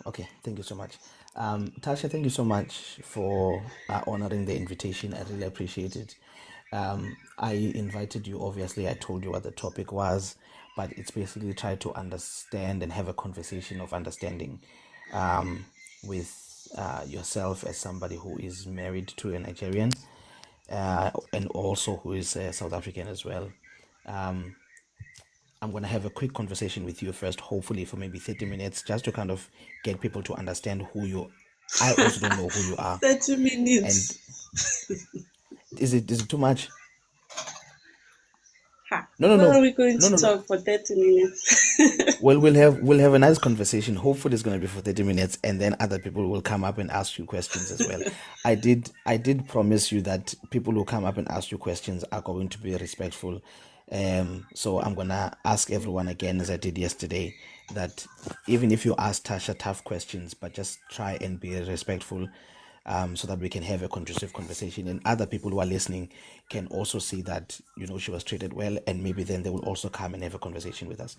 Okay, thank you so much. Tasha, thank you so much for honoring the invitation. I really appreciate it. I invited you, obviously, I told you what the topic was, but it's basically try to understand and have a conversation of understanding with yourself as somebody who is married to a Nigerian and also who is South African as well. Um, I'm going to have a quick conversation with you first, hopefully for maybe 30 minutes, just to kind of get people to understand who you. I also don't know who you are, 30 and minutes. is it too much? Ha. No, no, What are no, we going no, to no, no. talk for 30 minutes? Well, we'll have a nice conversation. Hopefully, it's going to be for 30 minutes, and then other people will come up and ask you questions as well. I did promise you that people who come up and ask you questions are going to be respectful. So I'm gonna ask everyone again, as I did yesterday, that even if you ask Tasha tough questions, but just try and be respectful, so that we can have a conducive conversation, and other people who are listening can also see that she was treated well, and maybe then they will also come and have a conversation with us.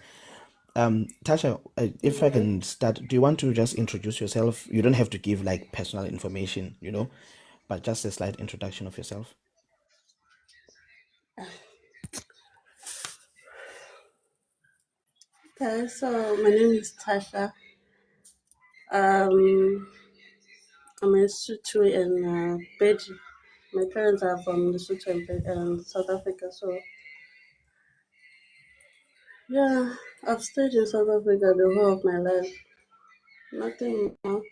Tasha, if I Okay. can start, do you want to just introduce yourself? You don't have to give like personal information, but just a slight introduction of yourself. Okay, so my name is Tasha. Um, I'm a Sutu in Beji. My parents are from Lesotho and South Africa. So, yeah, I've stayed in South Africa the whole of my life. Nothing more.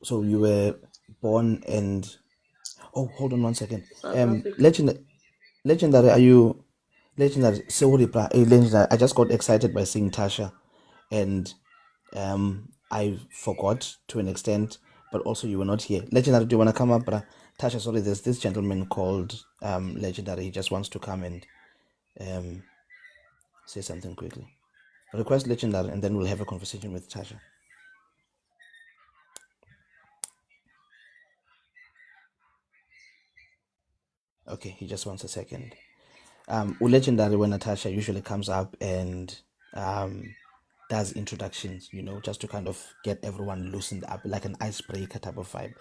So you were born and oh, hold on one second. South Africa. Legendary, are you legendary? Sorry, legendary. I just got excited by seeing Tasha, and I forgot to an extent, but also you were not here. Legendary, do you want to come up, bruh? Tasha, sorry, there's this gentleman called Legendary. He just wants to come and um say something quickly. Request Legendary, and then we'll have a conversation with Tasha. Okay, he just wants a second. Legendary when Natasha usually comes up and um, does introductions, just to kind of get everyone loosened up, like an icebreaker type of vibe.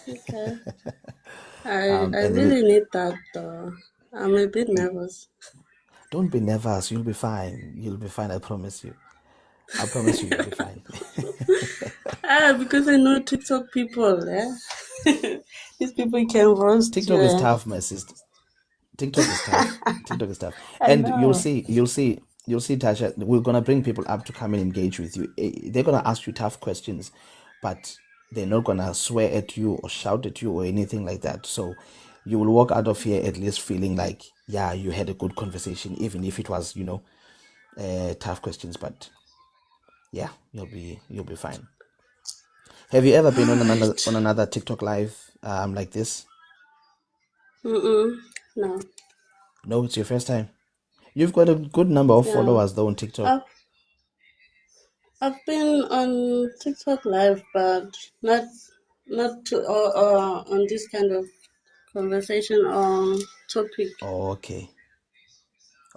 Okay. I And then really need that though. I'm a bit nervous. don't be nervous. You'll be fine. You'll be fine. I promise you. I promise you, you'll be fine. Because I know TikTok people, eh? These people can roast you. TikTok is tough, my sister. TikTok is tough. TikTok is tough. I And you'll know. see, you'll see, you'll see, Tasha, we're gonna bring people up to come and engage with you. They're gonna ask you tough questions, but they're not gonna swear at you or shout at you or anything like that. So you will walk out of here at least feeling like, yeah, you had a good conversation, even if it was, tough questions. But yeah, you'll be fine. Have you ever been on another Alright. on another TikTok live like this? Mm-mm. No. No, it's your first time. You've got a good number of Yeah. followers though on TikTok. I've I've been on TikTok live, but not on this kind of conversation or topic. Oh, okay.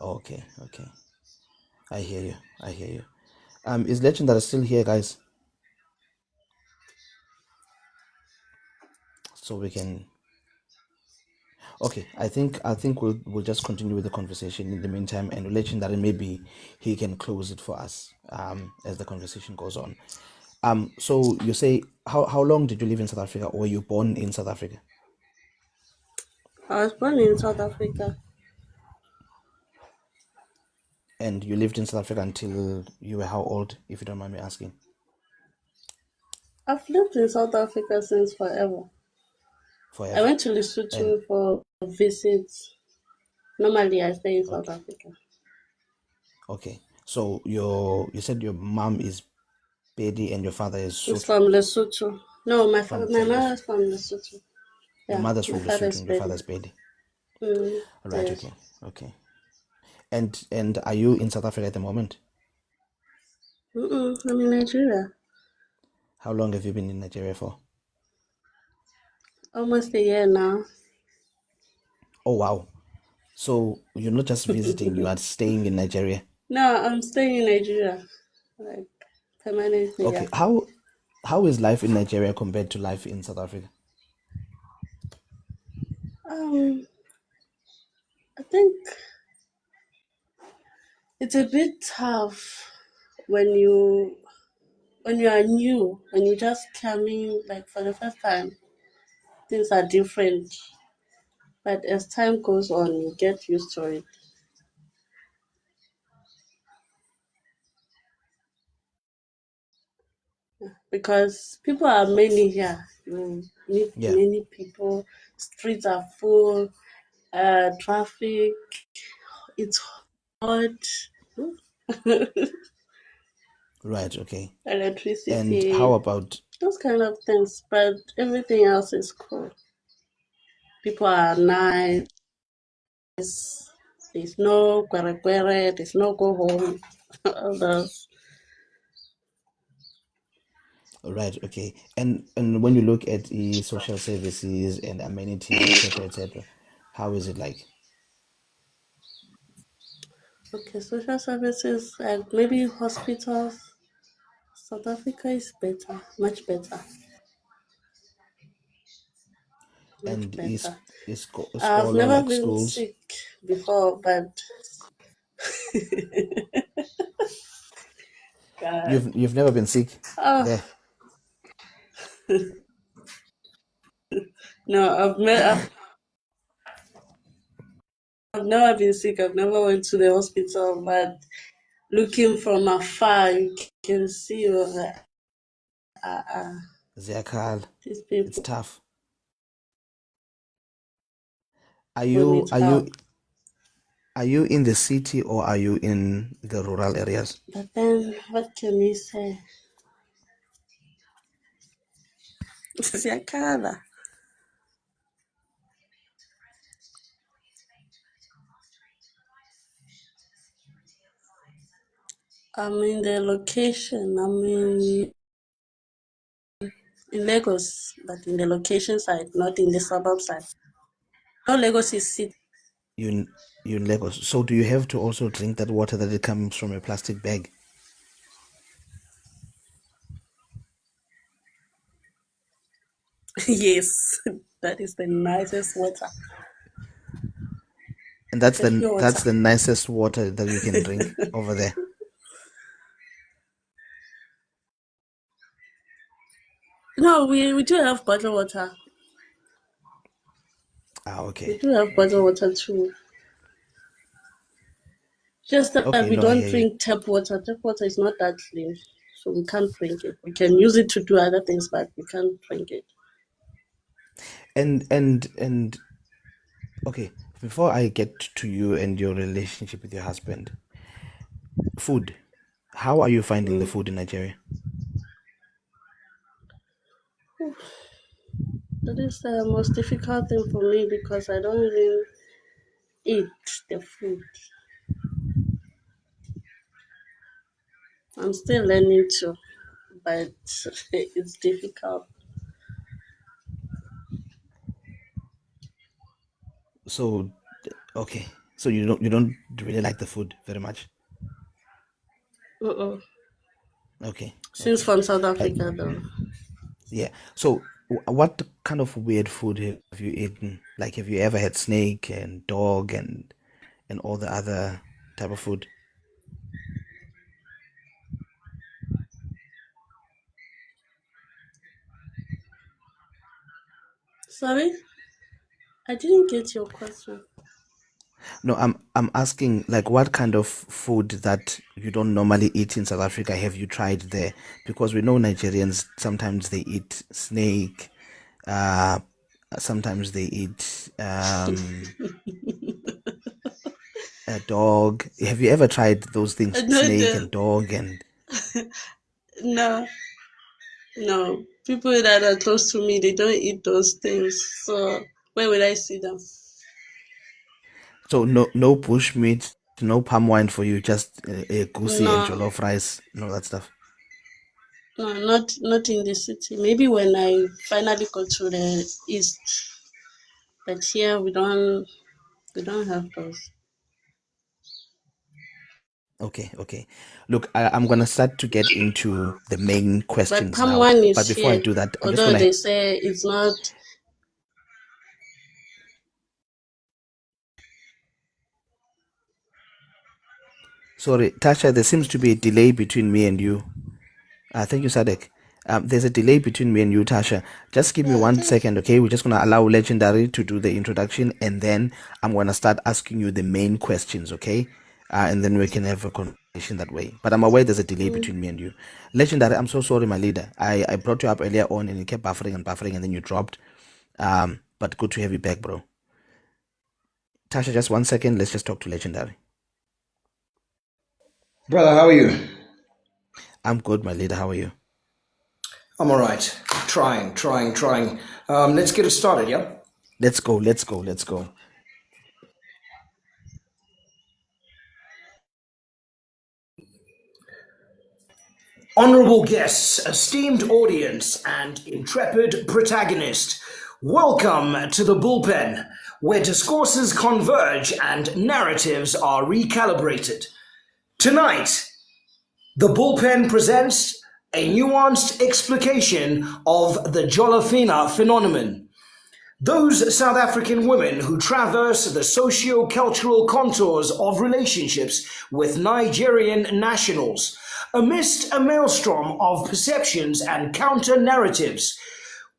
Okay, okay. I hear you. I hear you. Is Legendary still here, guys? So we can. Okay, I think we'll just continue with the conversation in the meantime, and Legendary maybe he can close it for us as the conversation goes on. So you say how long did you live in South Africa, or were you born in South Africa? I was born in South Africa. And you lived in South Africa until you were how old, if you don't mind me asking? I've lived in South Africa since forever. I Forever. went to And Lesotho for visits. Normally, I stay in South okay, Africa. okay. So you said your mom is Pedi and your father is It's Sotho from Lesotho. No, my from mother Les. is from Lesotho. Your Yeah, mother's my from Lesotho father's and your baby. father's Pedi. All right, Yes. okay, okay. And are you in South Africa at the moment? I'm in Nigeria. How long have you been in Nigeria for? Almost a year now. Oh wow. So you're not just visiting, you are staying in Nigeria. No, I'm staying in Nigeria, like permanently. Okay, Yeah. how is life in Nigeria compared to life in South Africa? Um, I think it's a bit tough when you are new, when you just coming like for the first time. Things are different, but as time goes on, you get used to it because people are many here. You meet Yeah, many people. Streets are full. Traffic. It's hot. right, okay. And how Electricity. about Those kind of things. But everything else is cool. People are nice. There's no kwere, there's no go home. All those. right, okay. And when you look at the social services and amenities, etc., etc., how is it like? Okay, social services like maybe hospitals. South Africa is better, much And better. is I've scholar never like been schools? sick before, but God, You've never been sick oh there. no, I've never been sick. I've never went to the hospital, but looking from afar, you can see Ziakal, these it's people tough. need Are help. you in the city or are you in the rural areas? But then, what can we say? Siakala. I'm in the location. I'm in Lagos, but in the location side, not in the suburb side. No, Lagos is city. You in you in Lagos. So do you have to also drink that water that it comes from a plastic bag? Yes, that is the nicest water. And The pure water. that's the nicest water that you can drink over there. No, we do have bottled water. Ah, We okay. do have bottled Okay. water too. Just that Okay, we no, I don't hear you. drink tap water. Tap water is not that clean, so we can't drink it. We can use it to do other things, but we can't drink it. And okay, before I get to you and your relationship with your husband, food. How are you finding the Mm. food in Nigeria? That is the most difficult thing for me because I don't really eat the food. I'm still learning to, but it's difficult. So, okay. So you don't really like the food very much. Mm-mm. Okay. Since Okay. from South Uh, Africa, though. yeah. So what kind of weird food have you eaten? Like, have you ever had snake and dog and all the other type of food? Sorry, I didn't get your question. No, I'm asking like what kind of food that you don't normally eat in South Africa have you tried there? Because we know Nigerians sometimes they eat snake, uh, sometimes they eat a dog. Have you ever tried those things, No, snake and dog and no, no. People that are close to me, they don't eat those things. So where will I see them? so no bush meat, no palm wine for you, just a goosey and No, jollof rice and all that stuff. no, not in the city. Maybe when I finally go to the east, but here we don't have those. Okay, okay. Look, I'm gonna start to get into the main But questions Palm now. one But is before I here, do that, I'm just although gonna. they say it's not. Sorry, Tasha. There seems to be a delay between me and you. Thank you, Sadek. There's a delay between me and you, Tasha. Just give me Yeah, one this. second, okay? We're just gonna allow Legendary to do the introduction, and then I'm gonna start asking you the main questions, okay? And then we can have a conversation that way. But I'm aware there's a delay Mm. between me and you. Legendary, I'm so sorry, my leader. I brought you up earlier on, and you kept buffering, and then you dropped. But good to have you back, bro. Tasha, just one second. Let's just talk to Legendary. Brother, how are you? I'm good, my leader. How are you? I'm all right. Trying. Let's get it started, yeah? Let's go. Let's go. Let's go. Honorable guests, esteemed audience, and intrepid protagonist, welcome to the bullpen, where discourses converge and narratives are recalibrated. Tonight, the bullpen presents a nuanced explication of the Jolofina phenomenon. Those South African women who traverse the socio-cultural contours of relationships with Nigerian nationals, amidst a maelstrom of perceptions and counter-narratives,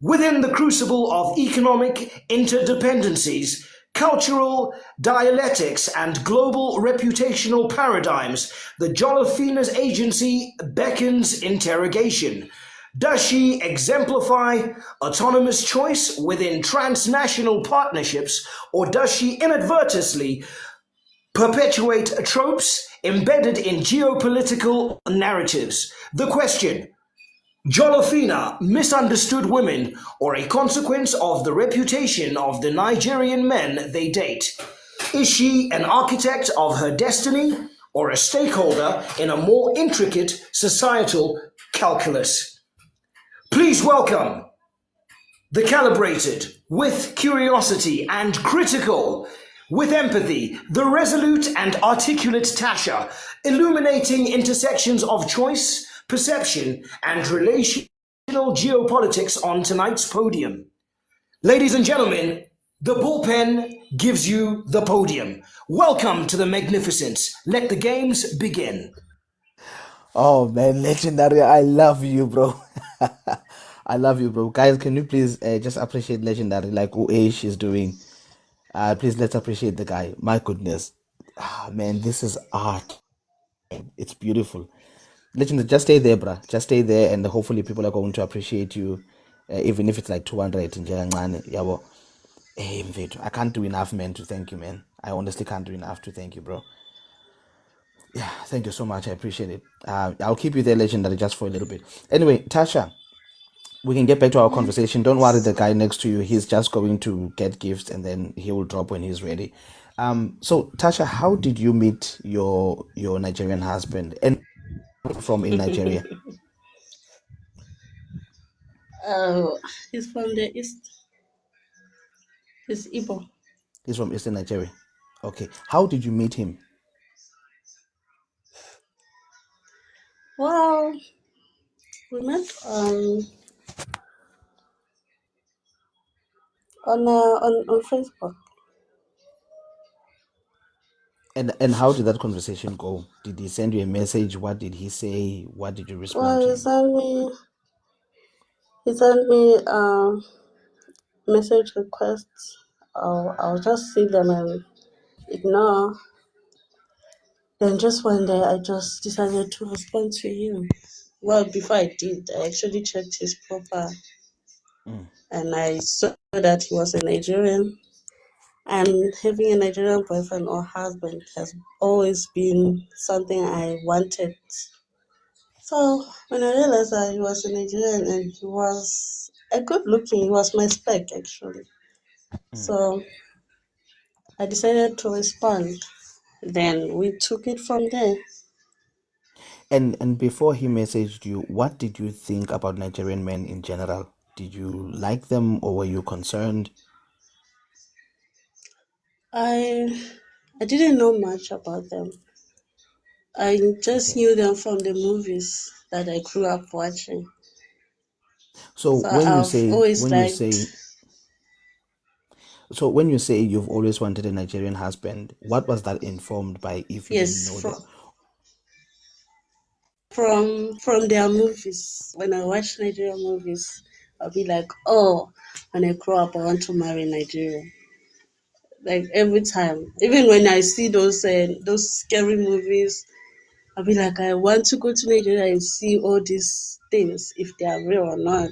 within the crucible of economic interdependencies, cultural dialectics, and global reputational paradigms, the Jolofinas agency beckons interrogation. Does she exemplify autonomous choice within transnational partnerships, or does she inadvertently perpetuate tropes embedded in geopolitical narratives? The question: Jolofina misunderstood women, or a consequence of the reputation of the Nigerian men they date? Is she an architect of her destiny, or a stakeholder in a more intricate societal calculus? Please welcome the calibrated, with curiosity and critical, with empathy, the resolute and articulate Tasha, illuminating intersections of choice, perception, and relational geopolitics on tonight's podium. Ladies and gentlemen, the bullpen gives you the podium. Welcome to the magnificence. Let the games begin. Oh man, Legendary, I love you, bro. I love you, bro. Guys, can you please just appreciate Legendary like Uesh is doing? Please let's appreciate the guy. My goodness. Man, this is art. It's beautiful. Legendary, just stay there, bruh. Just stay there, and hopefully people are going to appreciate you, even if it's like 200 in Jelangane. Yabo. Hey, mfethu, I can't do enough, man, to thank you, man. I honestly can't do enough to thank you, bro. Yeah, thank you so much. I appreciate it. I'll keep you there, Legendary, just for a little bit. Anyway, Tasha, we can get back to our Mm. conversation. Don't worry, the guy next to you, he's just going to get gifts and then he will drop when he's ready. So Tasha, how did you meet your Nigerian husband and from in Nigeria? Oh, he's from the east. He's Igbo. He's from Eastern Nigeria. Okay. How did you meet him? Well, we met on Facebook. And how did that conversation go? Did he send you a message? What did he say? What did you respond Well, to he him? sent me he sent me message requests. I'll just see them and ignore. Then just one day, I just decided to respond to him. Well, before I did, I actually checked his profile Mm, and I saw that he was a Nigerian. And having a Nigerian boyfriend or husband has always been something I wanted. So when I realized that he was a Nigerian and he was a good looking, he was my spec actually. mm. So I decided to respond. Then we took it from there. And before he messaged you, what did you think about Nigerian men in general? Did you like them or were you concerned? I I didn't know much about them. I just Okay. knew them from the movies that I grew up watching. So So when you I've say always when you liked, say so when you say you've always wanted a Nigerian husband, what was that informed by if you didn't yes, know them? from their movies. When I watch Nigerian movies, I'll be like, oh, when I grow up, I want to marry Nigeria. Like every time, even when I see those scary movies, I'll be like, I want to go to Nigeria and see all these things if they are real or not.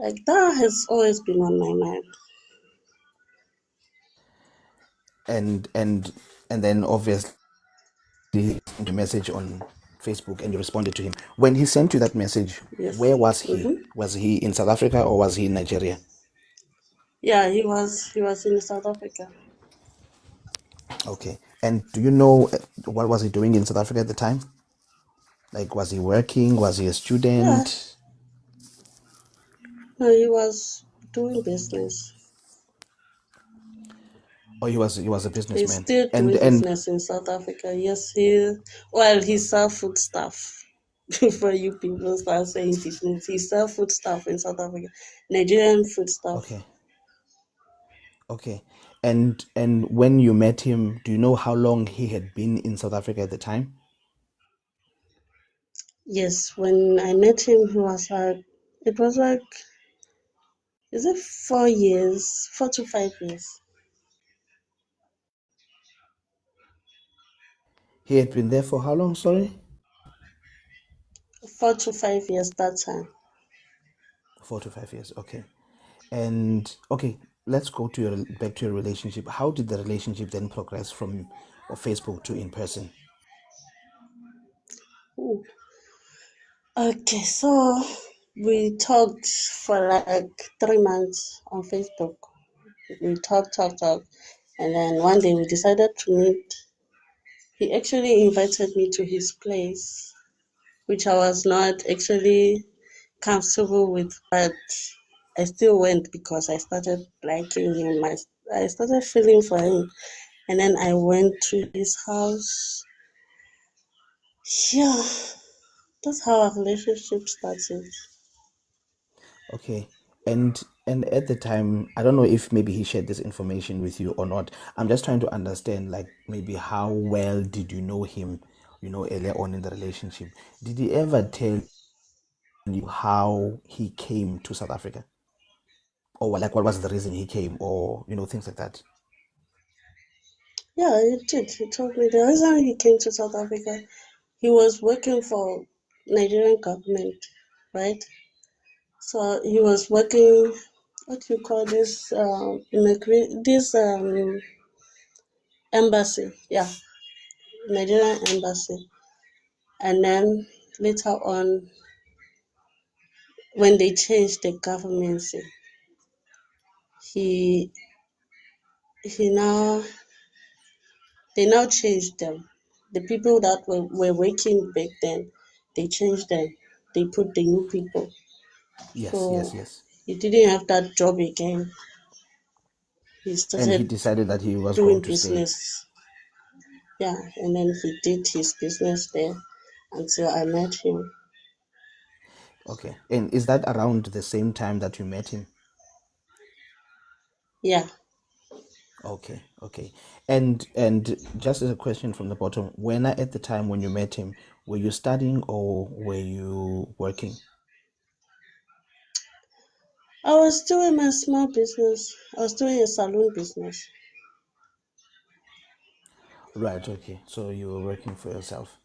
Like that has always been on my mind. And then obviously he sent a message on Facebook and you responded to him. When he sent you that message, Yes. where was he? Mm-hmm. Was he in South Africa or was he in Nigeria? Yeah, he was in South Africa. Okay. And do you know what was he doing in South Africa at the time? Like, was he working? Was he a Yeah, student? no, he was doing business. Or he was a He's businessman? still And doing and business in South Africa. Yes, he sell food stuff. Before you people start saying business, he sell food stuff in South Africa, Nigerian food stuff. okay, okay. And when you met him, do you know how long he had been in South Africa at the time? Yes, when I met him, it was like, is it 4 years, 4 to 5 years, He had been there for how long, sorry? 4 to 5 years that time. 4 to 5 years, okay. And okay, let's go to your back to your relationship. How did the relationship then progress from Facebook to in person? Ooh. Okay, so we talked for like 3 months on Facebook. We talked, and then one day we decided to meet. He actually invited me to his place, which I was not actually comfortable with, but I still went because I started liking him. I started feeling for him, and then I went to his house. Yeah, that's how our relationship started. Okay. And at the time, I don't know if maybe he shared this information with you or not. I'm just trying to understand, like, maybe how well did you know him, earlier on in the relationship? Did he ever tell you how he came to South Africa? Or like what was the reason he came, or things like that? Yeah, he did. He told me the reason he came to South Africa, he was working for Nigerian government, right? So he was working, what do you call this, embassy, yeah, Nigerian embassy. And then later on, when they changed the government, he he now they now changed them. The people that were working back then, they changed them. They put the new people. Yes, So yes, yes. he didn't have that job again. He And he started decided that he was going doing to stay. business. Yeah, and then he did his business there until I met him. Okay. And is that around the same time that you met him? Yeah, Okay, okay. And just as a question from the bottom, when at the time when you met him, were you studying or were you working? I was doing my small business. I was doing a salon business. Right, okay. So you were working for yourself.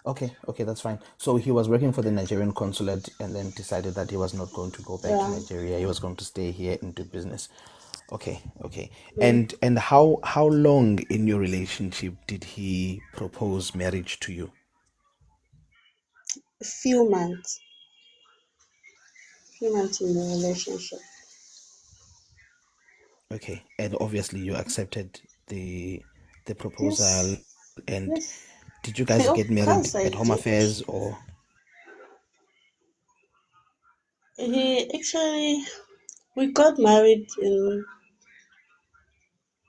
Okay, okay, that's fine. So he was working for the Nigerian consulate and then decided that he was not going to go back to Yeah. Nigeria. He was going to stay here and do business. Okay, okay. Mm. And how long in your relationship did he propose marriage to you? A few months in the relationship. Okay, and obviously you accepted the proposal. Yes, And yes. did you guys Of get married course I at Home did. Affairs or? He actually, we got married in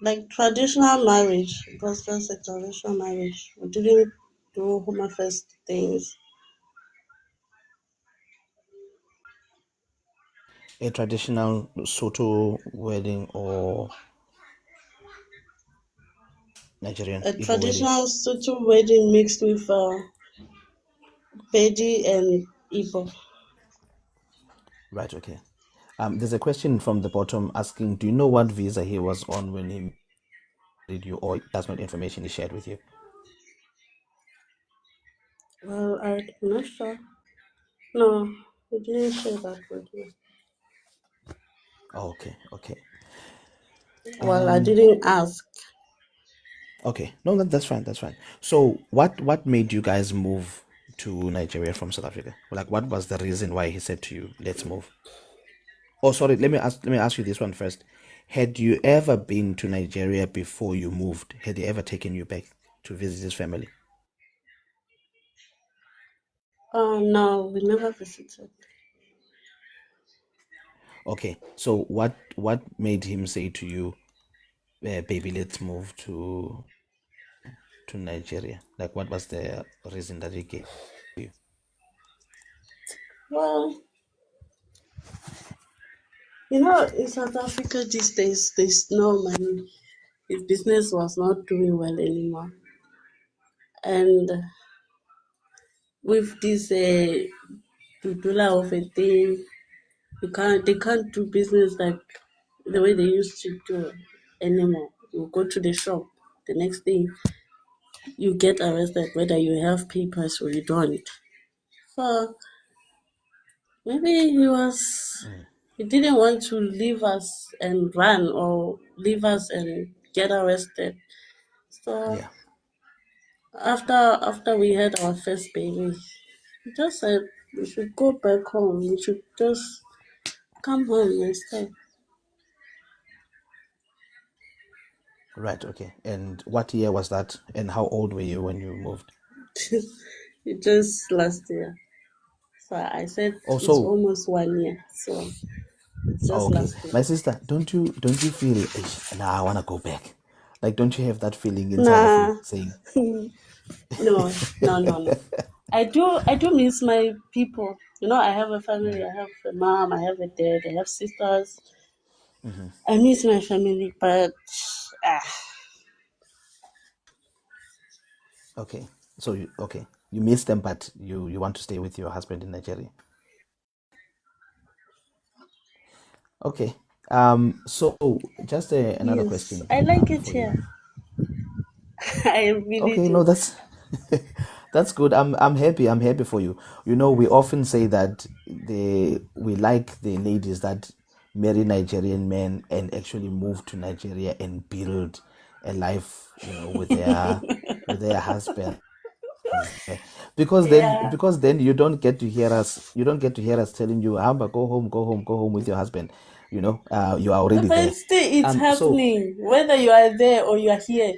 like traditional marriage, because that's a traditional marriage. We didn't do home affairs things. A traditional Soto wedding or Nigerian A Igbo wedding? traditional Soto wedding mixed with Beji and Igbo. Right, okay. There's a question from the bottom asking, do you know what visa he was on when he married you, or that's not information he shared with you? Well, I'm not sure. No, we didn't share that with me. Oh, okay, okay. Well, I Um, didn't ask. okay. No, that's fine, that's fine. So what made you guys move to Nigeria from South Africa? Like what was the reason why he said to you, let's move? Oh, sorry, let me ask you this one first. Had you ever been to Nigeria before you moved? Had he ever taken you back to visit his family? No, we never visited. Okay, so what made him say to you, baby, let's move to Nigeria? Like, what was the reason that he gave you? Well, you know, in South Africa these days, there's no money. His business was not doing well anymore. And with this dudula of a thing, they can't do business like the way they used to do anymore. You go to the shop, the next thing you get arrested whether you have papers or you don't. So maybe Mm, he didn't want to leave us and run or leave us and get arrested. So yeah, after we had our first baby, he just said we should go back home. We should just come home and stay. right, okay. And what year was that? And how old were you when you moved? It just last year. So I said Oh, it's so almost 1 year. So it's oh, just okay. last year. My sister, don't you feel, "Eish, now I wanna go back." Like, don't you have that feeling inside of you Nah, saying, no, no, no, no. I do miss my people. You know, I have a family. I have a mom. I have a dad. I have sisters. I miss my family, but ah, okay, so you miss them, but you want to stay with your husband in Nigeria. Okay. So just another yes, question I like it for you. here. I really Okay, no, do. that's that's good. I'm happy. I'm happy for you. You know, we often say that we like the ladies that marry Nigerian men and actually move to Nigeria and build a life, with their husbands there. Yeah, Because then you don't get to hear us telling you, Amba, go home, go home, go home with your husband. You are already but there. still, it's So happening whether you are there or you are here.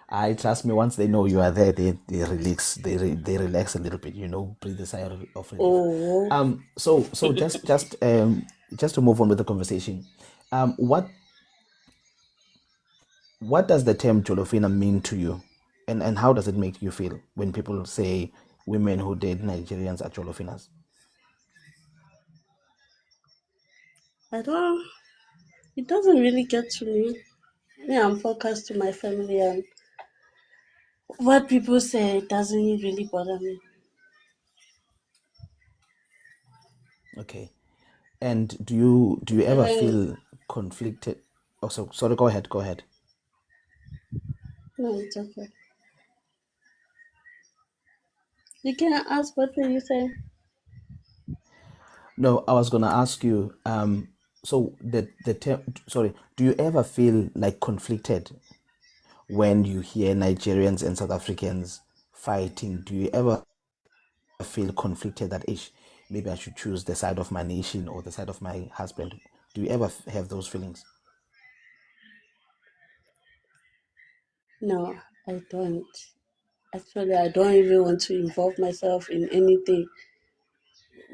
I trust me. Once they know you are there, they relax. They relax a little bit. Breathe a sigh of relief. Oh, So just to move on with the conversation, what does the term Jolofina mean to you, and how does it make you feel when people say women who date Nigerians are Jolofinas? I don't. It doesn't really get to me. Yeah, I'm focused to my family, and what people say doesn't really bother me. Okay. And do you ever Even feel conflicted? Oh, sorry. Go ahead. Go ahead. no, it's okay. You can ask what will you say? No, I was gonna ask you. So the term. Sorry. Do you ever feel like conflicted when you hear Nigerians and South Africans fighting? Do you ever feel conflicted that ish, maybe I should choose the side of my nation or the side of my husband? Do you ever have those feelings? No, I don't. Actually, I don't even want to involve myself in anything.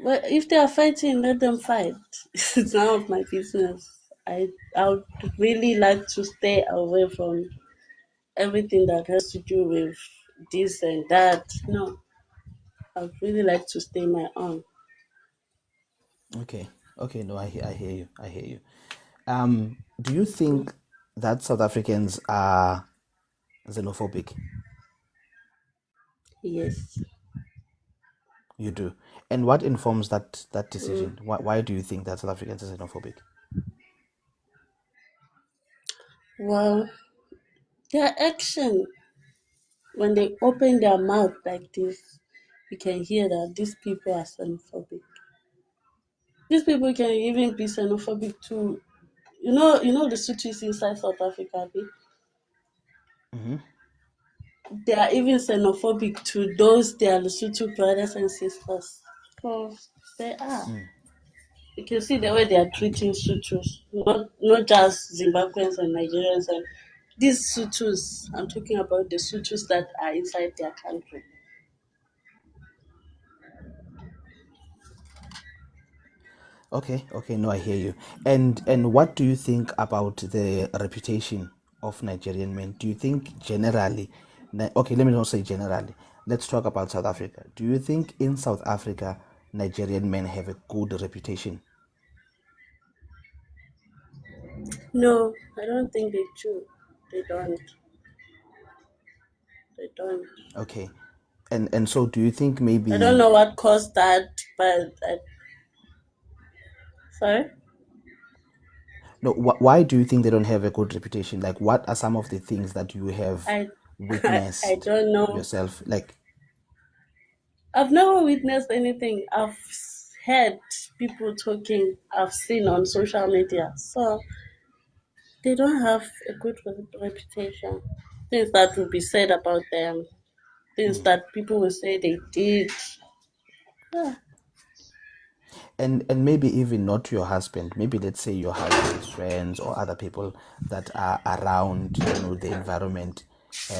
But if they are fighting, let them fight. It's none of my business. I would really like to stay away from everything that has to do with this and that. No, I would really like to stay my own. Okay. Okay. No, I hear you. I hear you. Do you think that South Africans are xenophobic? Yes. You do. And what informs that Mm. decision? Why do you think that South Africans are xenophobic? Well, their action, when they open their mouth like this, you can hear that these people are xenophobic. These people can even be xenophobic too. You know the cities inside South Africa. Mm-hmm. They are even xenophobic to those their Lesotho brothers and sisters. So they are. You can see the way they are treating Sutus, not just Zimbabweans and Nigerians and these Sutus. I'm talking about the Sutus that are inside their country. Okay, okay, no, I hear you. And what do you think about the reputation of Nigerian men? Do you think generally, okay, let me not say generally. Let's talk about South Africa. Do you think in South Africa Nigerian men have a good reputation? No, I don't think they do. They don't. They don't. Okay. And so do you think I don't maybe know what caused that, but sorry. no, why do you think they don't have a good reputation? Like what are some of the things that you have I I witnessed don't know. yourself? Like I've never witnessed anything. I've heard people talking. I've seen on social media. So they don't have a good reputation. Things that will be said about them, things that people will say they did. Yeah. and maybe even not your husband, maybe let's say your husband's friends or other people that are around, the environment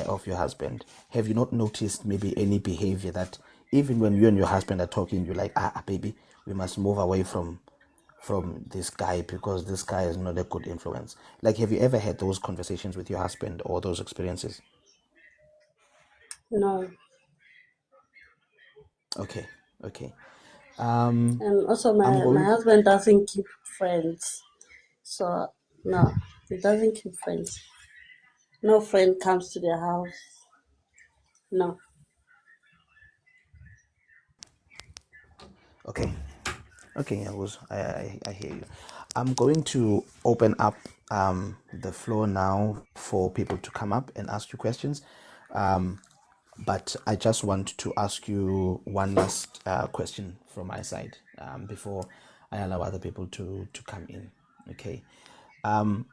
of your husband. Have you not noticed maybe any behavior that even when you and your husband are talking, you're like, baby, we must move away from this guy because this guy is not a good influence? Like, have you ever had those conversations with your husband or those experiences? No. Okay, okay. And also, I'm my going. husband doesn't keep friends. So, no, he doesn't keep friends. No friend comes to their house. No. Okay, okay, I hear you. I'm going to open up the floor now for people to come up and ask you questions. But I just want to ask you one last question from my side before I allow other people to come in. Okay. On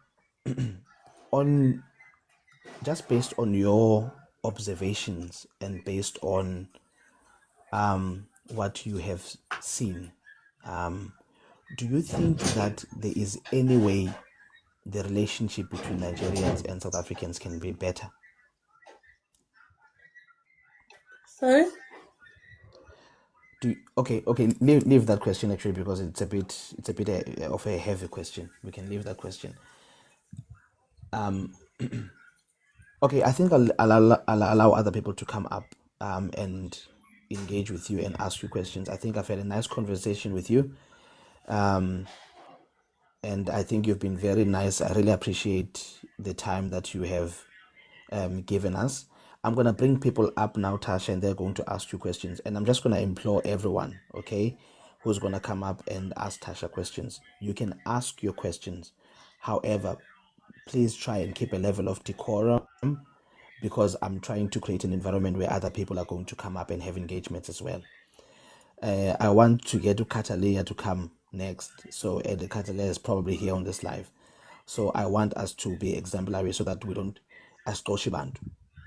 just based on your observations and based on what you have seen, do you think that there is any way the relationship between Nigerians and South Africans can be better? Sorry? Okay, leave that question actually because it's a bit of a heavy question. We can leave that question. Okay, I think I'll allow other people to come up and engage with you and ask you questions. I think I've had a nice conversation with you, and I think you've been very nice. I really appreciate the time that you have given us. I'm going to bring people up now, Tasha, and they're going to ask you questions. And I'm just going to implore everyone, okay, who's going to come up and ask Tasha questions. You can ask your questions. However, please try and keep a level of decorum because I'm trying to create an environment where other people are going to come up and have engagements as well. I want to get to Catalina to come next. So the Catalina is probably here on this live. So I want us to be exemplary so that we don't ascoshi bantu.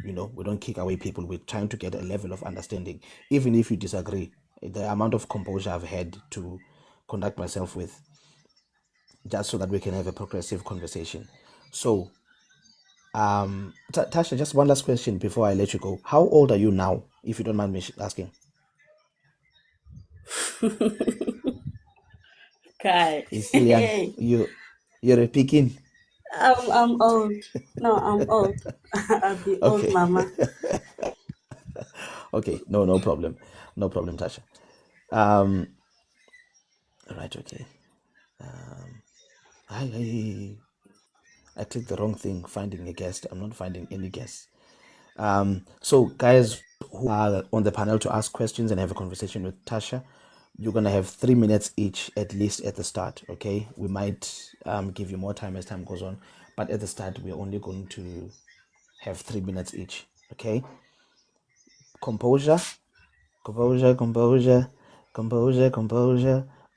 We don't kick away people. We're trying to get a level of understanding. Even if you disagree, the amount of composure I've had to conduct myself with, just so that we can have a progressive conversation. So, Tasha, just one last question before I let you go. How old are you now, if you don't mind me asking? Kai. You're still young. You're You're a Pekin. I'm old. No, I'm old. I'll be old, Okay. Mama. Okay. No, no problem. No problem, Tasha. Um, all right, okay. I I clicked the wrong thing, finding a guest. I'm not finding any guests. So guys who are on the panel to ask questions and have a conversation with Tasha, you're gonna have 3 minutes each at least at the start. Okay, we might give you more time as time goes on, but at the start we're only going to have 3 minutes each. Okay, composure, composure.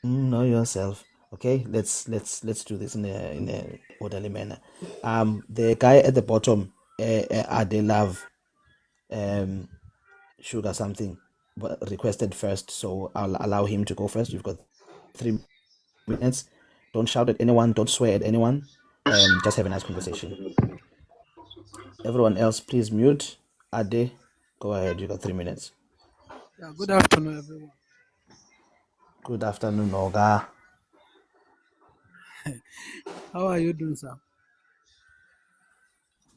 Know yourself. Okay, let's do this in a orderly manner. The guy at the bottom, Ade Love, sugar something, but requested first, so I'll allow him to go first. You've got 3 minutes. Don't shout at anyone. Don't swear at anyone. Just have a nice conversation. Everyone else, please mute. Ade, go ahead. You got 3 minutes. Yeah, good afternoon, everyone. Good afternoon, Oga. How are you doing, sir?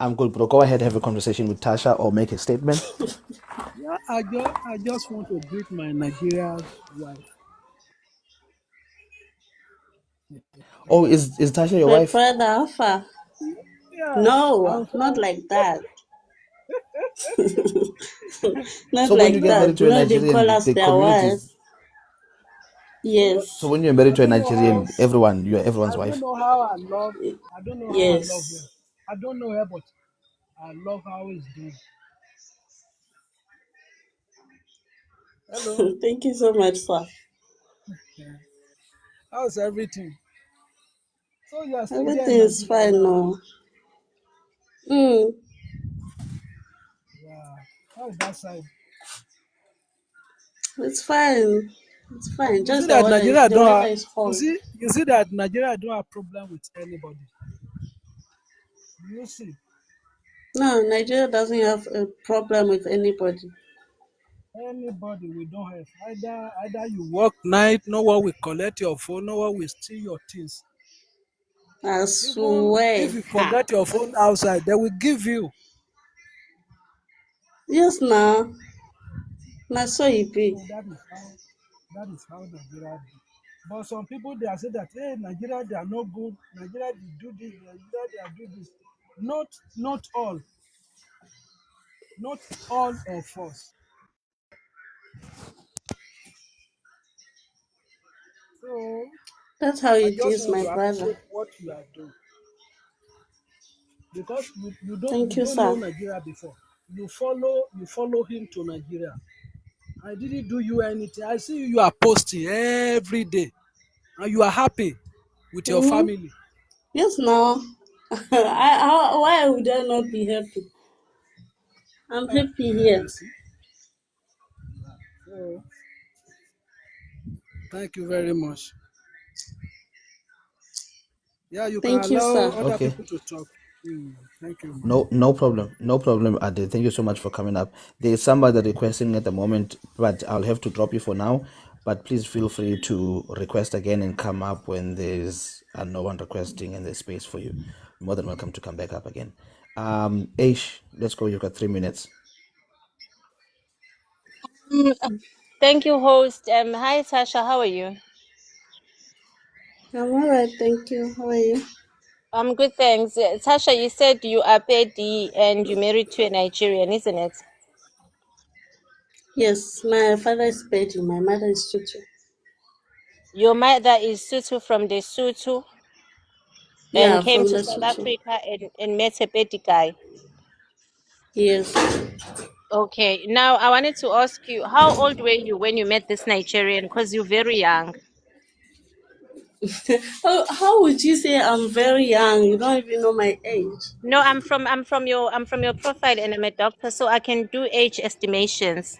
I'm good, bro. Go ahead, have a conversation with Tasha or make a statement. Yeah, I just want to greet my Nigerian wife. Oh, is Tasha your My wife? brother, Alpha. Yeah, No, I'm not fine. like that. Not So when you like get that. married to Do a not even call Nigerian, us the their wives. communities. So Yes. when you're married I to a don't know how. Nigerian, Yes. everyone, you're everyone's I don't wife. know how I love. I don't know how I love her. Yes. I don't know her, but I love how he's doing. Hello. Thank you so much, sir. Yeah. How's everything? So you are still there Everything in is Nigeria fine now. now. Mm, Yeah. How's that side? it's fine. It's fine. You see Just that Nigeria the don't weather have. is You hot. see. You see that Nigeria don't have problem with anybody. You see. No, Nigeria doesn't have a problem with anybody. Anybody we don't have. Either you work night, no one will collect your phone, no one will steal your things. I Even if swear. you Ha. forget your phone outside, they will give you. Yes, now. Na so e be. So that is how Nigeria do. But some people they are saying that hey Nigeria they are not good, Nigeria they do this, Nigeria they are do this. Not all, not all of us. So That's how I it just is, want my to brother. appreciate what you are doing because you don't Thank you you, don't know sir. Nigeria before. You follow him to Nigeria. I didn't do you anything. I see you are posting every day and you are happy with your Mm-hmm. family. Yes, now. Why would I not be happy? I'm happy here. You see. So thank you very much. Yeah, you can Thank you, allow sir. other Okay. people to talk. Thank you, man. No, no problem. No problem, Ade. Thank you so much for coming up. There's somebody requesting at the moment, but I'll have to drop you for now. But please feel free to request again and come up when there's no one requesting and there's space for you. You're more than welcome to come back up again. Aish, let's go. You've got 3 minutes. Thank you, host. Hi, Tasha. How are you? I'm alright, thank you. How are you? I'm good, thanks. Tasha, you said you are Pedi and you married to a Nigerian, isn't it? Yes, my father is Betty, my mother is Tutu. Your mother is Sutu from the Sutu and Yeah, came from to the South Tutu. Africa and met a Pedi guy. Yes. Okay, now I wanted to ask you, how old were you when you met this Nigerian? Because you're very young. How would you say I'm very young? You don't even know my age. No, I'm from your profile and I'm a doctor, so I can do age estimations.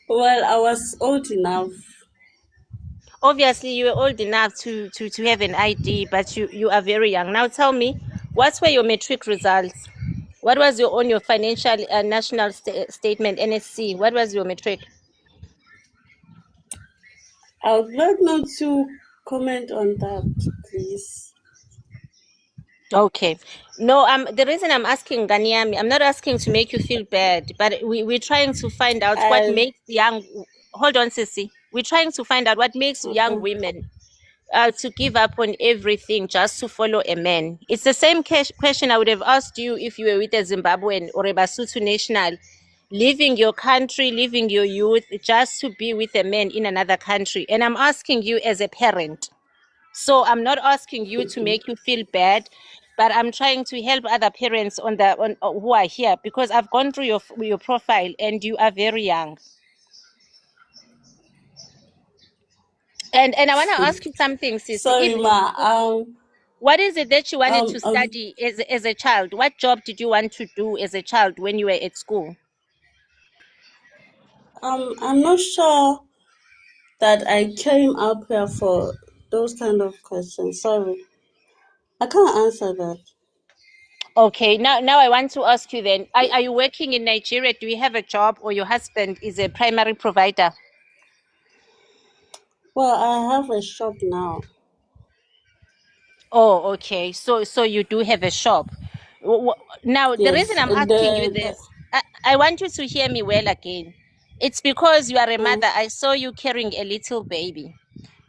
Well, I was old enough. Obviously you were old enough to have an ID, but you are very young. Now tell me, what were your matric results? What was your financial national statement, NSC? What was your matric? I would like not to comment on that, please. Okay. No, the reason I'm asking Ganiami, I'm not asking to make you feel bad, but we're trying to find out what I makes young, hold on, Sissy. We're trying to find out what makes young okay. women to give up on everything just to follow a man. It's the same question I would have asked you if you were with a Zimbabwean or a Basotho national, leaving your country, leaving your youth just to be with a man in another country. And I'm asking you as a parent. So I'm not asking you to make you feel bad, but I'm trying to help other parents on who are here, because I've gone through your profile and you are very young. And I want to ask you something, Sissy. Sorry, If ma. what is it that you wanted Um, to um, study as a child? What job did you want to do as a child when you were at school? I'm not sure that I came up here for those kind of questions. Sorry, I can't answer that. Okay, now I want to ask you then, are you working in Nigeria? Do you have a job, or your husband is a primary provider? Well, I have a shop now. Oh, okay. So you do have a shop. Now, the reason Yes, I'm asking you this, I want you to hear me well again. It's because you are a mm, mother. I saw you carrying a little baby.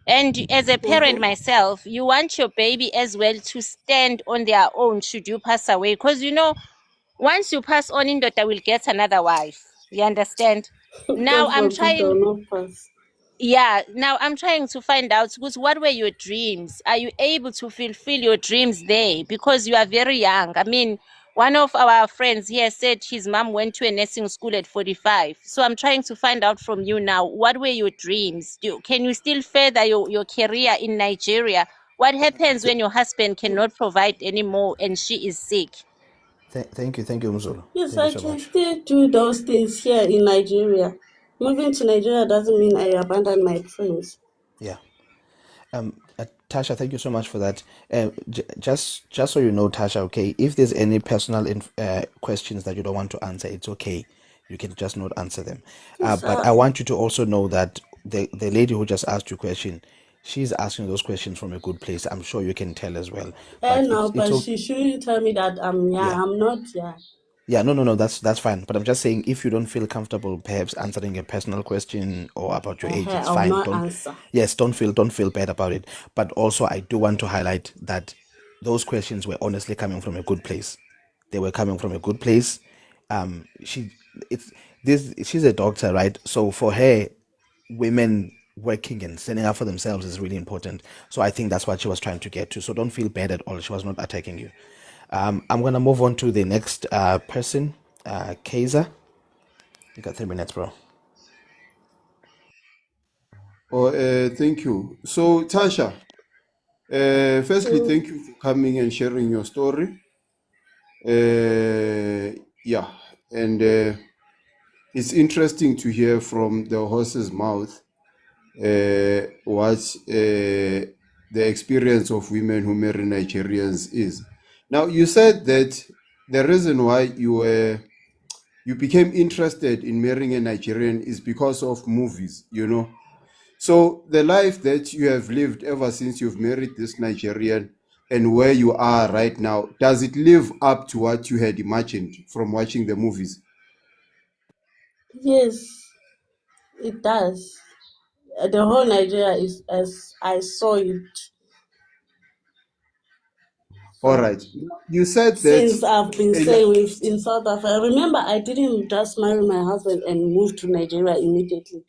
And as a parent mm-hmm. myself, you want your baby as well to stand on their own should you pass away. Because once you pass on, Indota will get another wife. You understand? Now God I'm forbid I trying. will not pass. Yeah, now I'm trying to find out, because what were your dreams? Are you able to fulfill your dreams there? Because you are very young. I mean, one of our friends here said his mom went to a nursing school at 45. So I'm trying to find out from you now, what were your dreams? Can you still further your career in Nigeria? What happens when your husband cannot provide anymore and she is sick? Thank you, Mzulu. Yes, Thank you I so can much. still do those things here in Nigeria. Moving to Nigeria doesn't mean I abandon my dreams. Yeah. Tasha, thank you so much for that. Just so you know, Tasha, okay, if there's any personal questions that you don't want to answer, it's okay. You can just not answer them. Yes, But I want you to also know that the lady who just asked you a question, she's asking those questions from a good place. I'm sure you can tell as well. But no, it's but okay. she shouldn't tell me that I'm young. Yeah. I'm not young. Yeah, no, that's fine. But I'm just saying, if you don't feel comfortable, perhaps answering a personal question or about your age, it's I will fine. not Don't, answer. yes, don't feel bad about it. But also, I do want to highlight that those questions were honestly coming from a good place. They were coming from a good place. She, it's this. She's a doctor, right? So for her, women working and standing up for themselves is really important. So I think that's what she was trying to get to. So don't feel bad at all. She was not attacking you. I'm gonna move on to the next person, Kaiser. You got 3 minutes, bro. Oh, thank you. So, Tasha, firstly, Mm, thank you for coming and sharing your story. Yeah, and it's interesting to hear from the horse's mouth what the experience of women who marry Nigerians is. Now, you said that the reason why you became interested in marrying a Nigerian is because of movies, you know. So the life that you have lived ever since you've married this Nigerian and where you are right now, does it live up to what you had imagined from watching the movies? yes, it does. The whole Nigeria is as I saw it. All So right. You said that since I've been a, staying with in South Africa, remember I didn't just marry my husband and move to Nigeria immediately.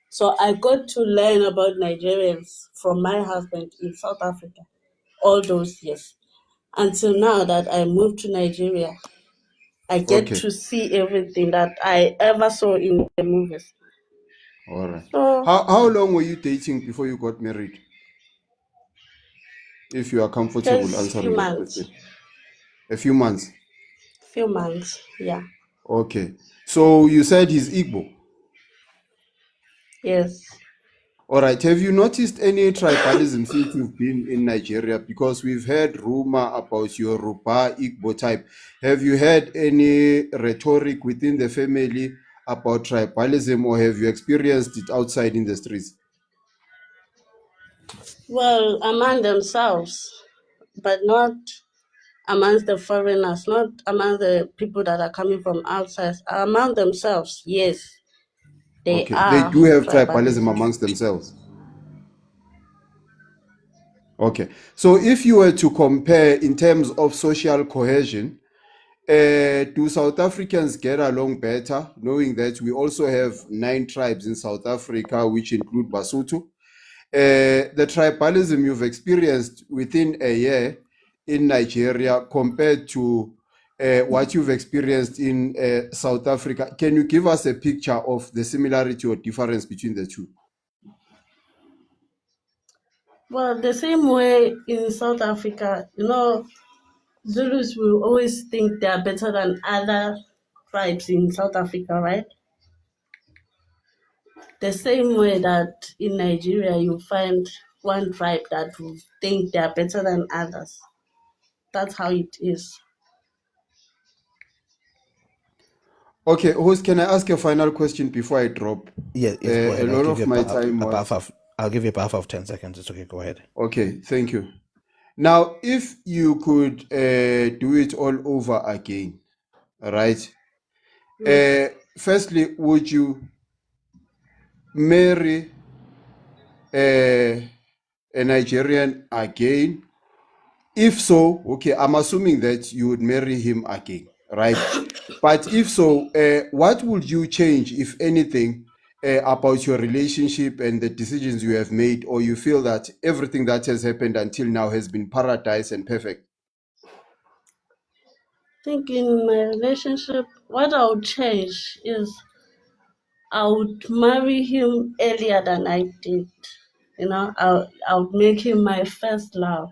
So I got to learn about Nigerians from my husband in South Africa all those years. Until now that I moved to Nigeria, I get okay. to see everything that I ever saw in the movies. All right. So How long were you dating before you got married? If you are comfortable just answering that question. A few months. few months, yeah, Okay. So you said he's Igbo. yes. All right. Have you noticed any tribalism since you've been in Nigeria? Because we've heard rumor about your Yoruba Igbo type. Have you had any rhetoric within the family about tribalism, or have you experienced it outside in the streets? Well, among themselves, but not amongst the foreigners, not among the people that are coming from outside. Among themselves, yes, they Okay, they are do have tribalism tribalism. amongst themselves. Okay, so if you were to compare in terms of social cohesion, do South Africans get along better, knowing that we also have 9 tribes in South Africa, which include Basotho? The tribalism you've experienced within a year in Nigeria compared to what you've experienced in South Africa, can you give us a picture of the similarity or difference between the two? Well, the same way in South Africa, Zulus will always think they are better than other tribes in South Africa, right? The same way that in Nigeria you find one tribe that will think they are better than others. That's how it is. Okay, host, can I ask a final question before I drop? Yes, go A ahead. lot of my time was... I'll give you a buffer of 10 seconds. It's okay. Go ahead. Okay, thank you. Now, if you could do it all over again, right? Firstly, would you marry a Nigerian again? If so, okay, I'm assuming that you would marry him again, right? But if so, what would you change, if anything, about your relationship and the decisions you have made, or you feel that everything that has happened until now has been paradise and perfect? I think in my relationship, what I would change is I would marry him earlier than I did. I would make him my first love.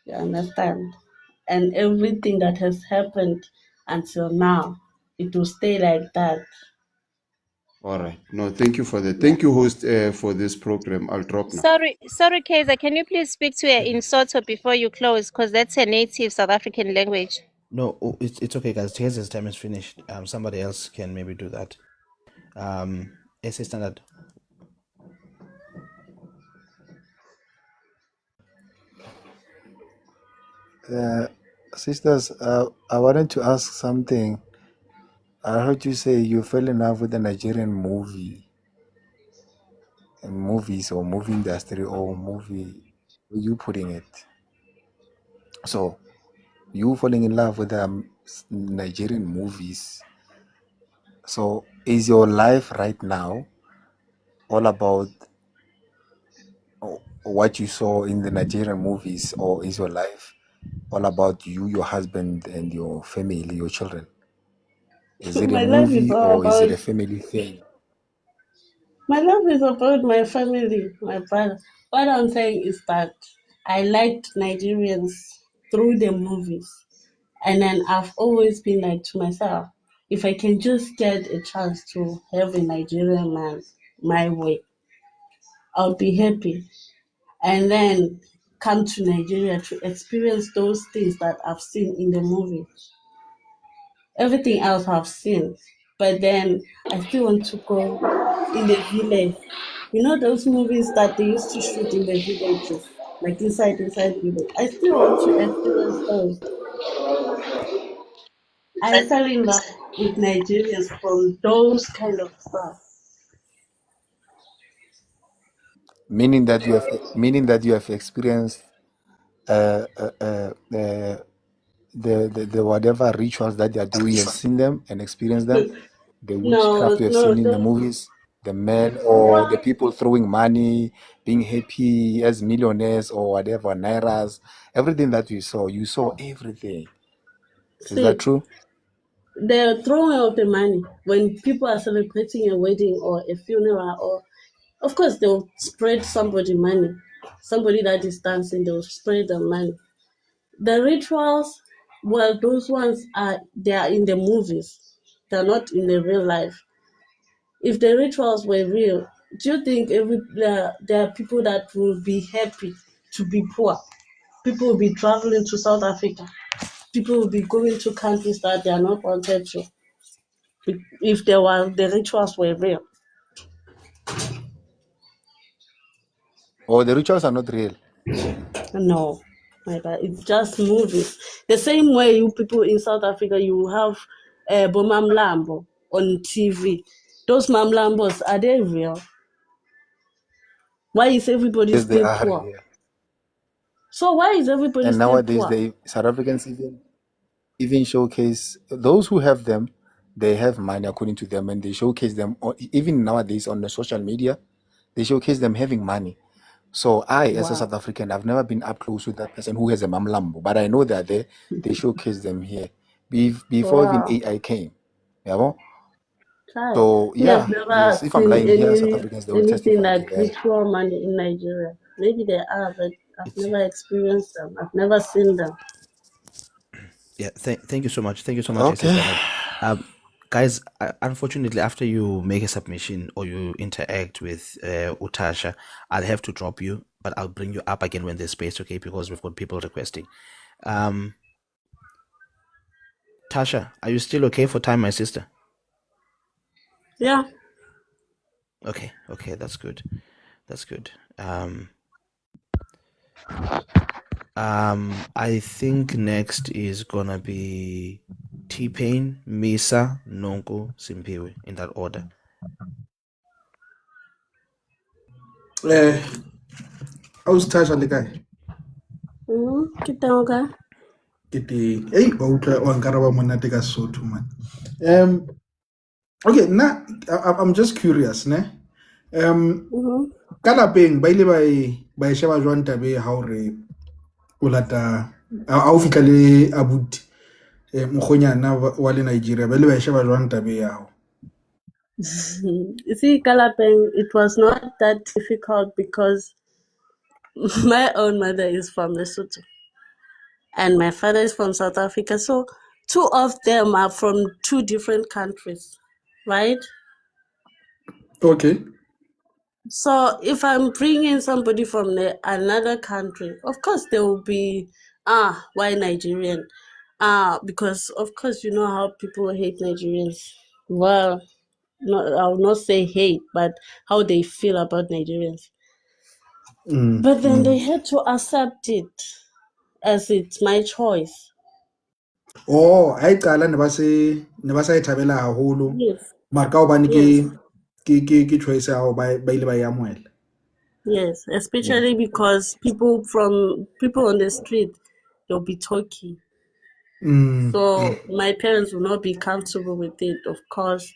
You understand? And everything that has happened until now, it will stay like that. All right. No, thank you for that. Yeah. Thank you, host, for this program. I'll drop now. Sorry, Kaiser. Can you please speak to her in Soto before you close? Because that's her native South African language. No, it's okay, guys. His time is finished. Somebody else can maybe do that. SA Standard. Sisters, I wanted to ask something. I heard you say you fell in love with a Nigerian movies or movie industry or movie. You putting it. So you falling in love with the Nigerian movies. So is your life right now all about what you saw in the Nigerian movies, or is your life all about you, your husband, and your family, your children? Is it a My life is movie all or is it about a family thing? my life is about my family, my brother. What I'm saying is that I liked Nigerians through the movies. And then I've always been like to myself, if I can just get a chance to have a Nigerian man my way, I'll be happy. And then come to Nigeria to experience those things that I've seen in the movie. Everything else I've seen. But then I still want to go in the village. Those movies that they used to shoot in the villages, like inside village. I still want to experience those. I fell in love with Nigerians from those kind of stuff. Meaning that you have experienced uh, uh, uh, uh, the whatever rituals that they are doing. You've seen them and experienced them. The witchcraft No, you have no, seen in the movies, the men or the people throwing money, being happy as millionaires or whatever, nairas, everything that you saw everything. Is that see, true? the throwing of the money when people are celebrating a wedding or a funeral, or of course they'll spread somebody money, somebody that is dancing, they'll spread the money. The rituals, well, those ones they are in the movies. They're not in the real life. If the rituals were real, do you think there are people that will be happy to be poor? People will be traveling to South Africa. People will be going to countries that they are not wanted to. If the rituals were real. Or the rituals are not real. No, my bad. It's just movies. The same way you people in South Africa, you have Bomam Lambo on TV. Those Mamlambos, are they real? Why is everybody Yes, they still are poor? real. So why is everybody And still nowadays, poor? they South Africans even showcase those who have them. They have money according to them, and they showcase them. Even nowadays on the social media, they showcase them having money. So I, as a Wow. South African, I've never been up close with that person who has a mamlambo, but I know that they showcase them here before even Wow. AI came. You know? Child. So Me, I've yeah, never yes. If I'm seen lying here, South Africans they will anything testify to like that. ritual money in Nigeria. Maybe they are, but I've never experienced them. I've never seen them. Yeah, thank you so much. Thank you so much, AC Okay. Bernard. Guys, unfortunately, after you make a submission or you interact with Utasha, I'll have to drop you, but I'll bring you up again when there's space, okay? Because we've got people requesting. Tasha, are you still okay for time, my sister? Yeah. Okay, that's good. That's good. I think next is gonna be T-Pain, Misa, Nonko, Simpiwe, in that order. Ausithatha le kae Ke teng ka. ke teng ba utlwa wa nkaraba monate ka Sesotho man. Okay, I'm just curious ne. Ka lapeng ba ile ba e sheba jwang tabe ha o re o lata ha o fitla le abuti mokgonyana wa le Nigeria ba ile ba e sheba jwang tabe ya hao. You see, Kalapeng, it was not that difficult because my own mother is from Lesotho and my father is from South Africa. So two of them are from two different countries, right? Okay. So if I'm bringing somebody from another country, of course there will be, why Nigerian? Because of course you know how people hate Nigerians. Well, I will not say hate, but how they feel about Nigerians. But then they had to accept it as it's my choice. Oh, ha e qala ne ba sa e thabela haholo. Yes, Mara ka hobane yes, ke choice ya hao ba ile ba e amohela. yes. Especially because people on the street, they'll be talking. So my parents will not be comfortable with it, of course.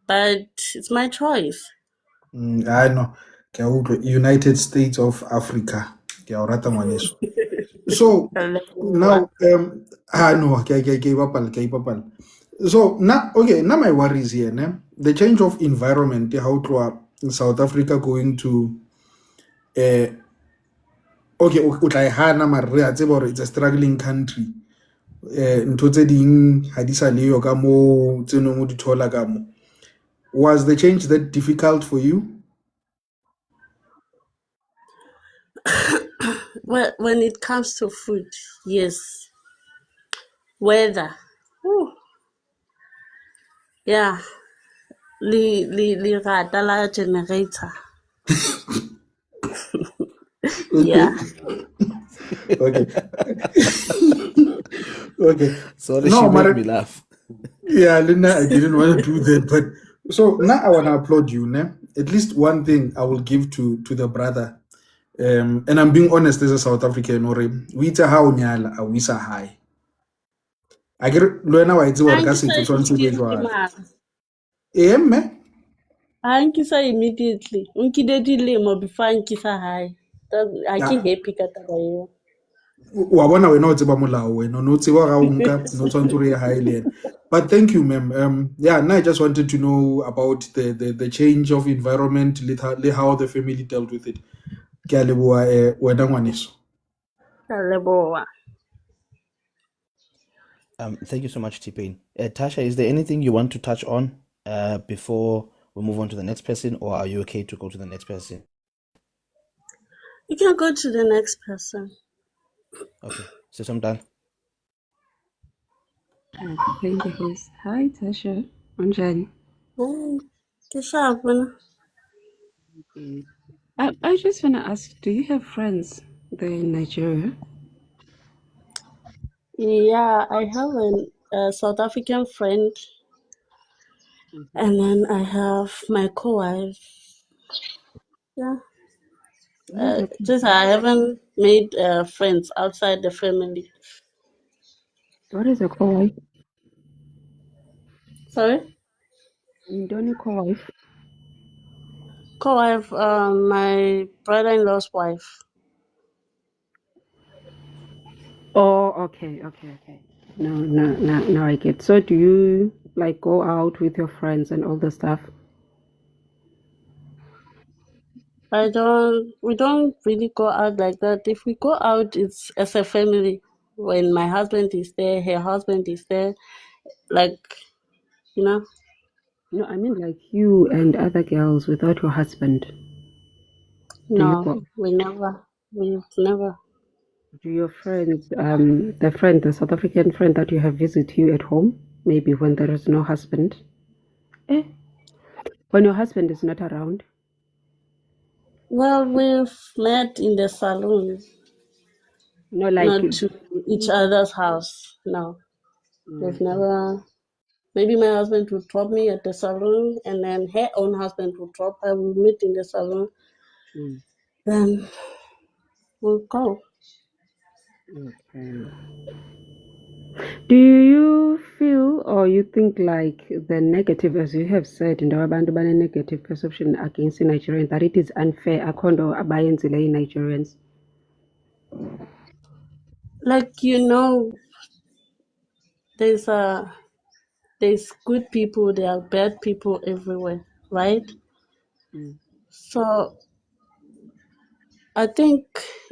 But it's my choice. I know. Ke a utlwa United States of Africa. Ke a o rata ngwaneso. So now no ke ipapala. So now okay, now my worries here ne. The change of environment how to South Africa going to okay o tla e hana mara re a tseba hore it's a struggling country. Ntho tse ding ha di sa leyo ka mo tse neng o di thola ka mo. Was the change that difficult for you? Well, when it comes to food, yes. Weather, whew, yeah. Li rata la generator, Okay. yeah. Okay. Okay. Sorry, she No, made me Mara, laugh. yeah, Lina, I didn't want to do that, but so now I want to applaud you. Ne? At least one thing I will give to the brother. And I'm being honest as a South African, or we tsa ha o nyala a wisa high. I get Luena wa itse hore ka Ankisa setso tshwanetse be immediately, jwalo. man. Me? Ankisa immediately. Unkide dilemo before ankisa high. Ha ke Yeah. happy ka taba eo. Wa bona wena o tseba molao wena no tseba ga o nka no tshwanetse re high le ena. But thank you, ma'am. Yeah, now I just wanted to know about the change of environment, le how the family dealt with it. Ke a leboha wena ngwaneso. Ka leboha. Thank you so much, T-Pain. Tasha, is there anything you want to touch on before we move on to the next person, or are you okay to go to the next person? You can go to the next person. Okay, so I'm done. Thank you, host. Hi, Tasha. I'm Jari. Ke sharp, man. I just want to ask, do you have friends there in Nigeria? Yeah, I have a South African friend, and then I have my co-wife. Yeah, Oh, okay. just I haven't made friends outside the family. What is a co-wife? Sorry, Indoni co-wife? co-wife, my brother-in-law's wife. Oh, okay, okay, okay. No, no, no, no, I get. So do you like go out with your friends and all the stuff? We don't really go out like that. If we go out, it's as a family. When my husband is there, her husband is there, like, you know, No, I mean like you and other girls without your husband. Do you no, go? we've never. Do your friends, the South African friend that you have visit you at home, maybe when there is no husband? Eh, when your husband is not around? Well, we've met in the saloon, No, like, not to each other's house. No, we've okay. never. Maybe my husband would drop me at the saloon, and then her own husband would drop her. We'll meet in the saloon, Mm, then we'll go. okay. Do you feel or you think like the negative, as you have said, in the abantu negative perception against the Nigerians, that it is unfair akondo abayenzile Nigerians? Like, there's a there's good people, there are bad people everywhere, right? Mm, So I think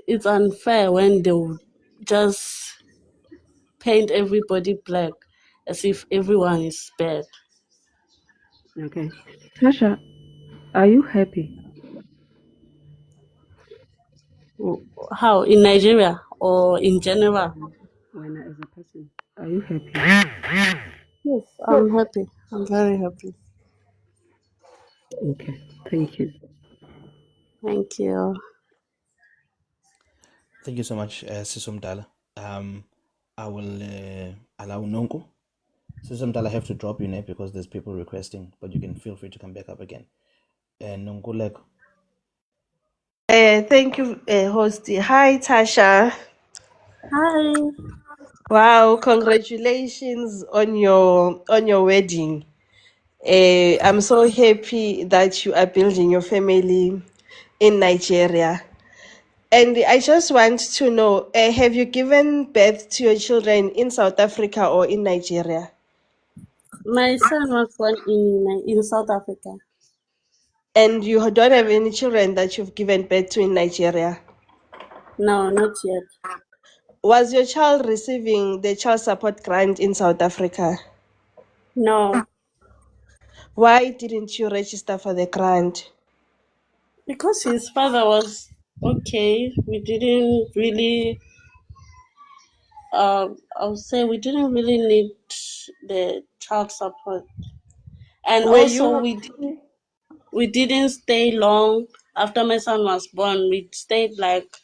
it's unfair when they would just paint everybody black as if everyone is bad. okay. Tasha, are you happy? How, in Nigeria or in general? When as a person, are you happy? Yes, I'm happy. I'm very happy. Okay, thank you. Thank you. Thank you so much, Sisum Dala. I will allow Nonko. Sisum Dala, I have to drop you now because there's people requesting, but you can feel free to come back up again. And Nonko Leko. Thank you, host. Hi, Tasha. Hi. Wow, congratulations on your wedding. I'm so happy that you are building your family in Nigeria. And I just want to know, have you given birth to your children in South Africa or in Nigeria? My son was born in South Africa. And you don't have any children that you've given birth to in Nigeria? No, not yet. Was your child receiving the child support grant in South Africa? No, Why didn't you register for the grant? because his father was okay. We didn't really. I would say we didn't really need the child support, and Were also you we didn't stay long after my son was born. We stayed like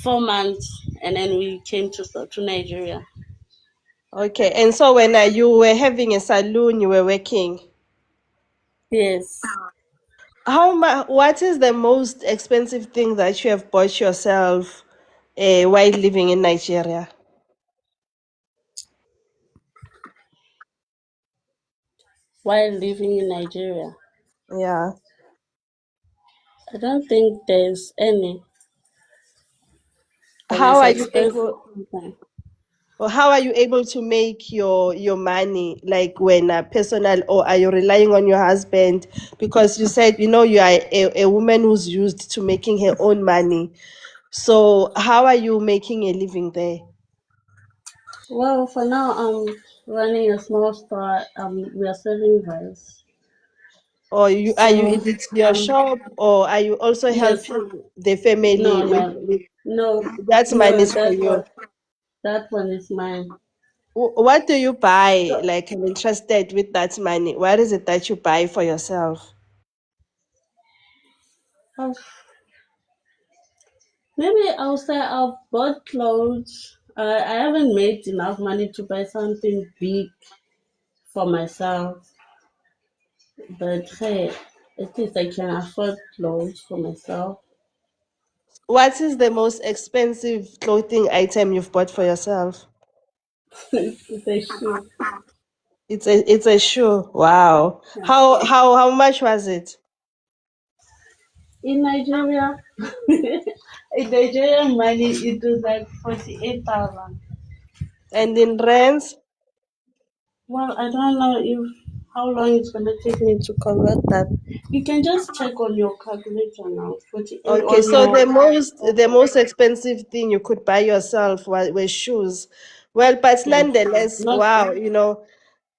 4 months, and then we came to Nigeria. okay? And so when you were having a saloon, you were working. Yes. How much? What is the most expensive thing that you have bought yourself while living in Nigeria? While living in Nigeria, Yeah. I don't think there's any the How most are you expensive able? thing. Or how are you able to make your money? Like when personal, or are you relying on your husband? Because you said you are a woman who's used to making her own money. So how are you making a living there? Well, for now, I'm running a small store. We are selling rice. Or So, is it your shop, or are you also yes, helping the family no, with, no, no, that's money no. for you? That one is mine. What do you buy? So, Like, I'm interested with that money. What is it that you buy for yourself? I've, maybe I'll say I've bought clothes. I haven't made enough money to buy something big for myself, but hey, at least I can afford clothes for myself. What is the most expensive clothing item you've bought for yourself? It's a shoe. It's a shoe. Wow. Yeah. How much was it? In Nigeria, in Nigerian money, it was like 48,000. And in rents? Well, I don't know if how long it's gonna take me to convert that. You can just check on your calculator now. 48 Okay, on so your. the most expensive thing you could buy yourself were shoes. Well, but Yes, nonetheless, not. wow,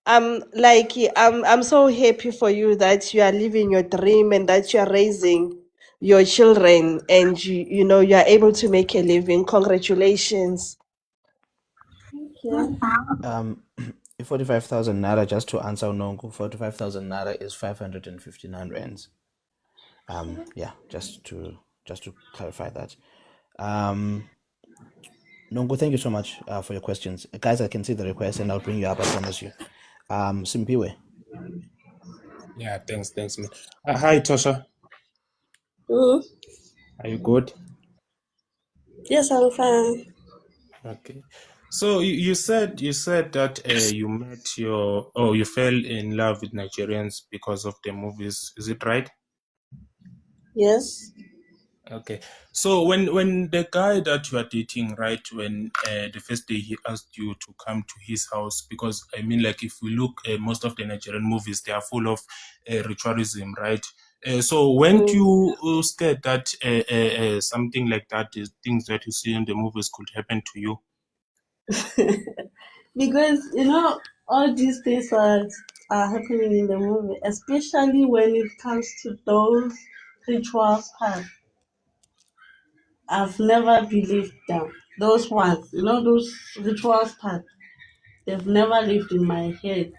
I'm so happy for you that you are living your dream and that you are raising your children and you are able to make a living. Congratulations. Yeah. 45,000 naira, just to answer Nongo, 45,000 naira is 559 rands. Yeah, just to clarify that. Nongo, thank you so much for your questions. Guys, I can see the request and I'll bring you up, I promise you. Simpiwe. Yeah, thanks, man. Hi, Tosha. Mm, Are you good? yes, I'm fine. Okay. So you said that you fell in love with Nigerians because of the movies. Is it right? Yes. Okay. So when the guy that you are dating, right, when the first day he asked you to come to his house, because I mean, like if we look, most of the Nigerian movies they are full of ritualism, right? So weren't Mm. you scared that something like that, is things that you see in the movies, could happen to you? Because all these things are happening in the movie, especially when it comes to those rituals part. I've never believed them. Those ones, those rituals part. They've never lived in my head.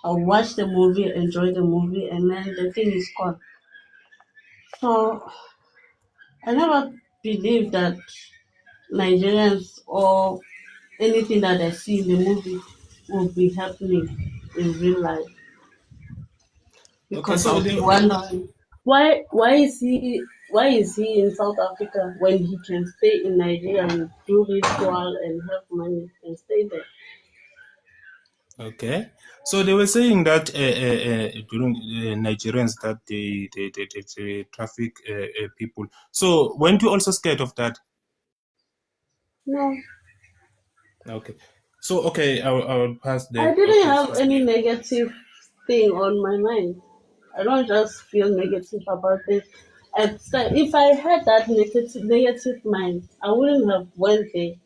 I'll watch the movie, enjoy the movie, and then the thing is gone. So I never believed that Nigerians or anything that I see in the movie will be happening in real life. Okay, Because so I'll be wondering why is he in South Africa when he can stay in Nigeria and do ritual and have money and stay there? okay, so they were saying that during Nigerians that they traffic people. So weren't you also scared of that? No, Okay. So okay, I'll pass I that. didn't Okay, have so any negative thing on my mind. I don't just feel negative about it. Except if I had that negative mind, I wouldn't have went there.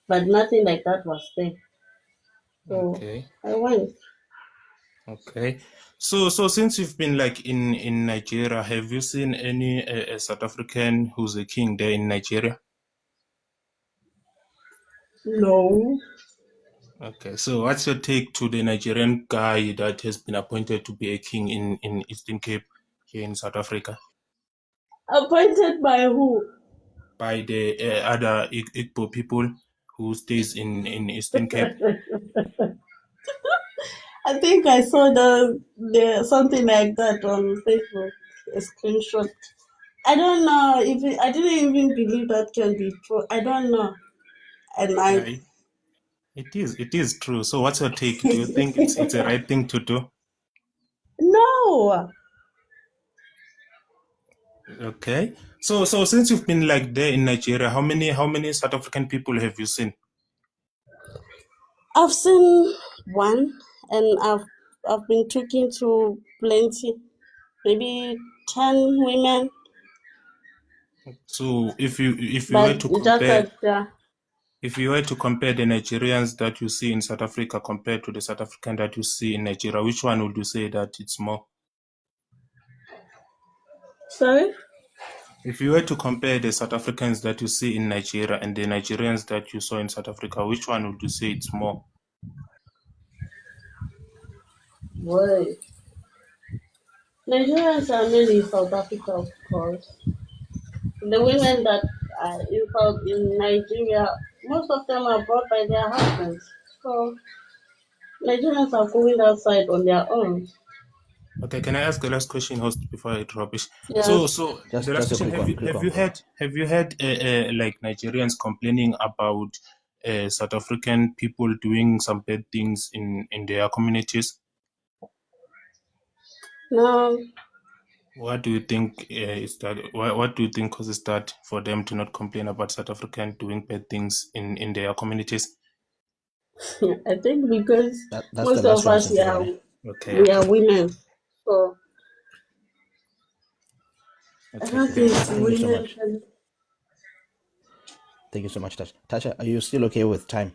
But nothing like that was there. So okay, I went. okay. So since you've been like in Nigeria, have you seen any South African who's a king there in Nigeria? No. Okay, so what's your take to the Nigerian guy that has been appointed to be a king in Eastern Cape here in South Africa Appointed by who? by the other Igbo people who stays in Eastern Cape? I think I saw the something like that on Facebook, a screenshot. I don't know I didn't even believe that can be true. I don't know, and Yeah, I it is true. So what's your take? Do you think it's a right thing to do? no. Okay. So since you've been like there in Nigeria, how many South African people have you seen? I've seen one, and I've been talking to plenty, maybe 10 women, So if you were but to just compare that. Yeah. if you were to compare the Nigerians that you see in South Africa compared to the South African that you see in Nigeria, which one would you say that it's more? Sorry. If you were to compare the South Africans that you see in Nigeria and the Nigerians that you saw in South Africa, which one would you say it's more? Boy. Nigerians are mainly South Africa, of course. The women that are in Nigeria, most of them are brought by their husbands. So Nigerians are going outside on their own. Okay, can I ask the last question, host, before I drop it? Yeah. So the last Just a question: quick one, quick one, bro. have you had like Nigerians complaining about South African people doing some bad things in their communities? No, What do you think is that? What do you think causes that for them to not complain about South African doing bad things in their communities? I think because That's the most last of one, us Sensibare. Okay, we are okay, women. So I okay. don't think Thank you so women much. can. Thank you so much, Tasha. Tasha, are you still okay with time?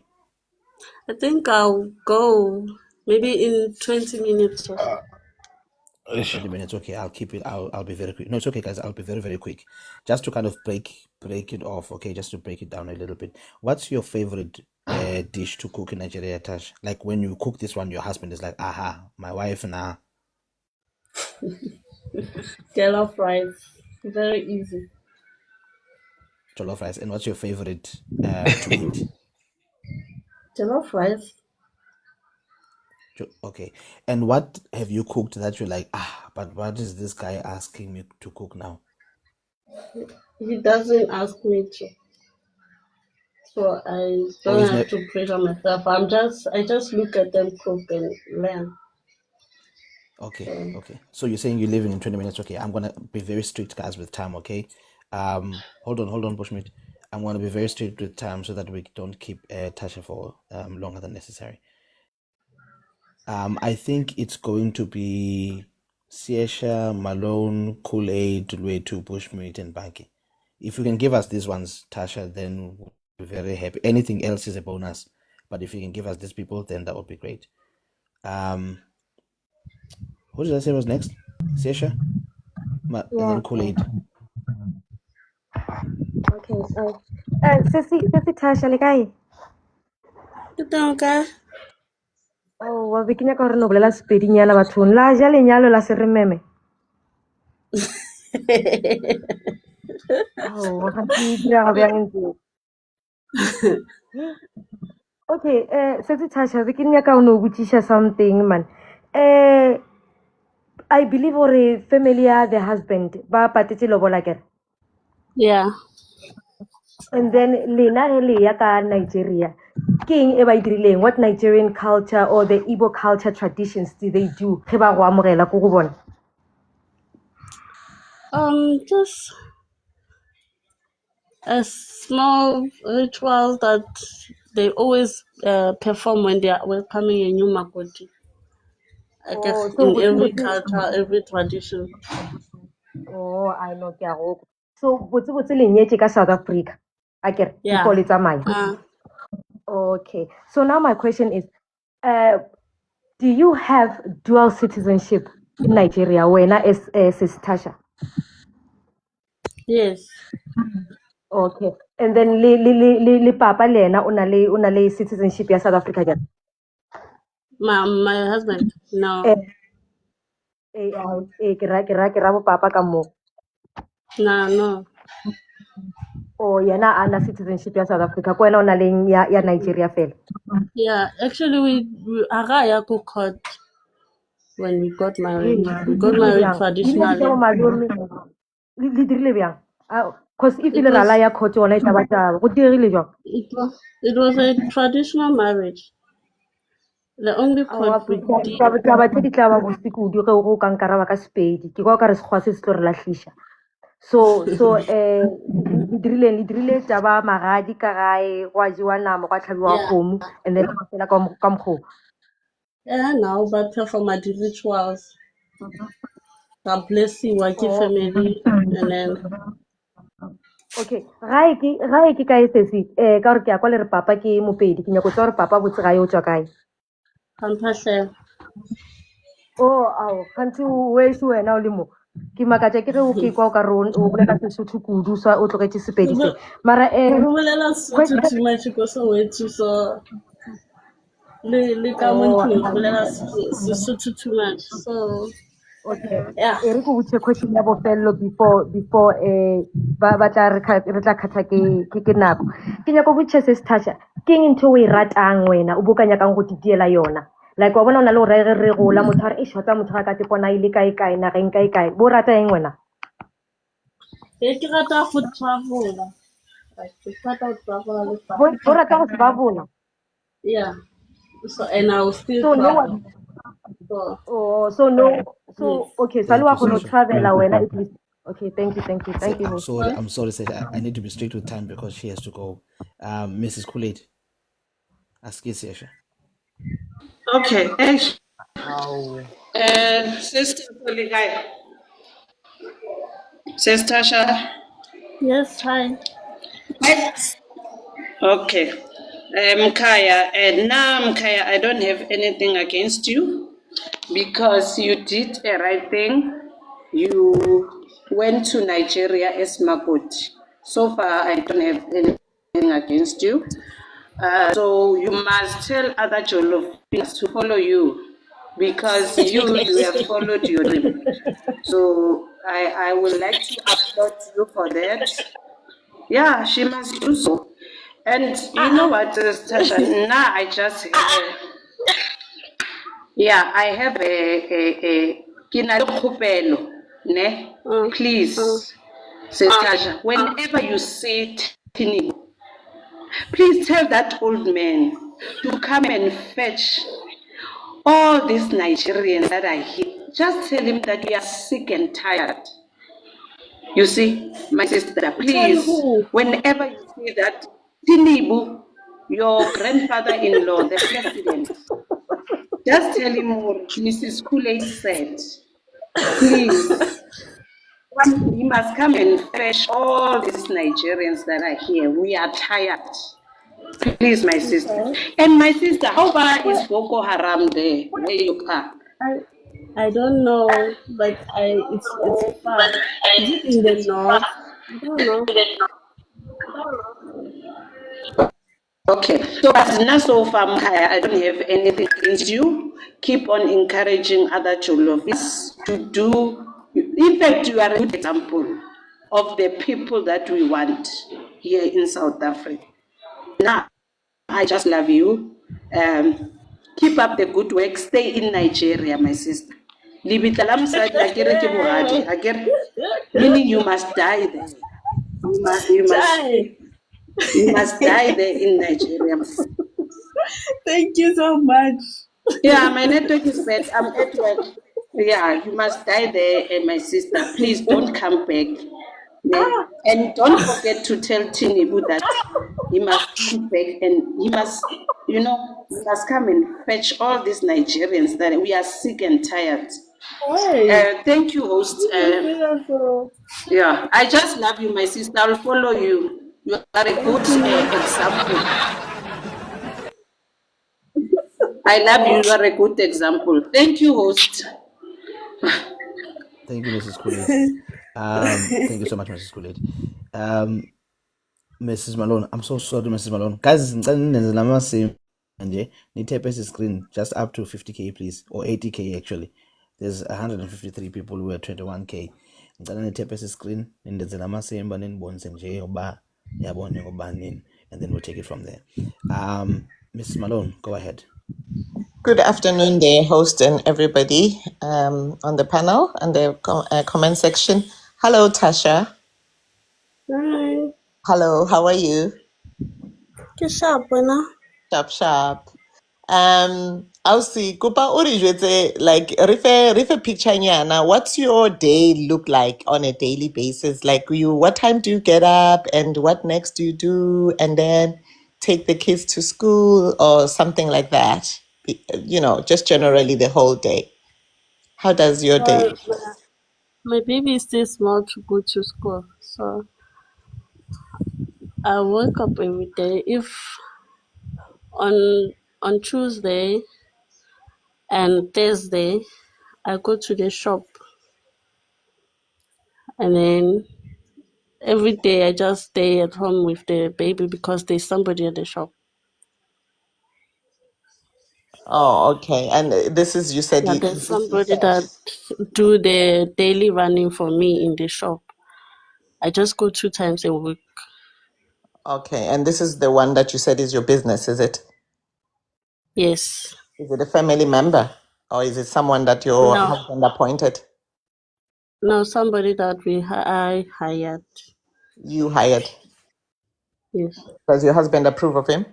I think I'll go maybe in 20 minutes or so. 20 minutes, okay. I'll keep it. I'll be very quick. No, it's okay, guys. I'll be very, very quick. Just to kind of break it off, okay? Just to break it down a little bit. What's your favorite dish to cook in Nigeria, Tash? Like when you cook this one, your husband is like, aha, my wife nah. Jollof rice, very easy. Jollof rice. And what's your favorite to eat? Jollof rice. Okay. And what have you cooked that you're like, but what is this guy asking me to cook now? He doesn't ask me to, so I Or don't is have never to pressure myself. I just look at them cook and learn. okay, So okay. So you're saying you're leaving in 20 minutes. Okay, I'm gonna be very strict, guys, with time, okay? Hold on, Bushmeat. I'm gonna be very strict with time so that we don't keep Tasha for longer than necessary. I think it's going to be Siesha, Malone, Kool-Aid, Lwetu, Bushmeat, and Banky. If you can give us these ones, Tasha, then we'll be very happy. Anything else is a bonus. But if you can give us these people, then that would be great. Who did I say was next? Siesha? And Yeah. then Kool-Aid. Okay. Sesi Tasha le kae? okay. Oh, wa bikinya ka hore no bolela Sepedinyana bathong. La ja lenyalo la serememe. Oh, wa ke dira ga bjang ntse. Okay, Sesi Tasha, bikinya ka no botsisha something man. I believe hore family ya the husband ba patetse lobola kere. Yeah. And then lena he le ya ka Nigeria. King e ba e dirileng, what Nigerian culture or the Igbo culture traditions do they do? Ge ba go amogela ko go bona. Just a small ritual that they always perform when they are welcoming a new Makoti. I guess Oh, so in botse every botse. culture, every tradition. Oh, I know ke a go. So botse botse le nyetse ka South Africa. Akere before Yeah. le tsamaya. Okay. So now my question is, do you have dual citizenship in Nigeria? Wena as Tasha. Yes. Okay. And then le papa le ena o na le citizenship ya South Africa jana. My husband. No. Ke ra bo papa ka mo. No. Oh, yena ana citizenship ya South Africa. Ko wena o na le ya Nigeria fela. Yeah. Actually, we aga go court when we got married. We got married traditionally. Le dirile bjang? Cause if It ile rala was ya court ona e taba taba. Go dirile jwang? it was a traditional marriage. The only court we did. Taba tse di tla ba botse kudu ge go ka nkaraba ka Sepedi. Ke kwa ka re sekgwa se se tlo re latlhisha. So le dirile taba magadi ka gae go a jewa nama go a tlhabiwa Yeah. kgomo and then go fela ka mokgo. Yeah, now but perform the rituals. God bless you, Waki Oh, family, and then okay. Gae ke kae sesi ka gore ke a kwa le re papa ke Mopedi. Ke nyako tsa gore papa botse gae o tswa kae. Pampashe. Oh, ao kganthe weso wena o le mo ke makatsa ke ge o ke kwa o ka re o bolela Sesotho kudu sa o tlogetse Sepedi se mara Rumelela Sotho question. too much because so way too so le ka mo Oh, ntlong rumelela Sesotho too much. So Okay. Yeah. E re go botse question ya bofelelo before ba tla re tla khatha ke nako. Ke nyaka go botse se Stasha. Ke eng ntho o e ratang wena o bo ka nyakang go titiela yona? Like wa bona o na le re gola motho a re e shota motho ga ka te pona ile kae nageng kae. Bo rata eng wena? Ke rata go travel. Like ke rata go travel le Bo rata go se ba bona. Yeah. So and I will still So no travel. one. So Oh, so no. yes. So okay, so Thank wa you, go no Sasha. travel wena at least. Okay, thank you. So, Thank you. Host. I'm sorry, Sasha. I need to be strict with time because she has to go. Mrs. Kool-Aid, ask you, Sasha. Okay. Sister Poligai. Sister Tasha. Yes, hi. Okay. Mkaya, and now Mkaya, I don't have anything against you because you did a right thing. You went to Nigeria as Makoti. So far, I don't have anything against you. So you must tell other Jolofinas to follow you because you have followed your dream. So I would like to applaud you for that. Yeah, she must do so. And you know what, Tasha? Now I just have I have a kinalo kgopelo, ne? Uh, uh, Please, says Tasha, whenever you see Tini, please tell that old man to come and fetch all these Nigerians that are here. Just tell him that we are sick and tired. You see, my sister, tell please, who? whenever you see that Tinibu, your grandfather-in-law, the president, just tell him what Mrs. Kool-Aid said. Please, he must come and fetch all these Nigerians that are here. We are tired. Please, my sister. Okay. And my sister, how far is Well, Boko Haram there, where you are? I don't know, but it's far. Is it in the north? I don't know. Okay, so as Naso Famkaya, I don't have anything against you. Keep on encouraging other Cholofis to do. In fact, you are a good example of the people that we want here in South Africa. Now, I just love you. Keep up the good work. Stay in Nigeria, my sister. Libita la mosadi, akere ke bogadi, akere- meaning you must die there. You must, you must, Chai. you must die there in Nigeria. Thank you so much. Yeah, my network is bad. I'm at work. Yeah, you must die there, my sister. Please don't come back. Ne? And don't forget to tell Tinibu that he must come back and he must come and fetch all these Nigerians that we are sick and tired. Hey, Thank you, host. this is beautiful. Yeah, I just love you, my sister. I'll follow you. You are a good Thank you. example. I love you. You are a good example. Thank you, host. Thank you, Mrs. Kool-Aid. Thank you so much, Mrs. Kool-Aid. Mrs. Malone, I'm so sorry, Mrs. Malone. Guys, ngicela nama same nje ni-tap screen just up to 50k please, or 80k actually. There's 153 people who are 21k. Ngicela ni-tap screen nindenze nama-same ninibonise nje uba yabona ngubani, and then we'll take it from there. Mrs. Malone, go ahead. Good afternoon there, host and everybody on the panel and the comment section. Hello, Tasha. Hi. Hello, how are you? Ke sharp wena. Sharp, sharp. Ausi, kupa uri jwetse, like, rife picture nyana, what's your day look like on a daily basis? Like, what time do you get up and what next do you do? And then take the kids to school or something like that? Just generally the whole day. How does your day Well, look like? my baby is still small to go to school, so I wake up every day. If on Tuesday and Thursday, I go to the shop, and then every day I just stay at home with the baby because there's somebody at the shop. Oh, okay. And this is, you said Yeah, you, there's this is somebody that do the daily running for me in the shop. I just go 2 times a week. okay. And this is the one that you said is your business, is it? Yes. Is it a family member or is it someone that your No, husband appointed? no, somebody that I hired. You hired? Yes. Does your husband approve of him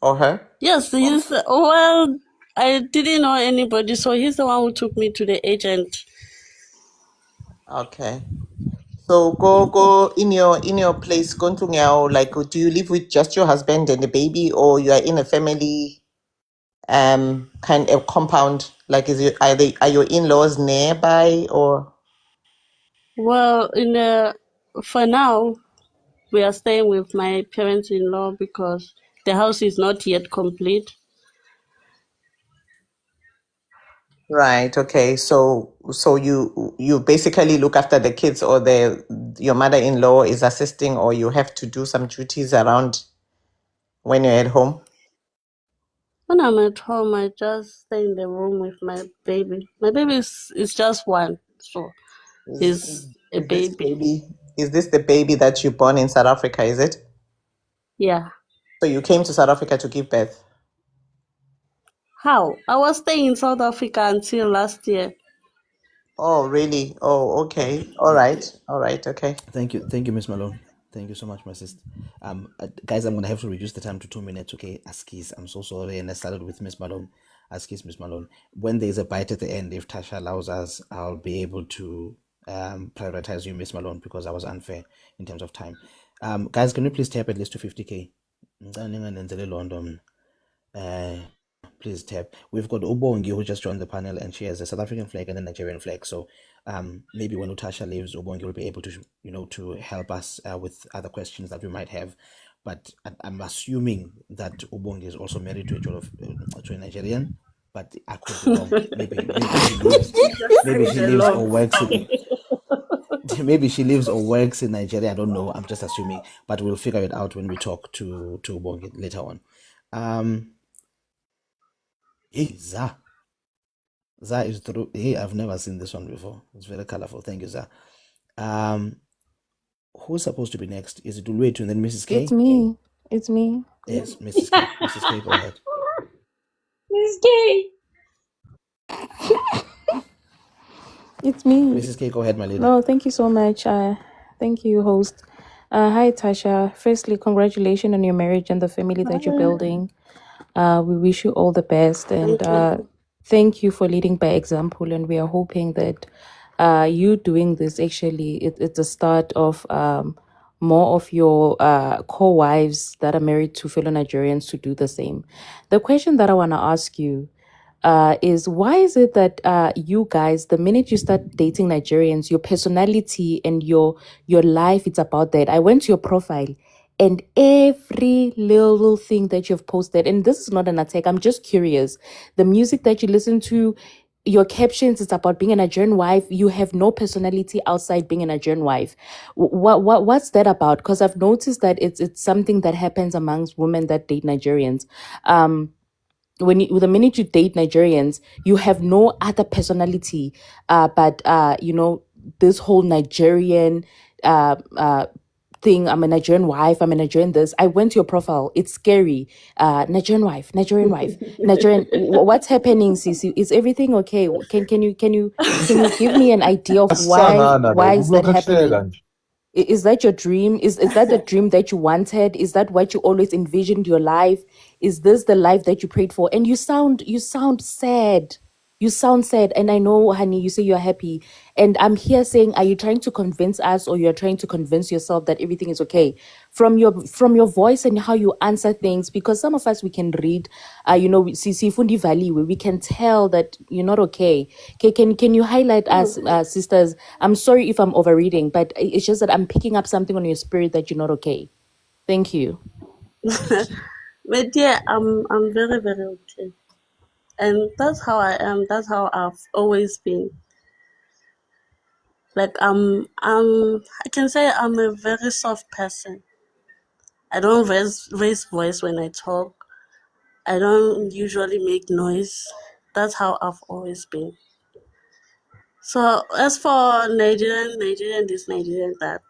or her? Yes, well, I didn't know anybody, so he's the one who took me to the agent. Okay. So go in your place, go to now, like do you live with just your husband and the baby, or you are in a family kind of compound? Like are your in-laws nearby or Well, for now, we are staying with my parents-in-law because the house is not yet complete. right, okay. So you basically look after the kids, or your mother-in-law is assisting, or you have to do some duties around when you're at home? When I'm at home, I just stay in the room with my baby. My baby is just one, so Is he's a is this baby. baby is this the baby that you born in South Africa, is it? Yeah. So you came to South Africa to give birth? How? I was staying in South Africa until last year. Oh, really? Oh, okay. All Yeah. right. All right. Okay. Thank you, Miss Malone. Thank you so much, my sister. Guys, I'm gonna have to reduce the time to 2 minutes. Okay, Askis, I'm so sorry, and I started with Miss Malone. Askis, Miss Malone. When there's a bite at the end, if Tasha allows us, I'll be able to prioritize you, Miss Malone, because I was unfair in terms of time. Guys, can you please tap at least to 50K? London. Uh, please tap. We've got Obongi who just joined the panel, and she has a South African flag and a Nigerian flag. So maybe when Utasha leaves, Obongi will be able to to help us with other questions that we might have. But I'm assuming that Obongi is also married to to a Nigerian, but I could be wrong. Maybe she lives maybe she lives or works in maybe she lives or works in Nigeria. I don't know. I'm just assuming, but we'll figure it out when we talk to Obongi later on. Hey, Za. Za is through. Hey, I've never seen this one before. It's very colorful. Thank you, Za. Um, who's supposed to be next? Is it Ulwetu and then Mrs. It's K? me. It's me. Yes, Mrs. K. Mrs. K, go ahead. Miss Gay. It's me. Mrs. K, go ahead, my leader. No, thank you so much. Thank you, host. Hi, Tasha. Firstly, congratulations on your marriage and the family that you're Hi. building. We wish you all the best, and Thank you. thank you for leading by example. And we are hoping that you doing this actually it's a start of more of your co-wives that are married to fellow Nigerians to do the same. The question that I want to ask you is why is it that you guys, the minute you start dating Nigerians, your personality and your life, it's about that. I went to your profile and every little thing that you've posted, and this is not an attack, I'm just curious. The music that you listen to, your captions, it's about being a Nigerian wife. You have no personality outside being a Nigerian wife. What's that about? Because I've noticed that it's something that happens amongst women that date Nigerians. The minute you date Nigerians, you have no other personality, but this whole Nigerian thing. I'm a Nigerian wife. I'm a Nigerian this. I went to your profile. It's scary. Nigerian wife. Nigerian wife. Nigerian. What's happening, Cece? Is everything okay? Can you give me an idea of why is that happening? Is that your dream? Is that the dream that you wanted? Is that what you always envisioned your life? Is this the life that you prayed for? And you sound sad. You sound sad. And I know, honey, you say you're happy. And I'm here saying, are you trying to convince us, or you're trying to convince yourself that everything is okay? From your voice and how you answer things, because some of us, we can read, see fundi valiwe, we can tell that you're not okay. Can you highlight us, sisters? I'm sorry if I'm overreading, but it's just that I'm picking up something on your spirit that you're not okay. Thank you. But yeah, I'm very, very okay. And that's how I am. That's how I've always been. Like I can say I'm a very soft person. I don't raise voice when I talk. I don't usually make noise. That's how I've always been. So as for Nigerian this, Nigerian that,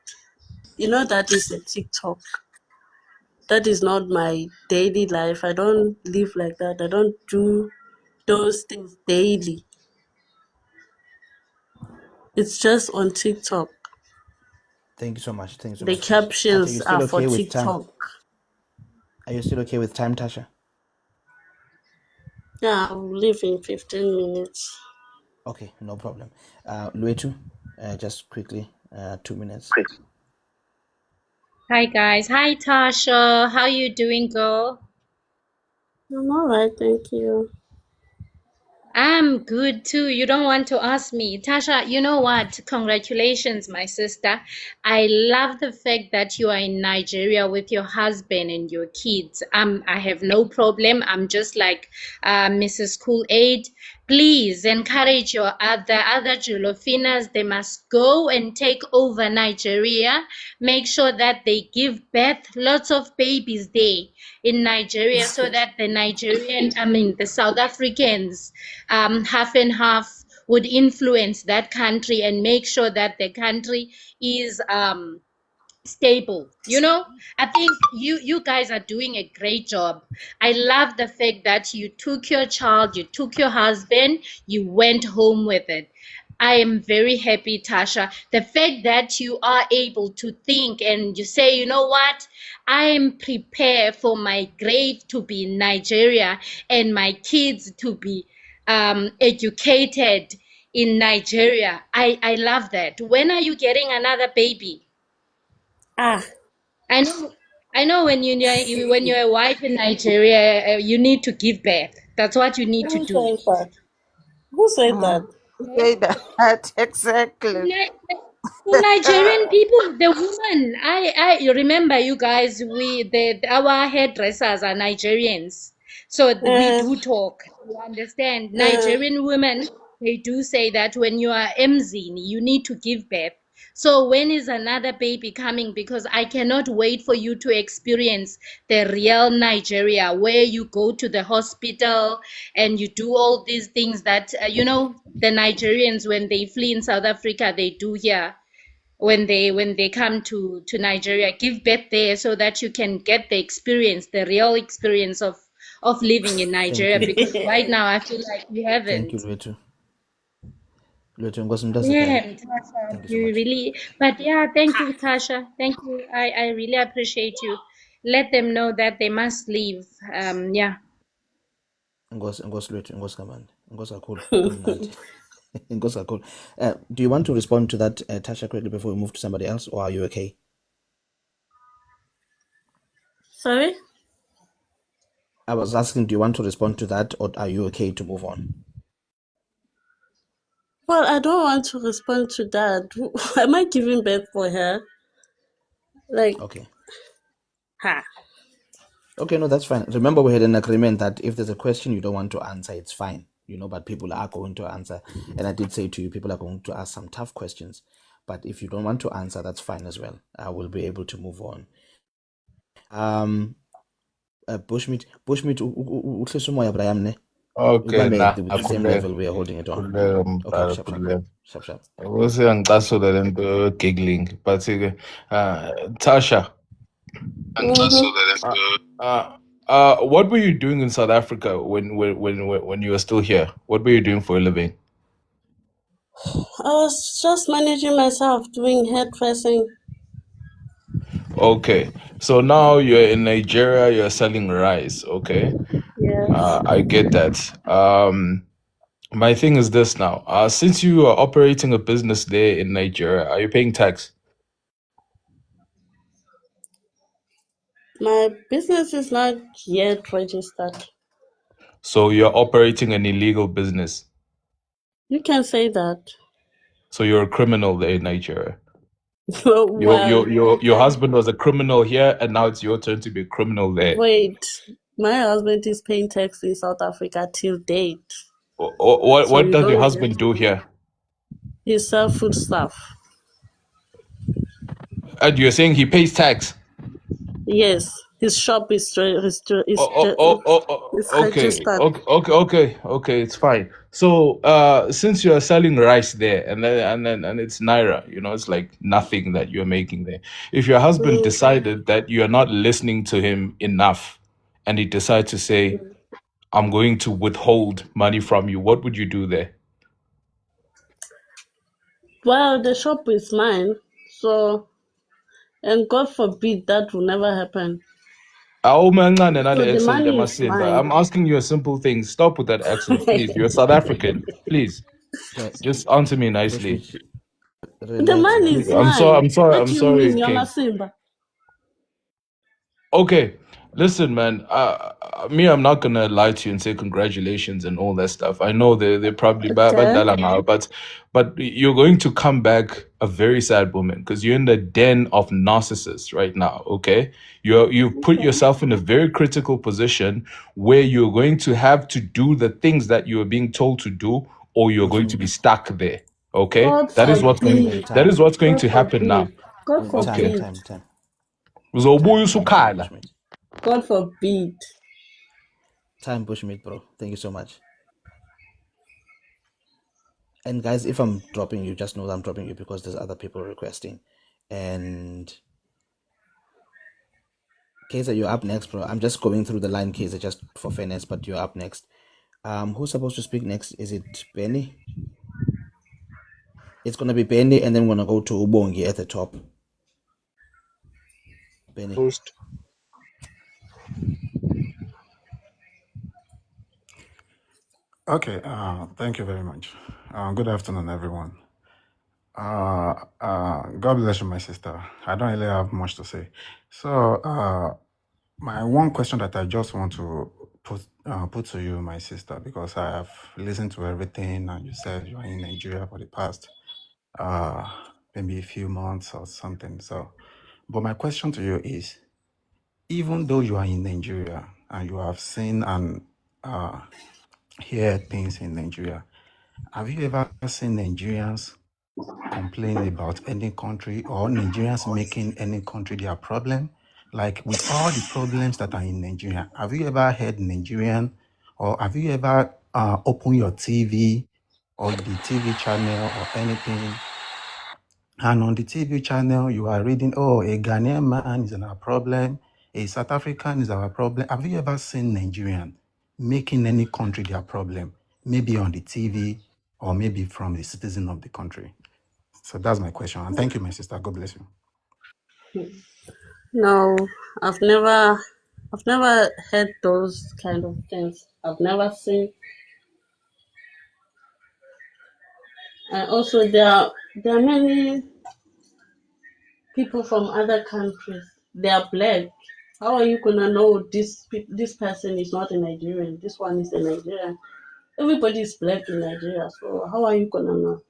that is a TikTok. That is not my daily life. I don't live like that. I don't do those things daily. It's just on TikTok. Thank you so much. Thank you so The much, Tasha. Tasha, you captions are still for okay with time? TikTok. Are you still okay with time, Tasha? Yeah, I'll leave in 15 minutes. Okay, no problem. Luetu, just quickly, 2 minutes. Hi guys. Hi Tasha. How you doing, girl? I'm all right, thank you. I'm good too. You don't want to ask me. Tasha, you know what? Congratulations, my sister. I love the fact that you are in Nigeria with your husband and your kids. I have no problem. I'm just like Mrs. Cool Aid. Please encourage your other Jolofinas. They must go and take over Nigeria. Make sure that they give birth lots of babies there in Nigeria so that the South Africans, half and half, would influence that country and make sure that the country is stable. I think you guys are doing a great job. I love the fact that you took your child, you took your husband, you went home with it. I am very happy, Tasha. The fact that you are able to think and you say, you know what, I am prepared for my grave to be in Nigeria and my kids to be educated in Nigeria. I love that. When are you getting another baby? Ah, I know, I know. When you're a wife in Nigeria, you need to give birth. That's what you need to who do. said that? Who said that? Say that exactly. Nigerian people, the woman, I remember you guys. Our hairdressers are Nigerians, so we Uh, do talk. You understand? uh, Nigerian women, they do say that when you are emzini, you need to give birth. So when is another baby coming? Because I cannot wait for you to experience the real Nigeria, where you go to the hospital and you do all these things that the Nigerians, when they flee in South Africa, they do here when they come to Nigeria. Give birth there so that you can get the real experience of living in Thank Nigeria, you. because right now I feel like you Thank you, haven't. Luetu. Luetu, Ngosimdasekhaya. Yeah, Tasha, Thank you so you much. really, but yeah, thank you, Tasha. Thank you. I really appreciate you. Let them know that they must leave. Yeah. Luetu, Kamandi. Kakhulu, kumnandi. Kakhulu. Do you want to respond to that, Tasha, quickly before we move to somebody else, or are you okay? sorry? I was asking, do you want to respond to that, or are you okay to move on? Well, I don't want to respond to that. Am I giving birth for her? Like, Okay. ha. Okay, no, that's fine. Remember, we had an agreement that if there's a question you don't want to answer, it's fine, but people are going to answer. And I did say to you, people are going to ask some tough questions. But if you don't want to answer, that's fine as well. I will be able to move on. Bushmeat, uhlise umoya Brian, ne? Okay, Ubame nah, with the same level we are holding it on. Okay, sharp. khululeka. Ngicasula lento giggling, but Tasha, Mm-hmm. what were you doing in South Africa when you were still here? What were you doing for a living? I was just managing myself, doing hairdressing. Okay, so now you're in Nigeria, you're selling rice. Okay, Yes. I get that. My thing is this now. Since you are operating a business there in Nigeria, are you paying tax? My business is not yet registered. So you're operating an illegal business. You can say that. So you're a criminal there in Nigeria. Well, Your husband was a criminal here, and now it's your turn to be a criminal there. wait. My husband is paying tax in South Africa till date. What So what you does your don't husband get do here? he sell food stuff. And you're saying he pays tax. Yes. His shop is Okay, registered. okay, it's fine. So, since you are selling rice there, and it's naira, it's like nothing that you're making there. If your husband Mm, decided that you are not listening to him enough, and he decides to say, mm. "I'm going to withhold money from you," what would you do there? Well, the shop is mine, so, and God forbid that will never happen. So the money is mine. I'm asking you a simple thing. Stop with that accent, please. You're South African. Please, Okay, just answer me nicely. Bushmeat, The relax, money is relax. I'm sorry. mine. I'm sorry. What I'm do you mean, sorry, Yama King. Simba? Okay, listen, man. I'm not gonna lie to you and say congratulations and all that stuff. I know they're probably bad Okay. now, but you're going to come back a very sad woman because you're in the den of narcissists right now. Okay, you've put Okay. yourself in a very critical position where you're going to have to do the things that you are being told to do, or you're going to be Bushmeat, stuck there. Okay, God Bushmeat, forbid. that time, is what's going God to happen now. forbid. God Okay. forbid. time, Uzobuya time, usukhala. Bushmeat. God forbid. Time, Bushmeat, bro. Thank you so much. And guys, if I'm dropping you, just know that I'm dropping you because there's other people requesting. And Kaiser, you're up next, bro. I'm just going through the line, Kaiser, just for fairness, but you're up next. Who's supposed to speak next? Is it Benny? It's gonna be Benny, and then we're gonna go to Ubongi at the top. Benny. Host. Okay, thank you very much. Good afternoon, everyone. God bless you, my sister. I don't really have much to say. So, my one question that I just want to put to you, my sister, because I have listened to everything, and you said you are in Nigeria for the past uh, maybe a few months or something. So, but my question to you is, even though you are in Nigeria and you have seen and heard things in Nigeria, have you ever seen Nigerians complain about any country or Nigerians making any country their problem? Like with all the problems that are in Nigeria, have you ever heard Nigerian or have you ever opened your TV or the TV channel or anything? And on the TV channel, you are reading, oh, a Ghanaian man is our problem, a South African is our problem. Have you ever seen Nigerian making any country their problem? Maybe on the TV or maybe from the citizen of the country. So that's my question. And thank you, my sister. God bless you. No, I've never heard those kind of things. I've never seen. And also, there are many people from other countries. They are black. How are you gonna know this person is not a Nigerian? This one is a Nigerian. Everybody is black in Nigeria, so how are you gonna know?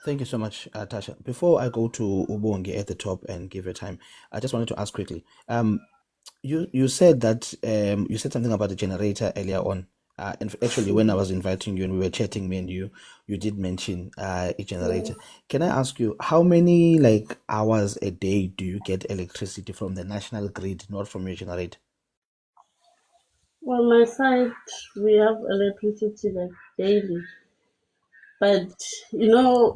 Thank you so much, Tasha. Before I go to Ubongi at the top and give your time, I just wanted to ask quickly. You said that you said something about the generator earlier on. And actually, when I was inviting you and we were chatting, me and you did mention a generator. Can I ask you how many like hours a day do you get electricity from the national grid, not from your generator? Well, my side, we have electricity like daily, but you know,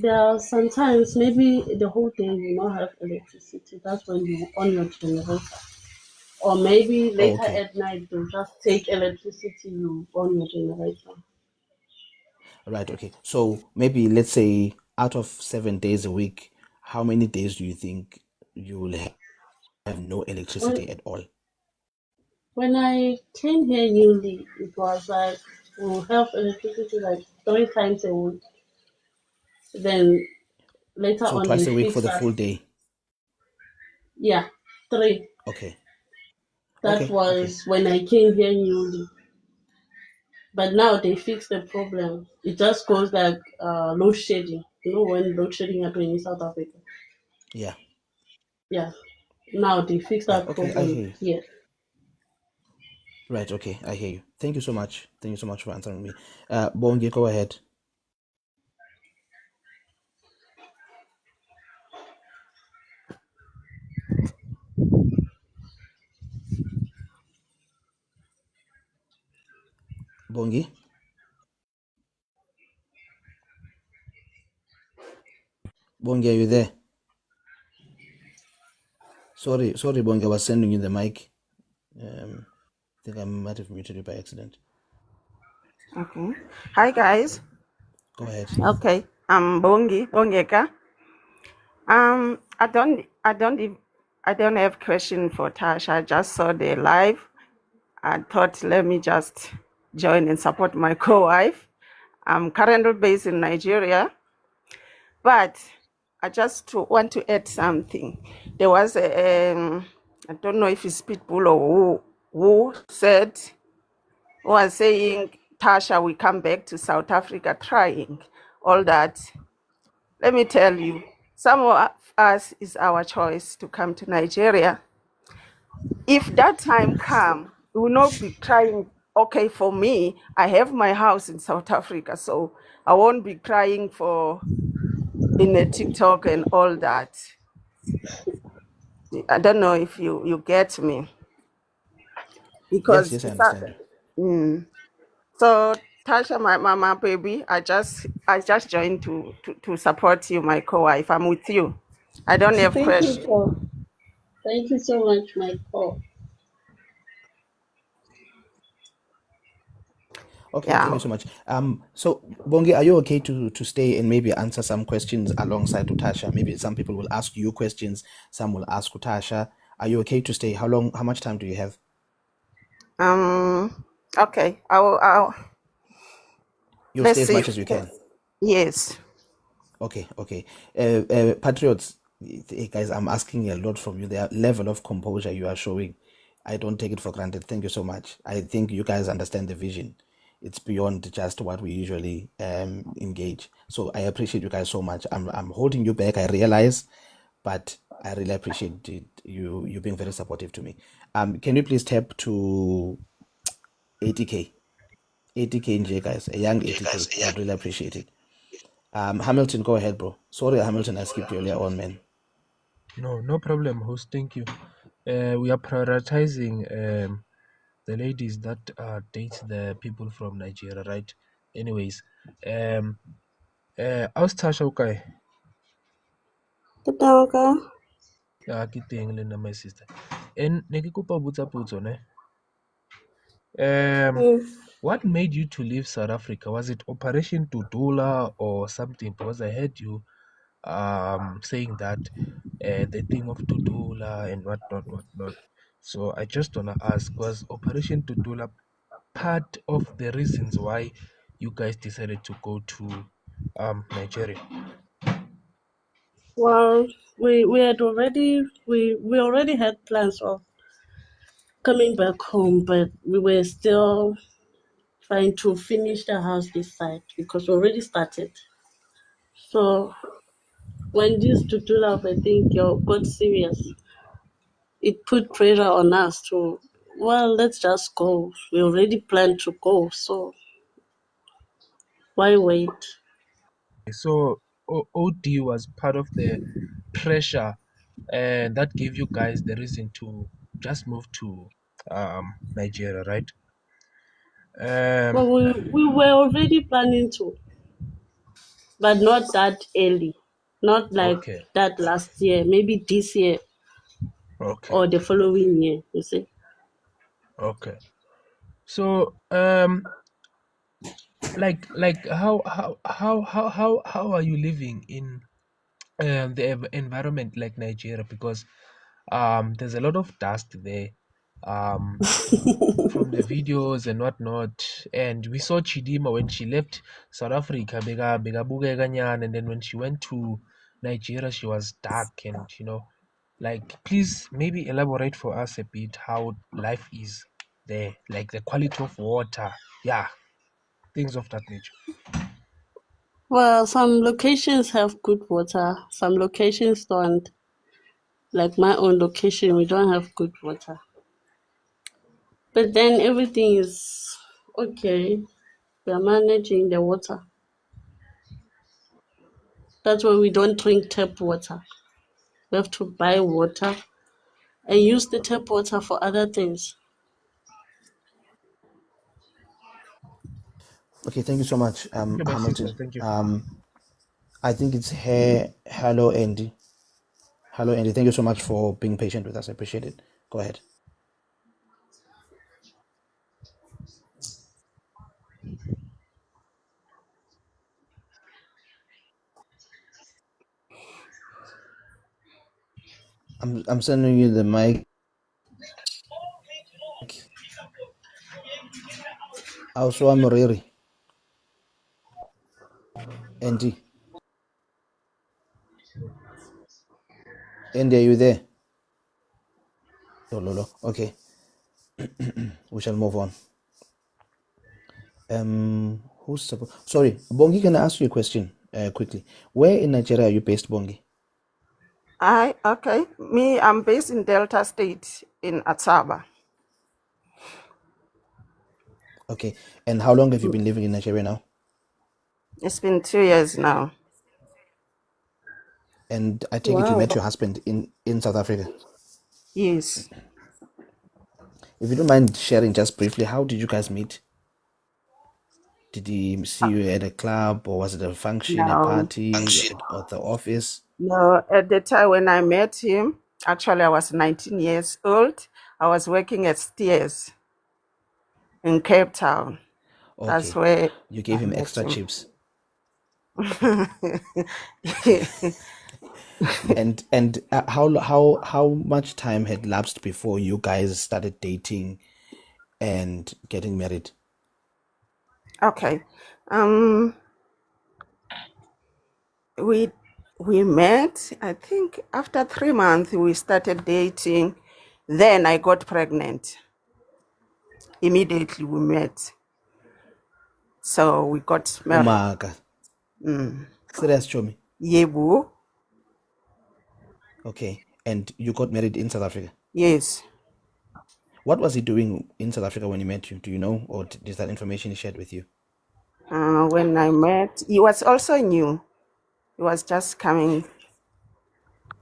there are sometimes maybe the whole day you not have electricity. That's when you on your generator, or maybe Oh, later okay. at night you just take electricity you on your generator. Right. Okay. So maybe let's say out of 7 days a week, how many days do you think you will have no When electricity at all? when I came here newly, it was like we'll have electricity like 3 times a week. Then later So on they twice a week for fix the us. full day. Yeah, three. Okay. That Okay. was when I came here newly. But now they fix the problem. It just goes like load shedding. You know when load shedding happened in South Africa? Yeah. Yeah. Now they fix Right. that Okay. I problem hear you. here. Right. Okay. I hear you. Thank you so much. Thank you so much for answering me. Bongi, go ahead. Bongi? Bongi, are you there? Sorry, Bongi, I was sending you the mic. I think I might have muted you by accident. Okay. Hi guys. Go ahead. Okay. I'm Bongeka. I don't have question for Tasha. I just saw the live. I thought let me just join and support my co-wife. I'm currently based in Nigeria, but I just want to add something. There was I don't know if it's Pitbull or who said was saying Tasha will come back to South Africa trying all that. Let me tell you, some of us is our choice to come to Nigeria. If that time come, we will not be crying. Okay, for me, I have my house in South Africa, so I won't be crying for in a TikTok and all that. I don't know if you get me Yes, because yes, I understand you. so Tasha, my mama, baby, I just joined to support you, my co-wife. I'm with you. I don't have Thank you, question. Paul. Thank you so much, my Paul. Okay, thank Yeah. you so much. So Bongi, are you okay to stay and maybe answer some questions alongside Utasha? Maybe some people will ask you questions, some will ask Utasha. Are you okay to stay? How much time do you have? Okay. I'll You'll let's stay as see. much as you can. Yes. Okay. Patriots, guys, I'm asking a lot from you. The level of composure you are showing, I don't take it for granted. Thank you so much. I think you guys understand the vision. It's beyond just what we usually engage. So I appreciate you guys so much. I'm holding you back. I realize, but I really appreciate you being very supportive to me. Can you please tap to 80k, 80k NJ guys, a young 80k. I would really appreciate it. Hamilton, go ahead, bro. Sorry, Hamilton, I skipped you earlier on, man. No problem, host. Thank you. We are prioritizing the ladies that date the people from Nigeria, right? Anyways, how's Tasha okay? Ke teng le nna my sister. And ne ke kopa ho botsa potso ne. What made you to leave South Africa? Was it Operation Tudula or something? Because I heard you saying that the thing of Tudula and whatnot. So I just wanna ask, was Operation Tudula part of the reasons why you guys decided to go to Nigeria? Well, we had already we already had plans of coming back home, but we were still trying to finish the house this side because we already started. So when this tutula, I think, got serious, it put pressure on us to, well, let's just go. We already planned to go, so why wait? So OD was part of the pressure and that gave you guys the reason to just move to Nigeria, right? Well, we were already planning to, but not that early, not like Okay, that last year, maybe this year okay, or the following year, you see. okay. So like how are you living in the environment like Nigeria? Because there's a lot of dust there. Um from the videos and whatnot. And we saw Chidima when she left South Africa, Bega Nyan, and then when she went to Nigeria, she was dark and like please maybe elaborate for us a bit how life is there, like the quality of water, yeah, things of that nature. Well, some locations have good water, some locations don't. Like my own location, we don't have good water. But then everything is okay. We are managing the water. That's why we don't drink tap water. We have to buy water and use the tap water for other things. Okay, thank you so much, Thank you, my sister. Hamilton. Thank you. I think it's hello Andy. Hello Andy. Thank you so much for being patient with us. I appreciate it. Go ahead. I'm sending you the mic. Also, I'm Riri. Andy. Andy, are you there? Oh, Lolo. Okay. We shall move on. Who's supposed? Sorry, Bongi. Can I ask you a question quickly? Where in Nigeria are you based, Bongi? I'm based in Delta State in Atsaba. Okay. And how long have you been living in Nigeria now? It's been 2 years now. And I take it you Wow. met your husband in South Africa. Yes. If you don't mind sharing just briefly, how did you guys meet? Did he see you at a club, or was it a function, a No. party, or the office? No, at the time when I met him, actually I was 19 years old. I was working at Steers in Cape Town. That's Okay. where You I gave him met extra him. chips. And how much time had lapsed before you guys started dating and getting married? Okay. Um, we we met, I think after 3 months we started dating. Then I got pregnant. Immediately we met. So we got married. Umaga. Serious, Chomi. Yebu. Okay. And you got married in South Africa. Yes. What was he doing in South Africa when he met you? Do you know, or is that information he shared with you? When I met, he was also new. He was just coming.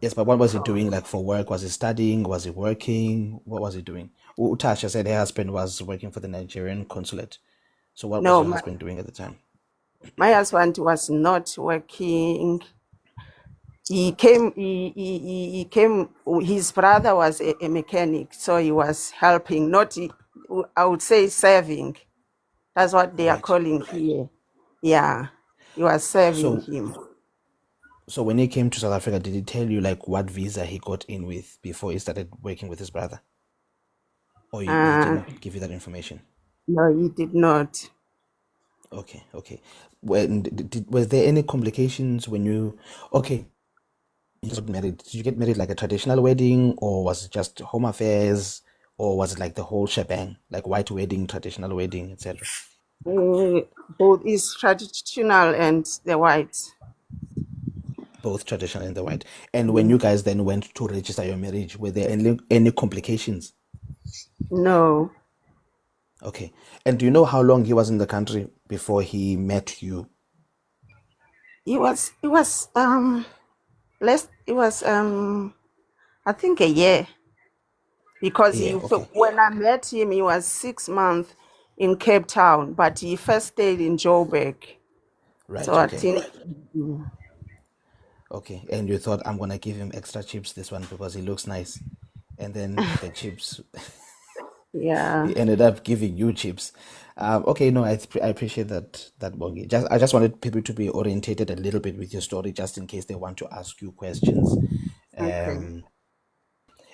Yes, but what was he So doing, like, for work? Was he studying? Was he working? What was he doing? Utasha said her husband was working for the Nigerian consulate. So what was no, your husband doing at the time? my husband was not working. He came. He came. His brother was a mechanic, so he was helping. Not, I would say, serving. That's what they are Right. calling here. Yeah, he was serving So him. so when he came to South Africa, did he tell you like what visa he got in with before he started working with his brother? Or he Uh, didn't give you that information? no, he did not. Okay, okay. When was there any complications when you okay, you got married? Did you get married like a traditional wedding, or was it just home affairs, or was it like the whole shebang, like white wedding, traditional wedding, etc.? Uh, Both is traditional and the whites. Both traditional and the white. And when Mm. you guys then went to register your marriage, were there any complications? No, Okay. And do you know how long he was in the country before he met you? he was. It was less. It was I think a year, because Yeah, okay. when I met him, he was 6 months in Cape Town, but he first stayed in Joburg. So Right, I okay. think Okay. And you thought, I'm gonna give him extra chips this one because he looks nice. And then the chips, yeah. he ended up giving you chips. Okay, no, I appreciate that, Bongi. I just wanted people to be orientated a little bit with your story, just in case they want to ask you questions. Okay. And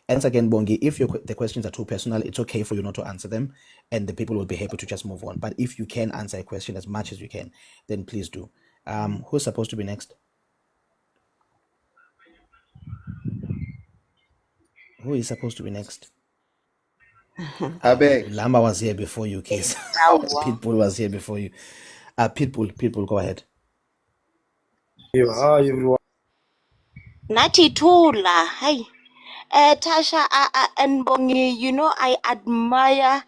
once again, Bongi, if the questions are too personal, it's okay for you not to answer them, and the people will be happy to just move on. But if you can answer a question as much as you can, then please do. Who's supposed to be next? Who is supposed to be next? Abeg. Lamba was here before you, Case. Pitbull was here before you. Pitbull, go ahead. Hi everyone. Nathi Thula, hi. Tasha and Bongi, I admire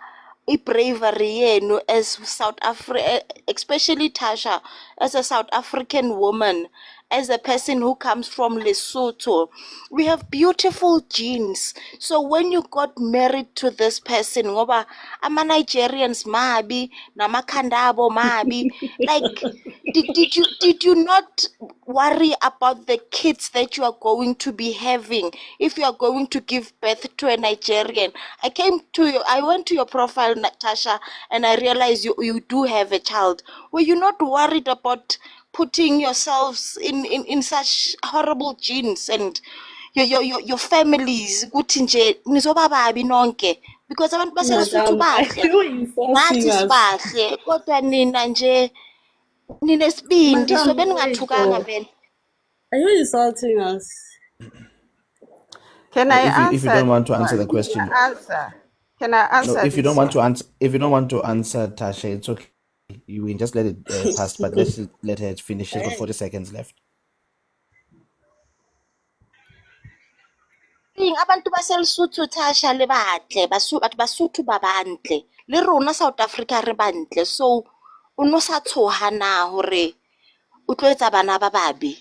bravery yenu as South Africa, especially Tasha, as a South African woman. as a person who comes from Lesotho, we have beautiful genes. So when you got married to this person, ngoba ama Nigerians mabi, namakhandabo mabi, like did you not worry about the kids that you are going to be having if you are going to give birth to a Nigerian? I went to your profile, Natasha, and I realized you do have a child. Were you not worried about putting yourselves in such horrible genes and your families ukuthi nje nizoba babi nonke because abantu baseLesotho Madam, are bahle you insulting nathi us? sibahle kodwa nina nje ninesibindi so Madam, wait, beningathukanga oh. vele. Are you insulting us? Can No, I if you answer don't this want to answer one? the question, Can I no, answer if you don't this want one? to answer, if you don't want to answer, Tasha, it's okay. You can just let it pass, but let's let her finish. She's got 40 seconds left. Abantu baseLesotho Tasha le batle batho Basotho ba bantle le rona South Africa re bantle so o no sa tshoha na hore o tlo etsa bana ba babe.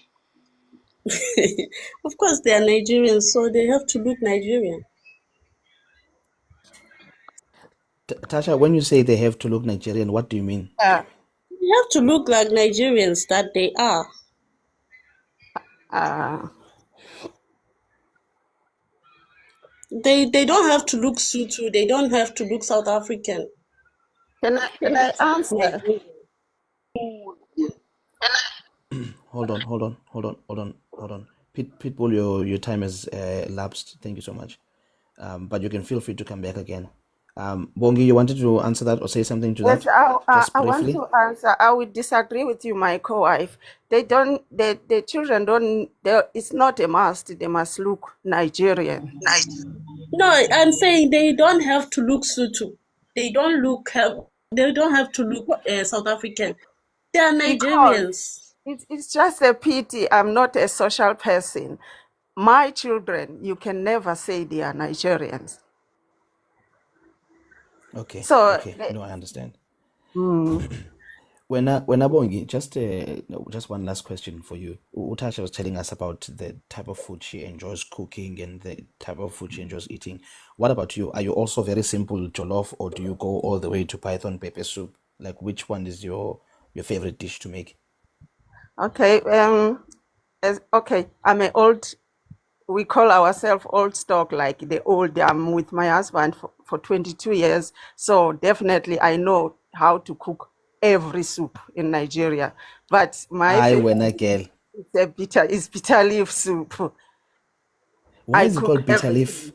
Of course, they are Nigerians, so they have to look Nigerian. Tasha, when you say they have to look Nigerian, what do you mean? They have to look like Nigerians that they are. Uh, They don't have to look Sutu. They don't have to look South African. can They I have to look answer? Nigerian. Hold on. Pitbull, your time has elapsed. Thank you so much. But you can feel free to come back again. Bongi, you wanted to answer that or say something to Yes, that? Just I want briefly. to answer. I would disagree with you, my co-wife. They don't. The children don't. It's not a must. They must look Nigerian. No, I'm saying they don't have to look Sutu. They don't look. They don't have to look South African. They are Because Nigerians. it's just a pity. I'm not a social person. My children, you can never say they are Nigerians. Okay. So, Okay. No, I understand. mm, When Bongi, just one last question for you. Utasha was telling us about the type of food she enjoys cooking and the type of food she enjoys eating. What about you? Are you also very simple jollof, or do you go all the way to Python pepper soup? Like, which one is your favorite dish to make? okay. Okay. I'm an old. We call ourselves old stock, like the old. I'm with my husband for 22 years, so definitely I know how to cook every soup in Nigeria. But my I favorite when I girl. is bitter leaf soup. Why I is it cook called bitter everything. leaf?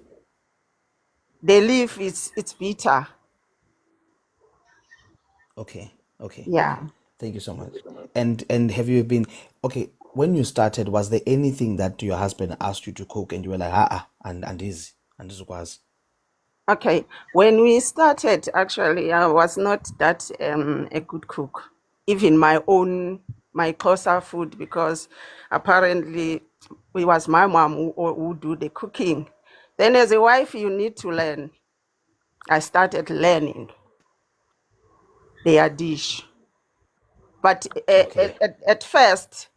The leaf is it's bitter. Okay. Okay. Yeah. Thank you so much. And have you been okay, when you started, was there anything that your husband asked you to cook and you were like, and this was Okay. When we started, actually, I was not that a good cook, even my closer food, because apparently it was my mom who do the cooking. Then, as a wife, you need to learn. I started learning their dish, but okay. at first,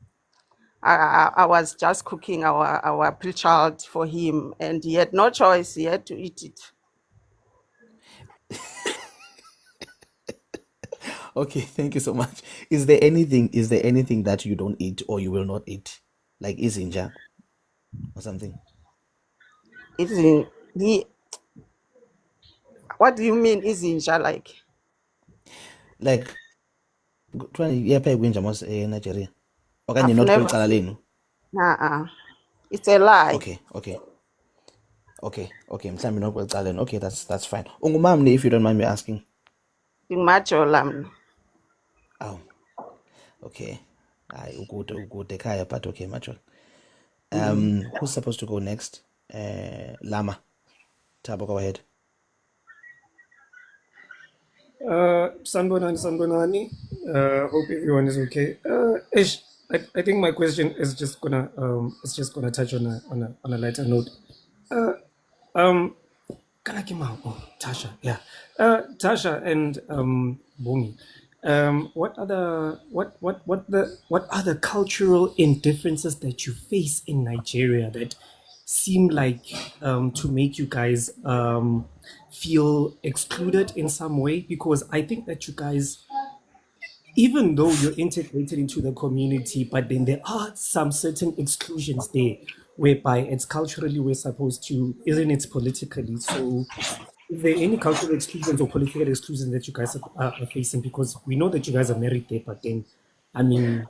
I was just cooking our child for him, and he had no choice. He had to eat it. Okay, thank you so much. Is there anything that you don't eat or you will not eat? Like izinja or something? It's in he. What do you mean? Is in like? Like yapha kwinja mos Nigeria. Okanye I've not kweli never cala seen. lenu. It's a lie. Okay. Mhlambi not kweli cala lenu. Okay, that's fine. Ungumamni, if you don't mind me asking. Macho lam. Oh, okay. Hayi ukude ekhaya, but okay, macho. Mm. Who's supposed to go next? Lama. Tabo, go ahead. Sanbonani. Hope everyone is okay. Ish, I think my question is just gonna touch on a lighter note. Um, Kalakima, Tasha, yeah. Tasha and Bungi. What are the cultural indifferences that you face in Nigeria that seem like to make you guys feel excluded in some way? Because I think that you guys, even though you're integrated into the community, but then there are some certain exclusions there, whereby it's culturally we're supposed to, isn't it politically? So is there any cultural exclusions or political exclusions that you guys are facing? Because we know that you guys are married there, but then, I mean,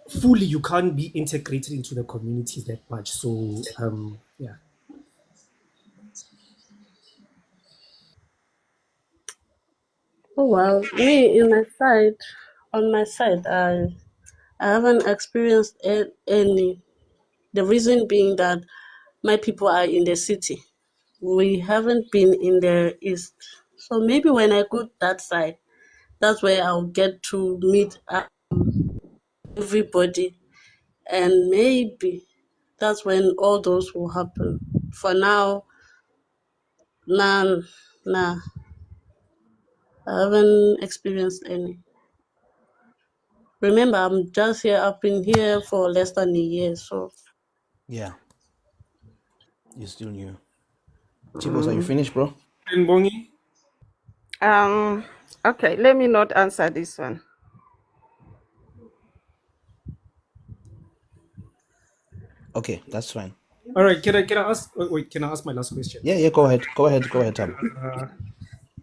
fully you can't be integrated into the communities that much. So, yeah. Oh well, me on my side, I haven't experienced any. The reason being that my people are in the city. We haven't been in the east, so maybe when I go that side, that's where I'll get to meet everybody, and maybe that's when all those will happen. For now, nah, nah, I haven't experienced any. Remember, I'm just here. I've been here for less than a year, so. Yeah, you're still new. Tibos, are you finished, bro? And Bongi? Okay, let me not answer this one. Okay, that's fine. All right, can I ask? Wait, can I ask my last question? Yeah, go ahead, Tabo.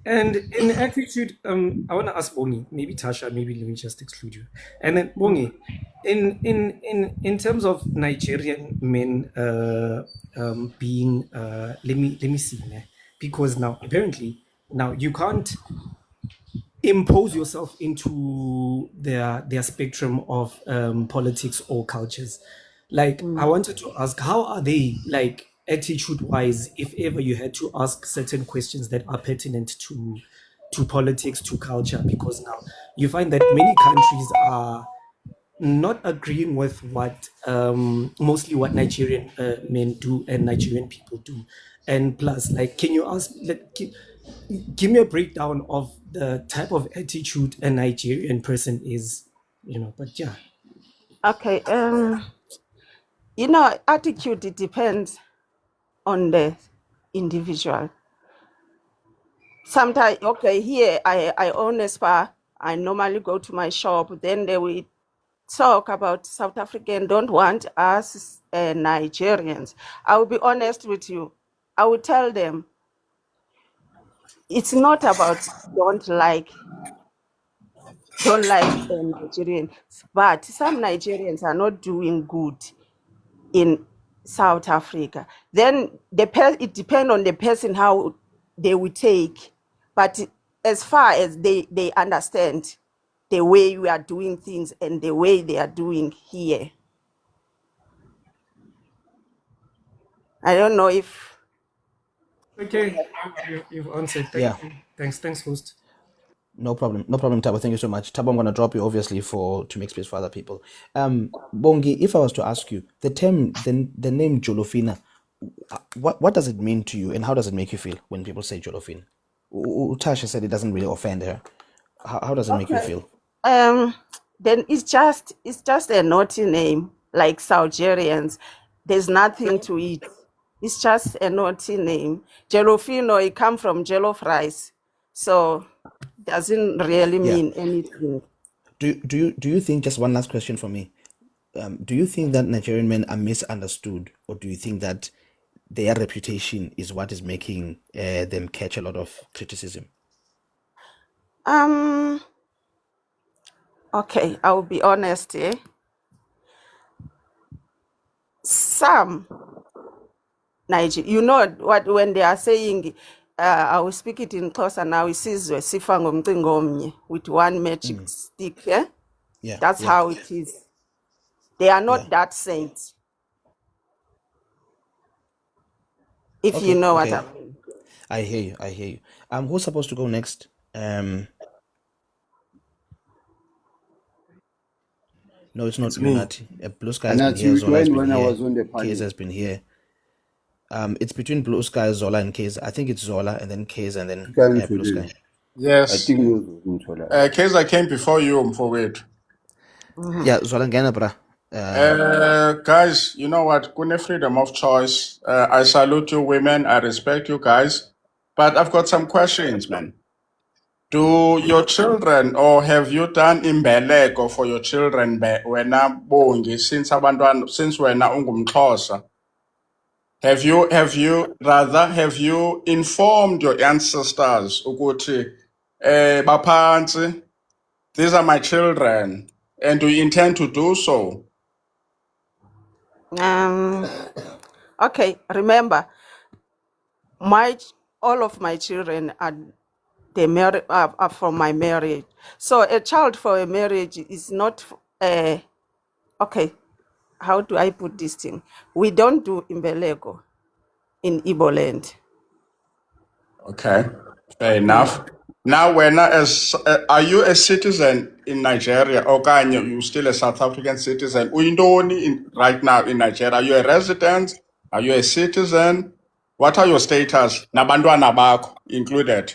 And in attitude, I want to ask Bongi, maybe Tasha, maybe let me just exclude you. And then Bongi, in terms of Nigerian men being let me see, because now apparently now you can't impose yourself into their spectrum of politics or cultures. Like I wanted to ask, how are they like attitude wise, if ever you had to ask certain questions that are pertinent to politics, to culture? Because now you find that many countries are not agreeing with what mostly what Nigerian men do and Nigerian people do. And plus, like, can you ask, give me a breakdown of the type of attitude a Nigerian person is, but yeah. Okay, attitude, it depends on the individual. Sometimes, okay, here I own a spa. I normally go to my shop. Then they will talk about South African don't want us Nigerians. I will be honest with you. I will tell them it's not about don't like Nigerians, but some Nigerians are not doing good in South Africa. Then it depends on the person how they will take. But as far as they understand the way we are doing things and the way they are doing here, I don't know if. Okay, you've answered. Yeah. Thank you. Thanks, host. No problem, Tabo. Thank you so much. Tabo, I'm gonna drop you obviously to make space for other people. Bongi, if I was to ask you the term, the name Jolofina, what does it mean to you, and how does it make you feel when people say Jolofina? Tasha said it doesn't really offend her. How does it make you Okay. feel? Then it's just a naughty name, like Saugerians. There's nothing to it. It's just a naughty name. Jelofino, it come from jollof rice, so doesn't really Yeah. mean anything. Do you think, just one last question for me? Do you think that Nigerian men are misunderstood, or do you think that their reputation is what is making them catch a lot of criticism? Okay, I will be honest. Some Nigeria, what when they are saying, I will speak it in Xhosa now. Isizwe sifa ngomcingo omnye, with one magic stick. Yeah, That's yeah. how it is. They are not Yeah. that saint. If you Okay, know what okay. I mean. I hear you. Who's supposed to go next? No, it's not It's me. Unati. Blue Sky And has been that's here. you Zola has joined been when I here. was on the Kays panel. has been here. It's between Blue Sky, Zola, and Kays. I think it's Zola, and then Kays, and then Coming to Blue Sky. this. I Yes. think Kaiser came before you, for it. Yeah, Zwalangena, bra. Guys, you know what? Kune freedom of choice. I salute you, women. I respect you guys. But I've got some questions, man. Do your children, or have you done imbeleko for your children wena bongi since wena ungumxhosa? Have you informed your ancestors ukuthi baphansi, these are my children, and do you intend to do so? Okay, remember, all of my children are are from my marriage. So a child for a marriage is not okay. How do I put this thing? We don't do imbeleko in Igbo land. Okay, fair enough. Now, when are you a citizen in Nigeria, or you still a South African citizen? Uyintoni right now in Nigeria? Are you a resident? Are you a citizen? What are your status? Nabantwana bakho included.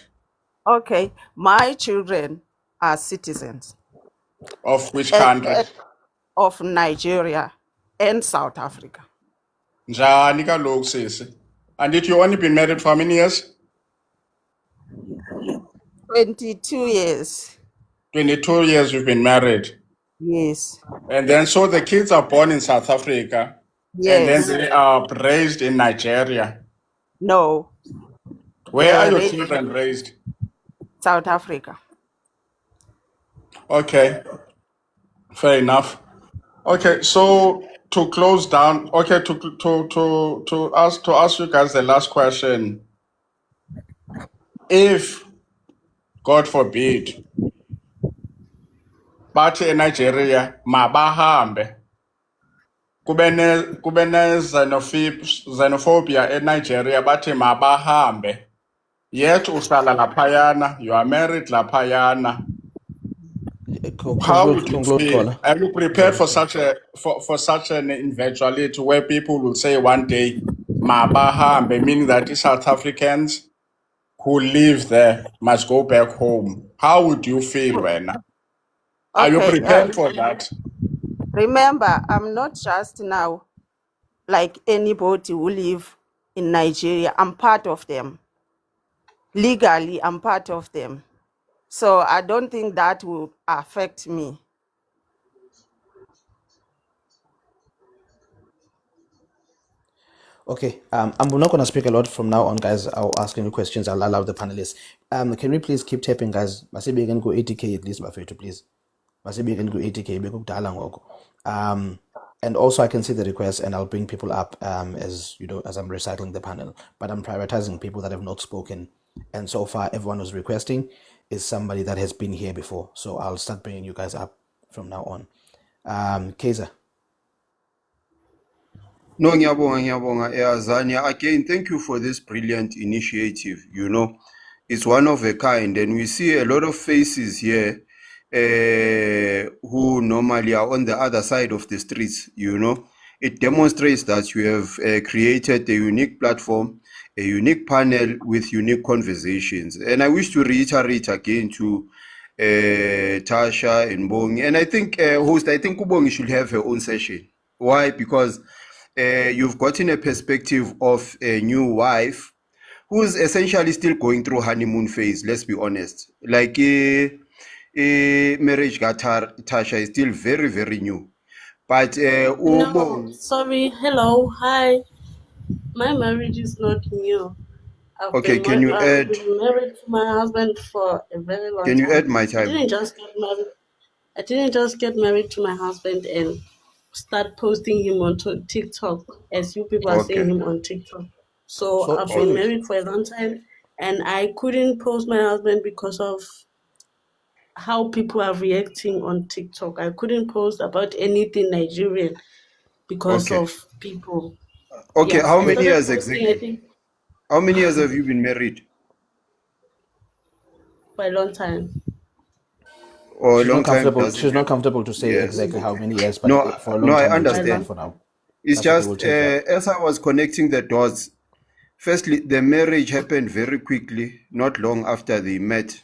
Okay, my children are citizens Of which country? of Nigeria and South Africa. Njani kaloku sisi? And did you only been married for how many years? 22 years. 22 years you've been married. Yes. And then so the kids are born in South Africa. And then Yes. they are raised in Nigeria. No. Where are your children raised? South Africa. Okay, fair enough. Okay, so to close down, okay, to ask you guys the last question. If, God forbid, bathi eNigeria mabahambe, kube ne xenophobia eNigeria bathi mabahambe, yet uhlala laphayana, you are married laphayana. How would you feel? Are you prepared for such an eventuality where people will say one day, mabahambe, meaning that the South Africans who live there must go back home? How would you feel, Wena? Are you prepared for that? Remember, I'm not just now like anybody who live in Nigeria. I'm part of them. Legally, I'm part of them. So I don't think that will affect me. Okay, I'm not going to speak a lot from now on, guys. I'll ask any questions. I'll allow the panelists. Can we please keep tapping, guys? Maybe you can go 80K at least, Bafetu, please. Maybe you can go 80K. And also I can see the request and I'll bring people up as as I'm recycling the panel. But I'm prioritizing people that have not spoken. And so far, everyone who's requesting is somebody that has been here before. So I'll start bringing you guys up from now on. Kaiser. No, ngiyabonga. Zania, again, thank you for this brilliant initiative. It's one of a kind, and we see a lot of faces here who normally are on the other side of the streets. It demonstrates that you have created a unique platform, a unique panel with unique conversations. And I wish to reiterate again to Tasha and Bongi, and I think Ubongi should have her own session. Why? Because you've gotten a perspective of a new wife who's essentially still going through honeymoon phase. Let's be honest. Like marriage Tasha is still very, very new. But No, sorry. Hello, hi. My marriage is not new. I've been married to my husband for a very long time. Can you add my time? I didn't just get married to my husband and start posting him on TikTok as you people are seeing him on TikTok. So I've been married for a long time and I couldn't post my husband because of how people are reacting on TikTok. I couldn't post about anything Nigerian because of people. Okay, how many years posting, exactly? How many years have you been married? For a long time. Or she's a long time. She's not comfortable to say exactly how many years, but for a long no, time. I understand. For now. It's just as I was connecting the dots. Firstly, the marriage happened very quickly, not long after they met.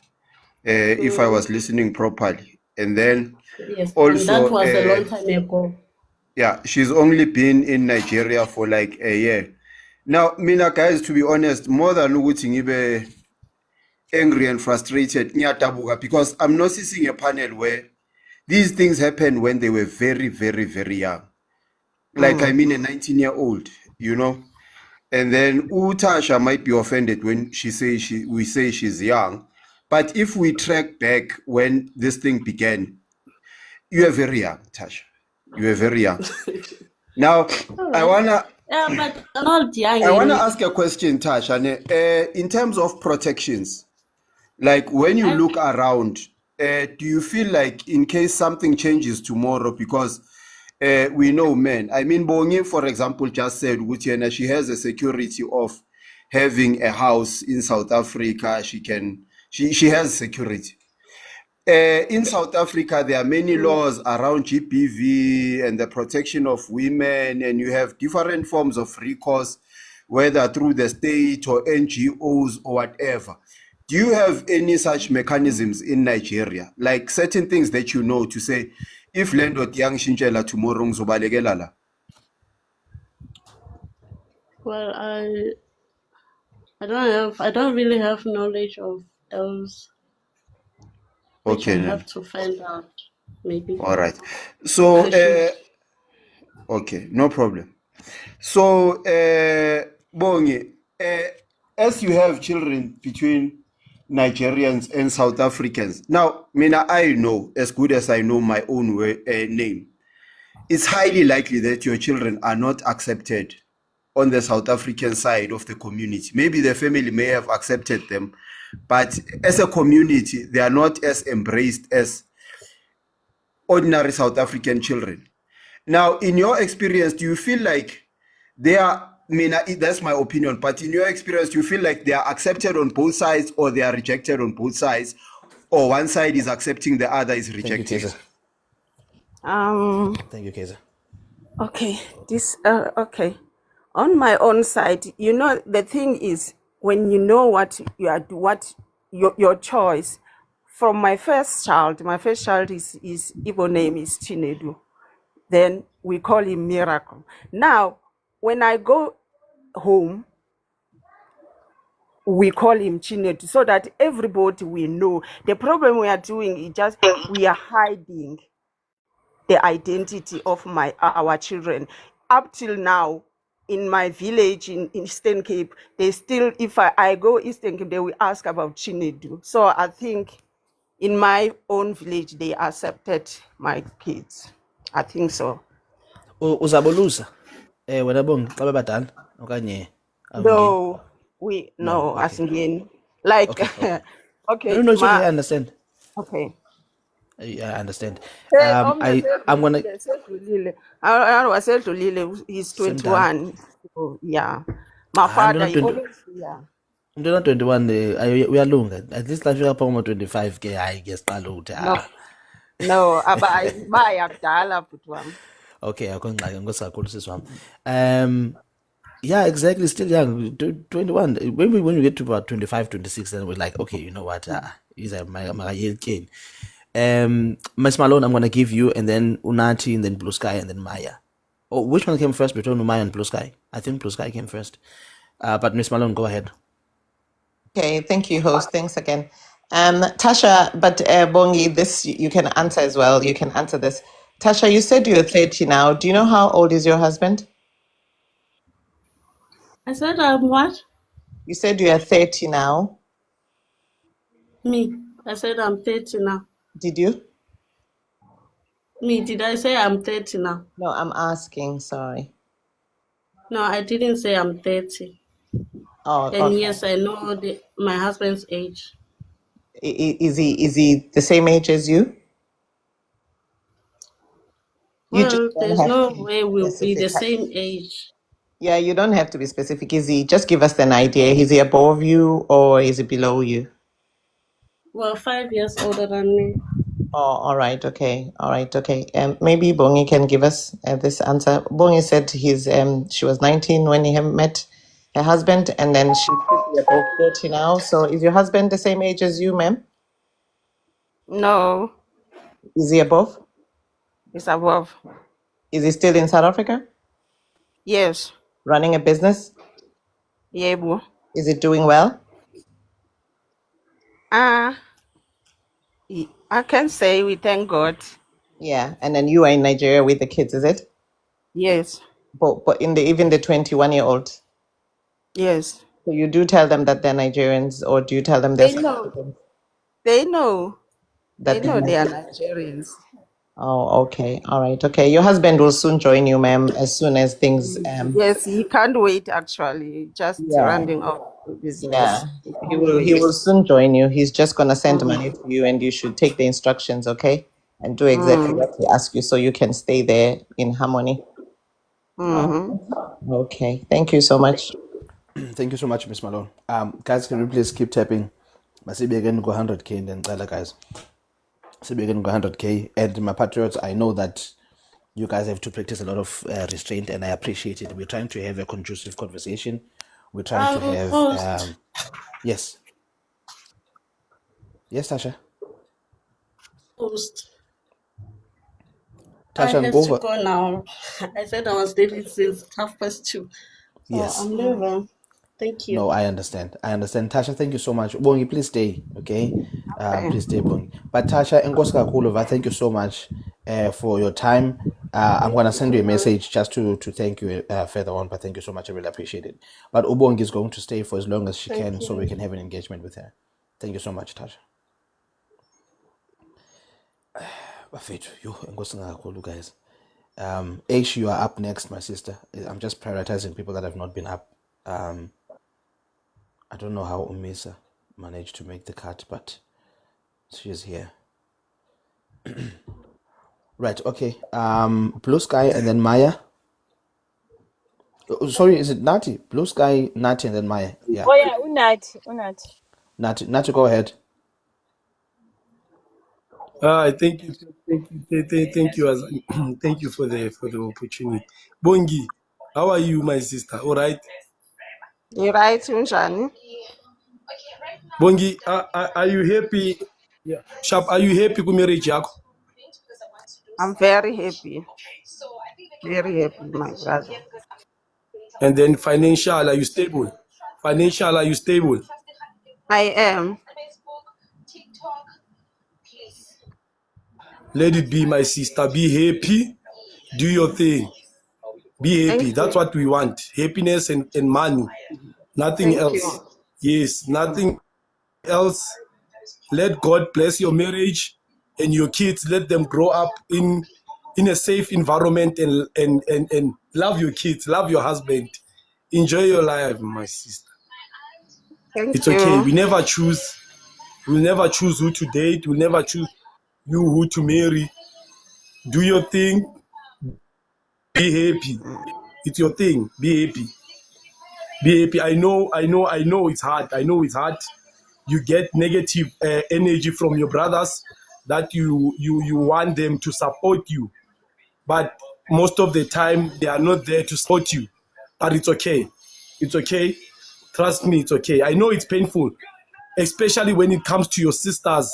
if I was listening properly. And then Yes, and that also, was a long time ago. yeah, she's only been in Nigeria for like a year. Now, mina guys, to be honest, more than ukuthi ngibe angry and frustrated, ngiyadabuka, because I'm noticing a panel where these things happened when they were very, very, very young. Like, I mean, a 19-year-old, you know? And then Utasha might be offended when we say she's young. But if we track back when this thing began, you are very young, Tasha. You are very young. Now, All I right. wanna Yeah, but you're not young. I wanna ask a question, Tasha. In terms of protections, like when you look around, do you feel like in case something changes tomorrow, because we know men. I mean, Bongi, for example, just said Gutiana, she has a security of having a house in South Africa. She has security. In South Africa, there are many laws around GBV and the protection of women, and you have different forms of recourse, whether through the state or NGOs or whatever. Do you have any such mechanisms in Nigeria, like certain things that you know to say, if landlord young shintshela tomorrow ngizobalekelela la? Well, I don't really have knowledge of those, which I Okay, have then. to find out. Maybe All right. So, I should. okay, no problem. So, Bongi, as you have children between Nigerians and South Africans, now, Mina, I know, as good as I know my own name, it's highly likely that your children are not accepted on the South African side of the community. Maybe the family may have accepted them, but as a community, they are not as embraced as ordinary South African children. Now, in your experience, do you feel like they are, I mean, that's my opinion, but in your experience, do you feel like they are accepted on both sides or they are rejected on both sides, or one side is accepting, the other is Thank you, rejecting? Keza. Um, Thank you, Keza. okay, okay. On my own side, the thing is, when you know what you are, what your choice. From my first child is Igbo name is Chinedu. Then we call him Miracle. Now, when I go home, we call him Chinedu, so that everybody will know. The problem we are doing is just we are hiding the identity of our children. Up till now, in my village in Eastern Cape, they still, if I go Eastern Cape, they will ask about Chinedu. So I think in my own village, they accepted my kids. I think so. Uzabolusa. Wena Bongi, xa bebadala okanye awungeni? No, No, no, as okay. in, like, Okay, okay. okay, No, it's okay, I understand. okay. I understand. Hey, I'm gonna he's Semdala. 21. So, yeah. My I'm father, not he 20. always, yeah. I'm not 21. Uyalunga. At least lafika pha 25 ke hayi ke siqala ukuthi No, no, bayabdala bhuti wami. Okay, akho ngxaki nkosi kakhulu sisi wami. Yeah, exactly, still young. 21. When you get to about 25, 26, then we're like, okay, you know what? These are my Miss Malone, I'm gonna give you, and then Unati, and then Blue Sky, and then Maya. Oh, which one came first between Maya and Blue Sky? I think Blue Sky came first. But Miss Malone, go ahead. Okay, thank you, host. Thanks again. Tasha, but Bongi, this you can answer as well. You can answer this. Tasha, you said you're 30 now. Do you know how old is your husband? I said I'm what? You said you are 30 now. Me. I said I'm 30 now. Did you? Me, did I say I'm 30 now? No, I'm asking, sorry. No, I didn't say I'm 30. Oh, And okay. yes, I know my husband's age. Is he the same age as you? You just Well, don't there's have no to be way we'll be the specific. same age. Yeah, you don't have to be specific. Is he, just give us an idea. Is he above you or is he below you? Well, 5 years older than me. Oh, all right, okay, all right, okay. Maybe Bongi can give us this answer. Bongi said she was 19 when he met her husband, and then she could be above 30 now. So is your husband the same age as you, ma'am? No, Is he above? it's above. Is he still in South Africa? Yes. Running a business? Yebo. Is it doing well? Ah, I can say we thank God. Yeah. And then you are in Nigeria with the kids, is it? Yes. But in the even the 21-year-old. Yes. So you do tell them that they're Nigerians, or do you tell them they're They South know. Africans? They know. They That they're know they are Nigerians? Nigerians. Oh, okay. All right. Okay. Your husband will soon join you, ma'am, as soon as things Yes, he can't wait actually. Just yeah. rounding off the business. Yeah. He He can't will wait. soon join you. He's just gonna send money Mm. to you and you should take the instructions, okay? And do exactly Mm. what he asks you so you can stay there in harmony. Mm-hmm. Okay. Thank you so much. Thank you so much, Miss Malone. Guys, can we please keep tapping? Maybe again go 100k and then guys. So we're gonna go 100k. And my patriots, I know that you guys have to practice a lot of restraint, and I appreciate it. We're trying to have a conducive conversation. We're trying I to will have post. yes, yes, Tasha. Post. I Tasha, have go to over. go now. I said I was leaving since 2:30. So Yes. I'm leaving. Thank you. No, I understand. I understand. Tasha, thank you so much. Bongi, please stay, okay? Okay. Please stay, Bongi. But Tasha, Enkoska Kulova, thank you so much for your time. I'm going to send you a message just to thank you further on, but thank you so much. I really appreciate it. But Ubongi is going to stay for as long as she Thank can so we you. can have an engagement with her. Thank you so much, Tasha. Bafethu, yo, enkosi kakhulu, guys. Aish, you are up next, my sister. I'm just prioritizing people that have not been up. I don't know how Umisa managed to make the cut, but she's here. Right, okay. Blue Sky and then Maya. Oh, sorry, is it Nati? Blue Sky, Nati, and then Maya. Yeah. Oh yeah, Unat, Unat. Nati, go ahead. Thank you, thank you, thank you for the opportunity. Bongi, how are you, my sister? All right. You right, Unjani? Bongi, are you happy? Yeah. Sharp, are you happy with marriage, Yako? I'm very happy. Very happy, my brother. And then financial, are you stable? Financial, are you stable? I am. Let it be, my sister. Be happy. Do your thing. Be happy. Thank That's you. what we want. Happiness and money. Nothing Thank else. you. Yes, nothing else. Let God bless your marriage and your kids. Let them grow up in a safe environment and love your kids, love your husband. Enjoy your life, my sister. Thank It's okay. you. We never choose. We'll never choose who to date. We'll never choose you who to marry. Do your thing. Be happy. It's your thing. Be happy. Be happy. I know it's hard. I know it's hard. You get negative energy from your brothers that you want them to support you, but most of the time they are not there to support you. But it's okay. It's okay. Trust me, it's okay. I know it's painful, especially when it comes to your sisters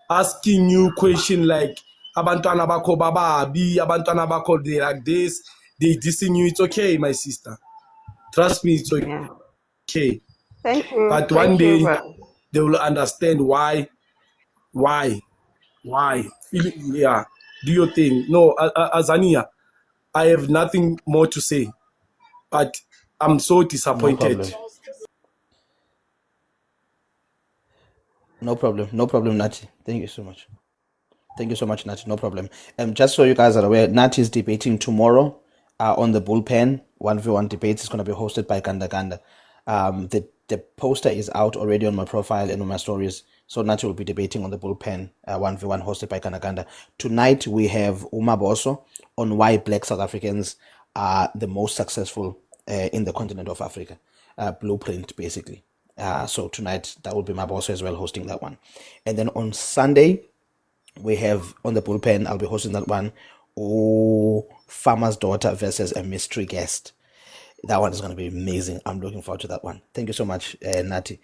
asking you question like abantwana bako bababi, abantwana bako they like this, they dissing you. It's okay, my sister. Trust me, it's Yeah. okay. Thank you. But one Thank you, day brother. they will understand why, why. Yeah, do your thing. No, Azania, I have nothing more to say, but I'm so No disappointed. problem. No problem. No problem, Nati. Thank you so much. Thank you so much, Nati. No problem. Just so you guys are aware, Nati is debating tomorrow on the bullpen. 1v1 debates is going to be hosted by Ganda Ganda. The poster is out already on my profile and on my stories. So Nati will be debating on the bullpen 1v1 hosted by Ganda Ganda. Tonight we have Uma Boso on why Black South Africans are the most successful in the continent of Africa. Blueprint, basically. So tonight that will be my boss as well hosting that one. And then on Sunday, we have on the bullpen, I'll be hosting that one. Oh, Farmer's Daughter versus a mystery guest. That one is going to be amazing. I'm looking forward to that one. Thank you so much, Nati.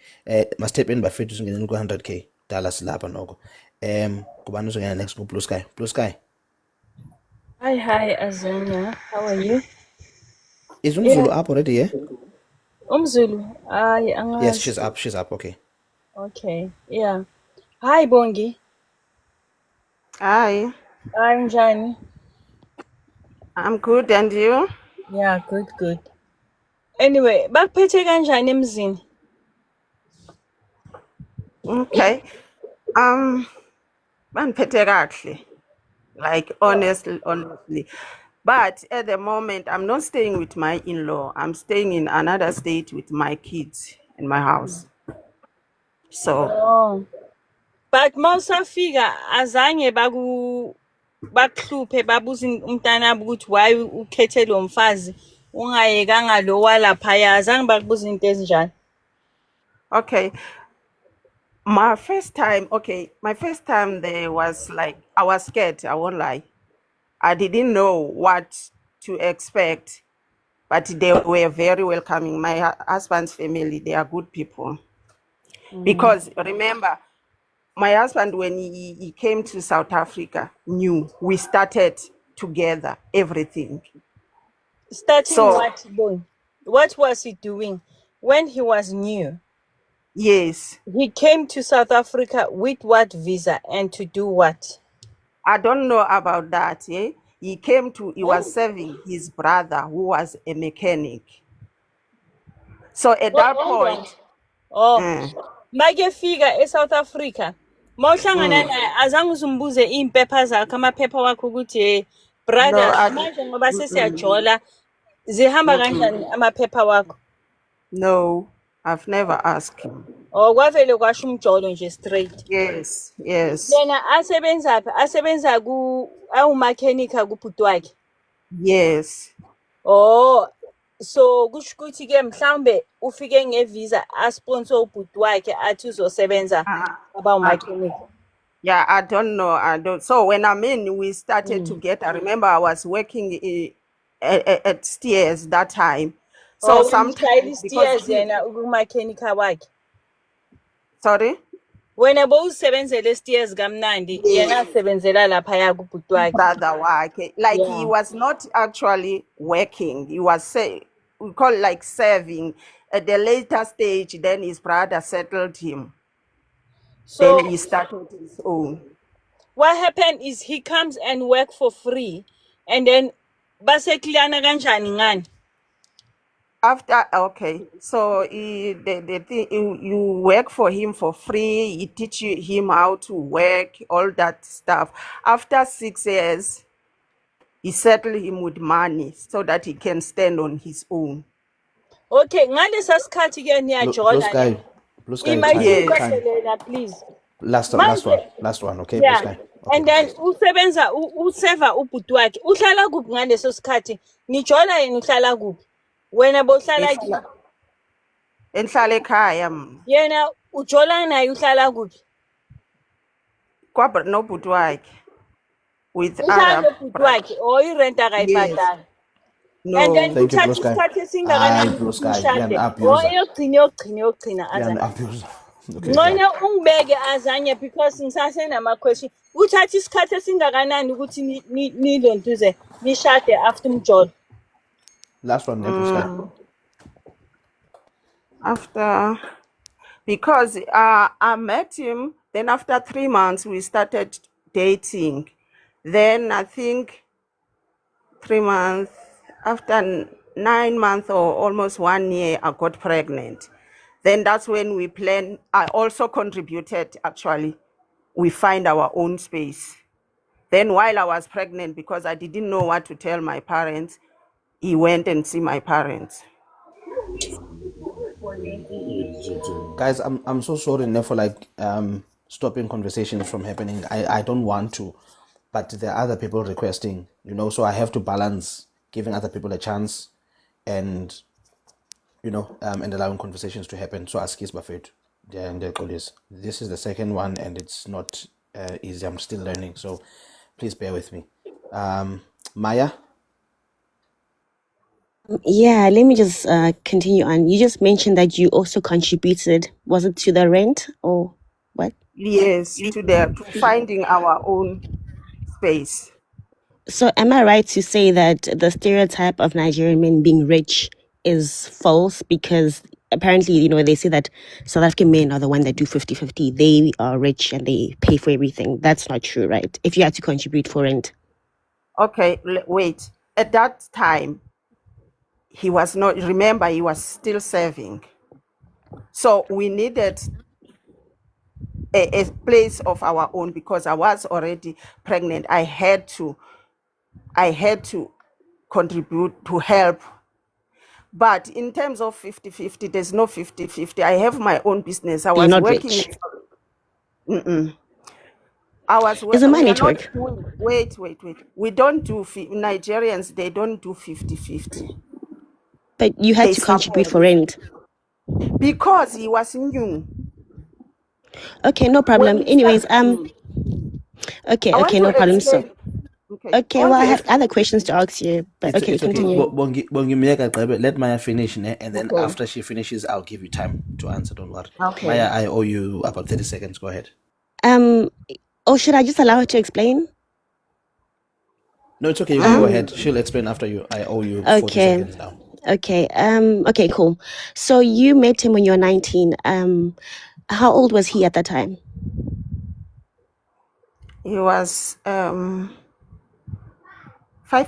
Must step in by free to go 100k. Dallas lapha noko. Kubani uzongena next Blue Sky? Blue Sky. Hi, Azania. How are you? Is Yeah, Umzulu up already, yeah? Umzulu. Hi, Yes, angazi. she's up, okay. Okay, yeah. Hi, Bongi. Hi, I'm Jani. I'm good, and you? Yeah, good. Anyway, bakuphethe kanjani emzini? Okay. Baniphethe kahle. Like honestly. But at the moment, I'm not staying with my in-law. I'm staying in another state with my kids in my house. So, Oh. But mawusafika azange bakuhluphe babuza umntanabo ukuthi why ukhethe lo mfazi ungayekanga lo walaphaya, azange bakubuza into ezinjalo? okay. My first time there was like, I was scared, I won't lie. I didn't know what to expect, but they were very welcoming. My husband's family, they are good people. Because remember, my husband, when he came to South Africa, knew we started together, everything. Starting So, what, boy? What was he doing when he was new? yes, He came to South Africa with what visa and to do what? I don't know about that. Eh? He was serving his brother who was a mechanic. So at that Hold on. point, Oh, eh, makefika eSouth Africa, mawuhlangana mm, naye azange uzumbuze iy'mpepha zakhe, amaphepha wakho ukuthi no, brother, manje ngoba sesiyajola zihamba kanjani amaphepha wakho? no, I've never asked him. Oh, kwavele kwasho umjolo nje straight. Yes. Yena asebenzaphi? Asebenza awumakhenika kubhuti wakhe? Yes. Oh, so kusho ukuthi-ke mhlawumbe ufike ngevisa asponsor ubhuti wakhe athi uzosebenza abawumakhenika. Yeah, I don't know. So when we started together. I remember I was working at Steers that time. So Oh, wena ushayela sometimes i-steers yena ukumakhenika wakhe. sorry, Wena bowuzisebenzela i-steers kamnandi, yena asebenzela laphaya kubhuti wakhe. brother wakhe, like he Yeah. was not actually working. He was we call it like serving. At the later stage, then his brother settled him. So Then he started his own. what happened is he comes and work for free, and then basekliyana kanjani ngani? So the thing, you work for him for free. He teach him how to work, all that stuff. After 6 years, he settled him with money so that he can stand on his own. Okay, ngalesa sikhathi-ke niyajola ne? Blue Sky, Imayikuqashelela please. Last one, okay, Yeah. Blue Sky. And then useva ubhuti wakhe uhlala kuphi ngaleso sikhathi? Nijola yena uhlala kuphi? Wena bowuhlala kuphi? Enhlala ekhaya mina. Yena ujola naye uhlala kuphi? Nobhuti wakhe. With Uhlala other nobhuti wakhe or irent akayibhadala? No. And then Thank you, Blue uthatha Sky. isikhathi esingakanani Blue ukuthi Sky, nishade? ngiyani-abuser. Yogcina azanye. Ngiyani-abuser. Okay, Ngcono ungibeke azanye because ngisasenama-question. Uthatha isikhathi esingakanani ukuthi nilontuze nishade after umjolo? last one, Blue Sky. After, because I met him, then after 3 months we started dating. Then I think 3 months, after 9 months or almost 1 year, I got pregnant. Then that's when we planned. I also contributed, actually. We find our own space. Then while I was pregnant, because I didn't know what to tell my parents, he went and see my parents. Guys, I'm so sorry for stopping conversations from happening. I don't want to, but there are other people requesting, so I have to balance giving other people a chance and and allowing conversations to happen. So ask is buffet. This is the second one and it's not easy. I'm still learning, so please bear with me. Maya? Yeah, let me just continue on. You just mentioned that you also contributed. Was it to the rent or what? Yes, to finding our own space. So, am I right to say that the stereotype of Nigerian men being rich is false? Because apparently, they say that South African men are the one that do 50-50. They are rich and they pay for everything. That's not true, right? If you had to contribute for rent. Okay, wait. At that time, he was not, remember, he was still serving. So we needed a place of our own because I was already pregnant. I had to contribute to help. But in terms of 50-50, there's no 50-50. I have my own business. I But you're was not working. rich. We It's a money are not network. doing, wait. We don't do, Nigerians, they don't do 50-50. But you had They to contribute support. for rent. Because he was new. Okay, no When problem. we Anyways, started, okay, I want no to problem. So, explain. okay, I well, want I to have explain. other questions to ask you, but It's okay, it's okay. continue. Bongi Miyaka Gqebe, let Maya finish, and then Okay. after she finishes, I'll give you time to answer. Don't worry. Okay. Maya, I owe you about 30 seconds. Go ahead. Or should I just allow her to explain? No, it's okay. You can go ahead. She'll explain after you. I owe you 40 Okay. seconds now. Okay. Okay, cool. So you met him when you were 19. How old was he at that time? He was 5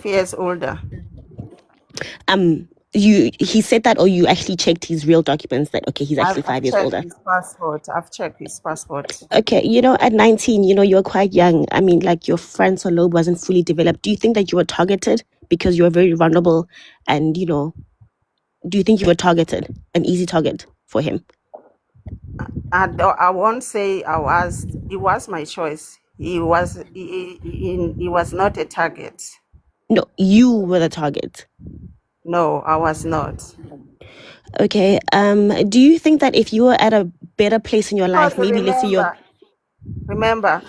years older. He said that, or you actually checked his real documents that, okay, he's actually 5 years checked older? his passport. I've checked his passport. Okay, at 19, you were quite young. I mean, like, your frontal lobe wasn't fully developed. Do you think that you were targeted because you were very vulnerable? And, do you think you were targeted, an easy target for him? I won't say I was. It was my choice. He was not a target. No, you were the target. No, I was not. Okay. Do you think that if you were at a better place in your life, maybe let's say you're... Remember,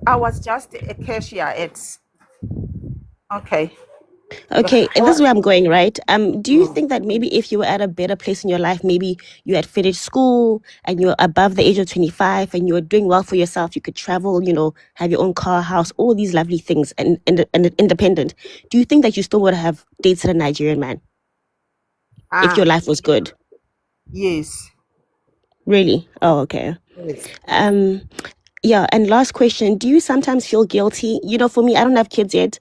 I was just a cashier at... Okay. Okay, this is where I'm going, right? Do you think that maybe if you were at a better place in your life, maybe you had finished school and you're above the age of 25 and you were doing well for yourself, you could travel, have your own car, house, all these lovely things, and independent. Do you think that you still would have dated a Nigerian man if your life was good? Yes. Really? Oh, okay. Yes. Yeah, and last question, do you sometimes feel guilty? For me, I don't have kids yet.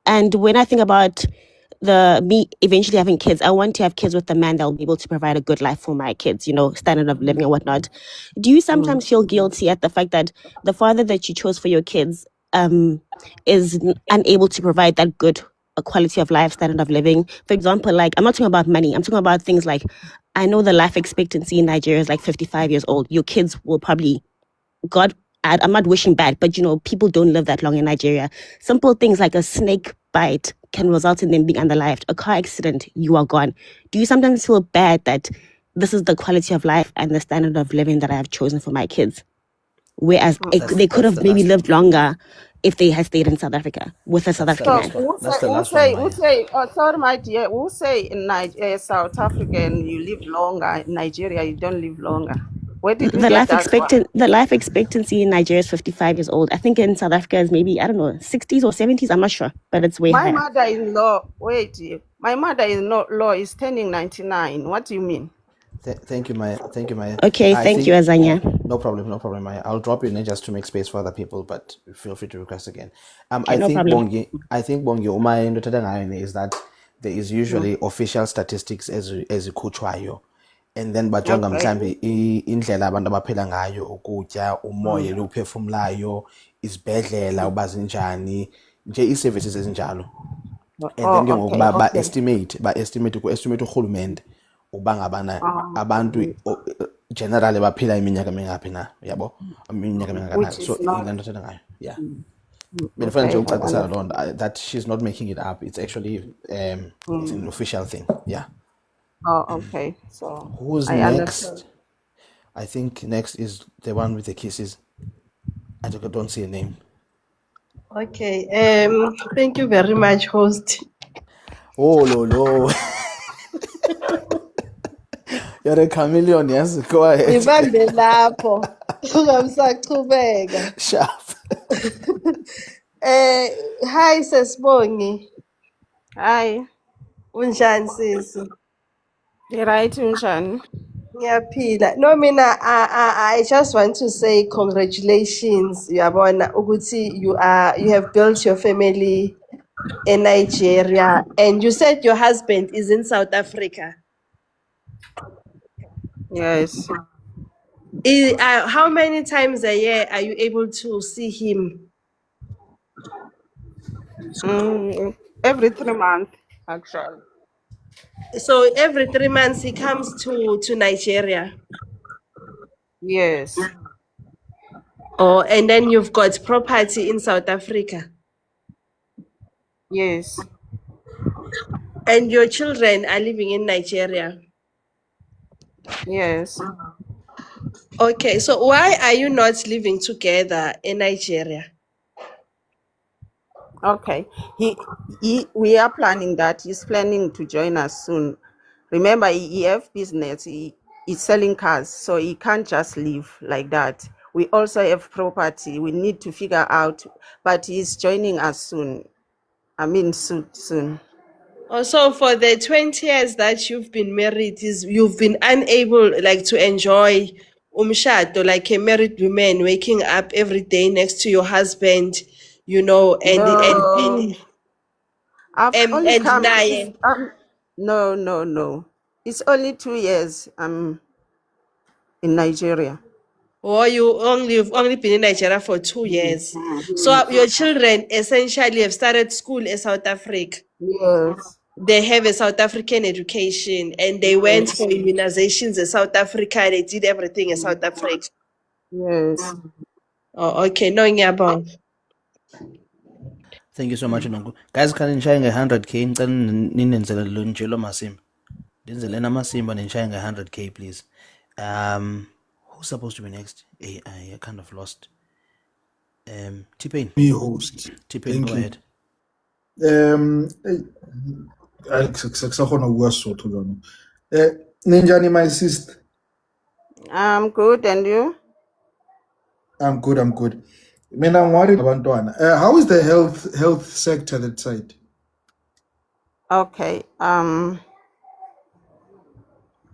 And when I think about me eventually having kids, I want to have kids with a man that will be able to provide a good life for my kids, standard of living and whatnot. Do you sometimes feel guilty at the fact that the father that you chose for your kids is unable to provide that good quality of life, standard of living? For example, like, I'm not talking about money. I'm talking about things like, I know the life expectancy in Nigeria is like 55 years old. Your kids will probably, I'm not wishing bad, but people don't live that long in Nigeria. Simple things like a snake bite can result in them being underlived. A car accident, you are gone. Do you sometimes feel bad that this is the quality of life and the standard of living that I have chosen for my kids? Whereas they could have maybe lived longer if they had stayed in South Africa with a South African man. Sorry, my dear, who say in South Africa and you live longer, in Nigeria you don't live longer? Where did you get that one? The life expectancy in Nigeria is 55 years old. I think in South Africa is maybe, I don't know, 60s or 70s. I'm not sure, but it's way higher. My mother-in-law is turning 99. What do you mean? Thank you, Maya. Okay, thank you, Azanya. No problem, Maya. I'll drop you in just to make space for other people, but feel free to request again. Okay, no problem. I think Bongi Umay is that there is usually official statistics as kuchwayo. And then bajonga mhlambi indlela abantu abaphila ngayo, ukutya, umoya lokuphefumulayo, isibhedlela ubazinjani, nje i-services ezinjalo. And then ke ngoku ba-estimate urhulumente uba ngabana abantu generally baphila iminyaka mingaphi na, yabo, iminyaka mingakanani. So ile nto thetha ngayo, yeah. Benifuna nje ucacisela loo nto that she's not making it up. It's actually it's an official thing, yeah. Oh, okay. So who's next? Understand. I think next is the one with the kisses. I don't see a name. Okay. Thank you very much, host. Oh, no. You're a chameleon, yes? Go ahead. Ngibambe lapho. Ungamsachubeka. Sharp. Hi Sesibongi. Hi. Unjani sisi? Right, unjani? Ngiyaphila. No, mina I just want to say congratulations. Uyabona ukuthi you have built your family in Nigeria, and you said your husband is in South Africa. Yes. How many times a year are you able to see him? Every 3 months, actually. So every 3 months he comes to Nigeria. Yes. Oh, and then you've got property in South Africa. Yes. And your children are living in Nigeria. Yes. Okay, so why are you not living together in Nigeria? Okay. We are planning that. He's planning to join us soon. Remember, he have business. He's selling cars, so he can't just leave like that. We also have property. We need to figure out, but he's joining us soon. I mean, soon. Also, for the 20 years that you've been married, you've been unable like to enjoy umshado like a married woman waking up every day next to your husband, you know, No, I've only and come. naye. No. It's only 2 years. I'm in Nigeria. Or you've only been in Nigeria for 2 years. So your children essentially have started school in South Africa. Yes. They have a South African education and they went Yes. for immunizations in South Africa. They did everything in South Africa. Yes. Oh, okay. No, ngiyabonga. Thank you so much, Nonku. Guys, can you share 100K? Ninenzele Njelo Masimba. Ndenzele Masimba and sharing 100K, please. Who's supposed to be next? I kind of lost. T-Pain. Me host. T-Pain, Thank go you. ahead. Sakhona ukua Sotho jona. Ninjani, my sister? I'm good, and you? I'm good. Mina I'm worried abantwana. How is the health sector that side? Okay.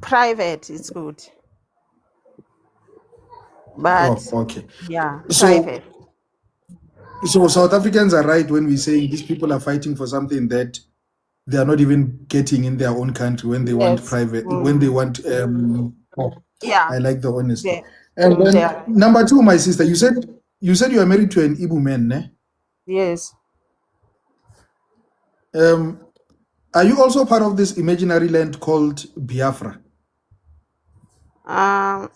Private is good, but okay. yeah, So private. South Africans are right when we say these people are fighting for something that they are not even getting in their own country when they want Yes. private, when they want Yeah. I like the honesty. They- And then they- number two, my sister, you said you are married to an Igbo man, ne? Yes. Are you also part of this imaginary land called Biafra? No,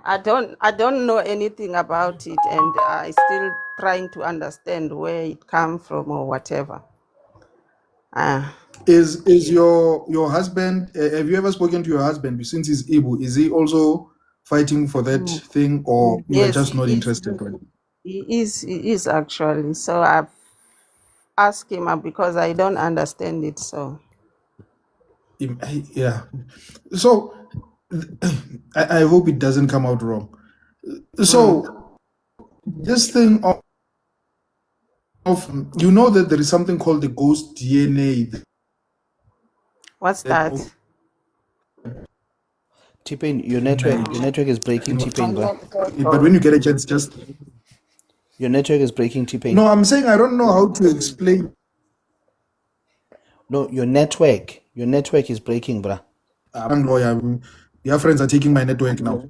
I don't know anything about it, and I still trying to understand where it come from or whatever. Is your husband? Have you ever spoken to your husband since he's Igbo? Is he also fighting for that thing, or you are Yes, just not he interested? is actually. So I've asked him because I don't understand it. So Yeah. So I hope it doesn't come out wrong. So this thing of you know that there is something called the ghost DNA. What's that? T-Pain, your network is breaking. T-Pain, bro. But when you get a chance, just your network is breaking. T-Pain. No, I'm saying I don't know how to explain. No, your network is breaking, bruh. Your friends are taking my network now.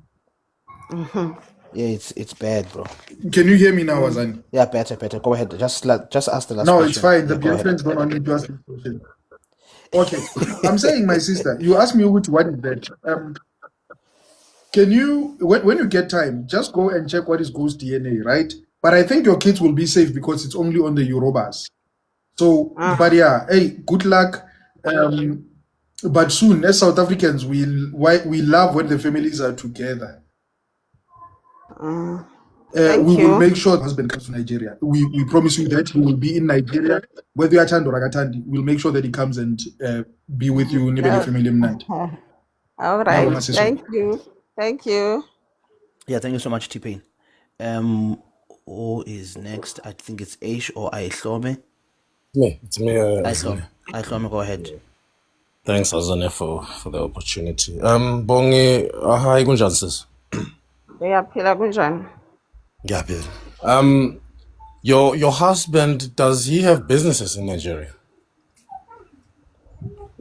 Yeah, it's bad, bro. Can you hear me now, Azani? Yeah, better. Go ahead. Just ask the last question. No, it's fine. The Yeah, friends don't want me to ask the question. Okay, I'm saying, my sister, you asked me which one is that. Can you, when you get time, just go and check what is ghost DNA, right? But I think your kids will be safe because it's only on the Yorubas. So, but yeah, hey, good luck. But soon, as South Africans, we love when the families are together. We will make sure the husband comes to Nigeria. We promise you that he will be in Nigeria, whether you are Tando or Agatandi. We'll make sure that he comes and be with you, family. All Now, right. Thank you. Thank you. yeah, thank you so much, T-Pain. Who is next? I think it's Aish or Aihlome. It's me, Aihlome. Azane. Aihlome, go ahead. Thanks, Azane, for the opportunity. Bongi, hi, kunjani sis? Uyaphila kunjani? Ngiyabhela. Your husband, does he have businesses in Nigeria?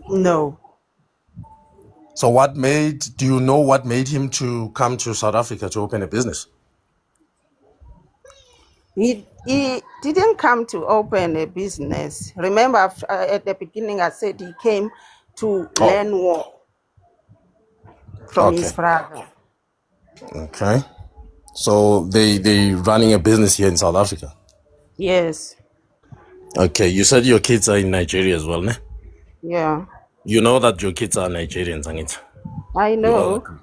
No. So do you know what made him to come to South Africa to open a business? He didn't come to open a business. Remember, at the beginning, I said he came to learn war from his Okay. brother. Okay. So they running a business here in South Africa? Yes. Okay. You said your kids are in Nigeria as well, ne? Yeah. You know that your kids are Nigerians, Angit. I You know know. that.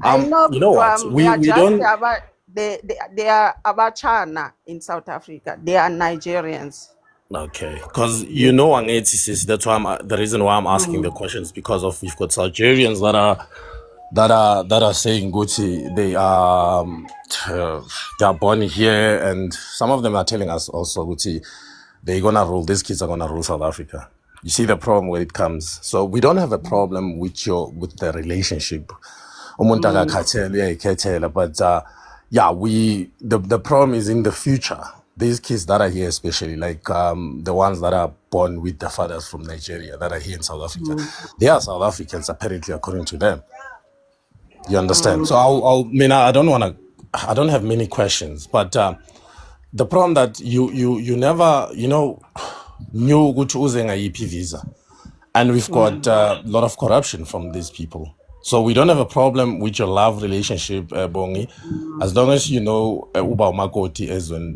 I know. You know what? They are We just don't. about they are about China in South Africa. They are Nigerians. Okay, because you know, Angeti, that's why the reason why I'm asking the Mm. questions, because of we've got Algerians that are saying Gucci, they are born here, and some of them are telling us also Gucci, these kids are gonna rule South Africa. You see the problem where it comes. So we don't have a problem with the relationship. Umuntu akakhathele, uyayikhethela, but yeah, the problem is in the future. These kids that are here, especially like the ones that are born with the fathers from Nigeria that are here in South Africa, they are South Africans apparently, according to them. You understand? So I don't have many questions, but the problem that you never knew ukuthi uze ngayiphi visa, and we've got a lot of corruption from these people. So we don't have a problem with your love relationship, Bongi, as long as you know uba umakoti ezweni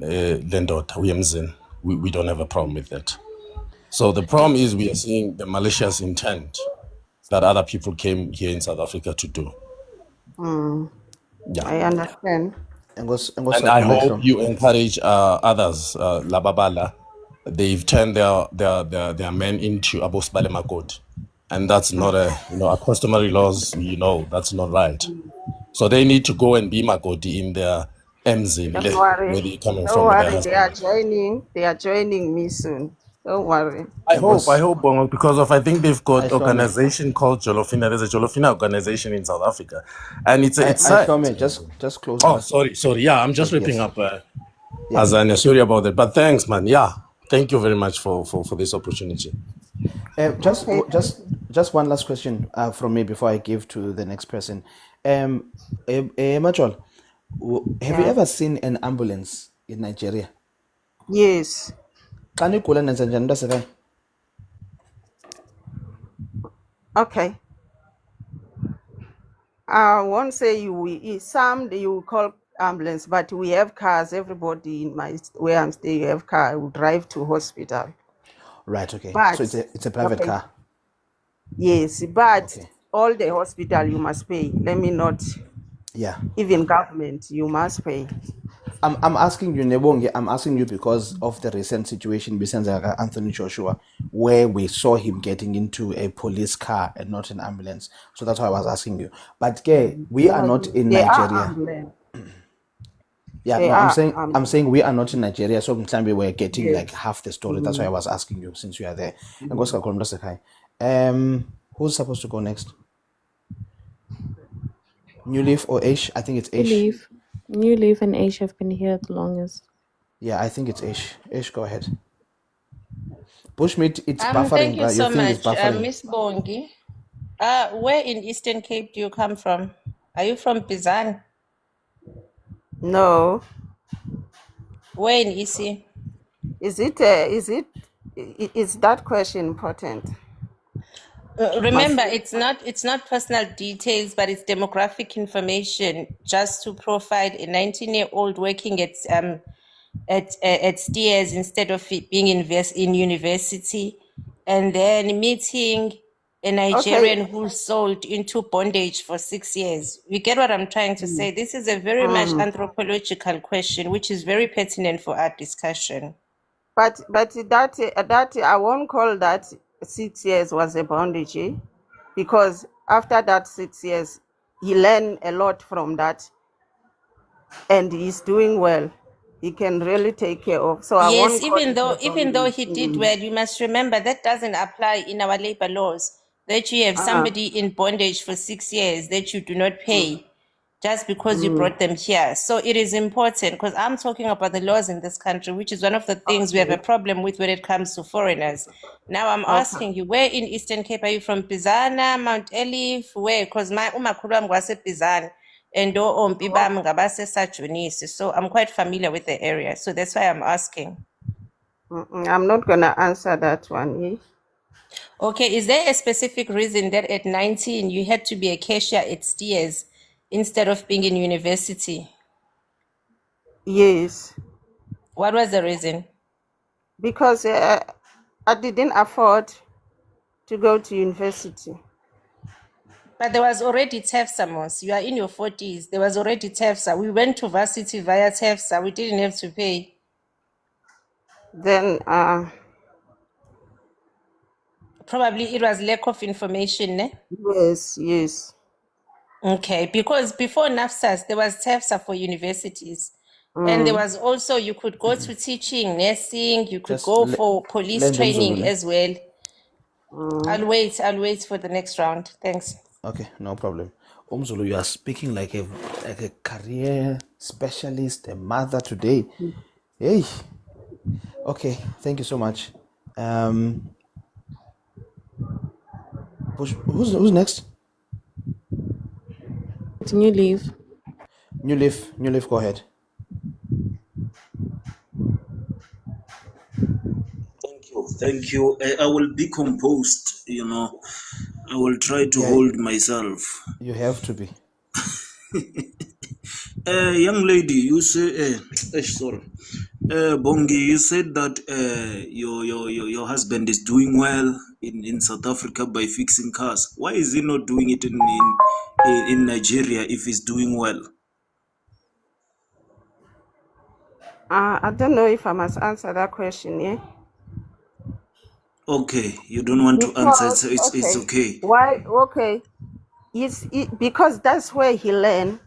lendoda uyemzini. We don't have a problem with that. So the problem is we are seeing the malicious intent that other people came here in South Africa to do. Yeah. I understand. And I hope you encourage others, Lababala. They've turned their men into abosbale makoti, and that's not a customary laws. That's not right. So they need to go and be makoti in their emzini Don't where worry. they're coming Don't from with their worry. They are husband. joining. They are joining me soon. Don't worry. I hope, Bongo, because I think they've got Aihlome. organization called Jolofina. There's a Jolofina organization in South Africa, and it's sad. Aihlome, just close. Oh, sorry. Yeah, I'm just wrapping Yes. up. Azania, sorry about that, but thanks, man. Yeah, thank you very much for this opportunity. Just one last question from me before I give to the next person. Machol, have you ever seen an ambulance in Nigeria? Yes. Xa nigula nenza njani mntasekhaya? Okay. I won't say some you call ambulance, but we have cars. Everybody in where I'm staying, have car. We drive to hospital. Right. Okay. But So it's a private car. Yes, but all the hospital you must pay. Let me not. Yeah. Even government you must pay. I'm asking you, Nebonge. I'm asking you because of the recent situation with Anthony Joshua, where we saw him getting into a police car and not an ambulance. So that's why I was asking you. But we are not in Nigeria. Yeah, no, I'm saying we are not in Nigeria. So maybe we're getting like half the story. That's why I was asking you since you are there. Who's supposed to go next? New Leaf or Aish? I think it's Aish. New Leaf and Aish have been here the longest. Yeah, I think it's Aish. Aish, go ahead. Bushmeat, it's buffering. Thank you so much, buffering. Miss Bongi. Where in Eastern Cape do you come from? Are you from Bizan? No. Where in EC? Is that question important? Remember, it's not personal details, but it's demographic information, just to profile a 19-year-old working at Steers instead of being in university, and then meeting a Nigerian who sold into bondage for 6 years. You get what I'm trying to say? This is a very much anthropological question, which is very pertinent for our discussion. But that I won't call that 6 years was a bondage, because after that 6 years, he learned a lot from that, and he's doing well. He can really take care of. So I Yes, won't call it a even though bondage. he did well, you must remember that doesn't apply in our labor laws. That you have somebody in bondage for 6 years that you do not pay just because you brought them here. So it is important, because I'm talking about the laws in this country, which is one of the things we have a Okay. problem with when it comes to foreigners. Now I'm Okay. asking you, where in Eastern Cape are you from? Bizana, Mount Elif, where? Because my umakhulu wami kwase and ompi bami ngabasesajunisi. So I'm quite familiar with the area. So that's why I'm asking. I'm not gonna answer that one. Eh? Okay, is there a specific reason that at 19 you had to be a cashier at Steers instead of being in university? Yes, What was the reason? because I didn't afford to go to university. But there was already TEFSA, Mos. You are in your 40s. There was already TEFSA. We went to varsity via TEFSA. We didn't have to pay. Then Probably it was lack of information, ne? yes. Okay, because before NAFSAS, there was TEFSA for universities. And there was also, you could go to teaching, nursing, you could Just go for police lend training umzulu. as well. I'll wait for the next round. Thanks. Okay, no problem. Umzulu, you are speaking like a career specialist, a mother today. Hey. Okay, thank you so much. Who's next? It's New Leaf. New Leaf, go ahead. Thank you. I will be composed, I will try to Yeah, hold myself. you have to be. Young lady, you say, sorry. Bongi, you said that your husband is doing well in South Africa by fixing cars. Why is he not doing it in Nigeria if he's doing well? I don't know if I must answer that question. Yeah. Okay, you don't want to answer, so it's okay. Why? Okay. Because that's where he learned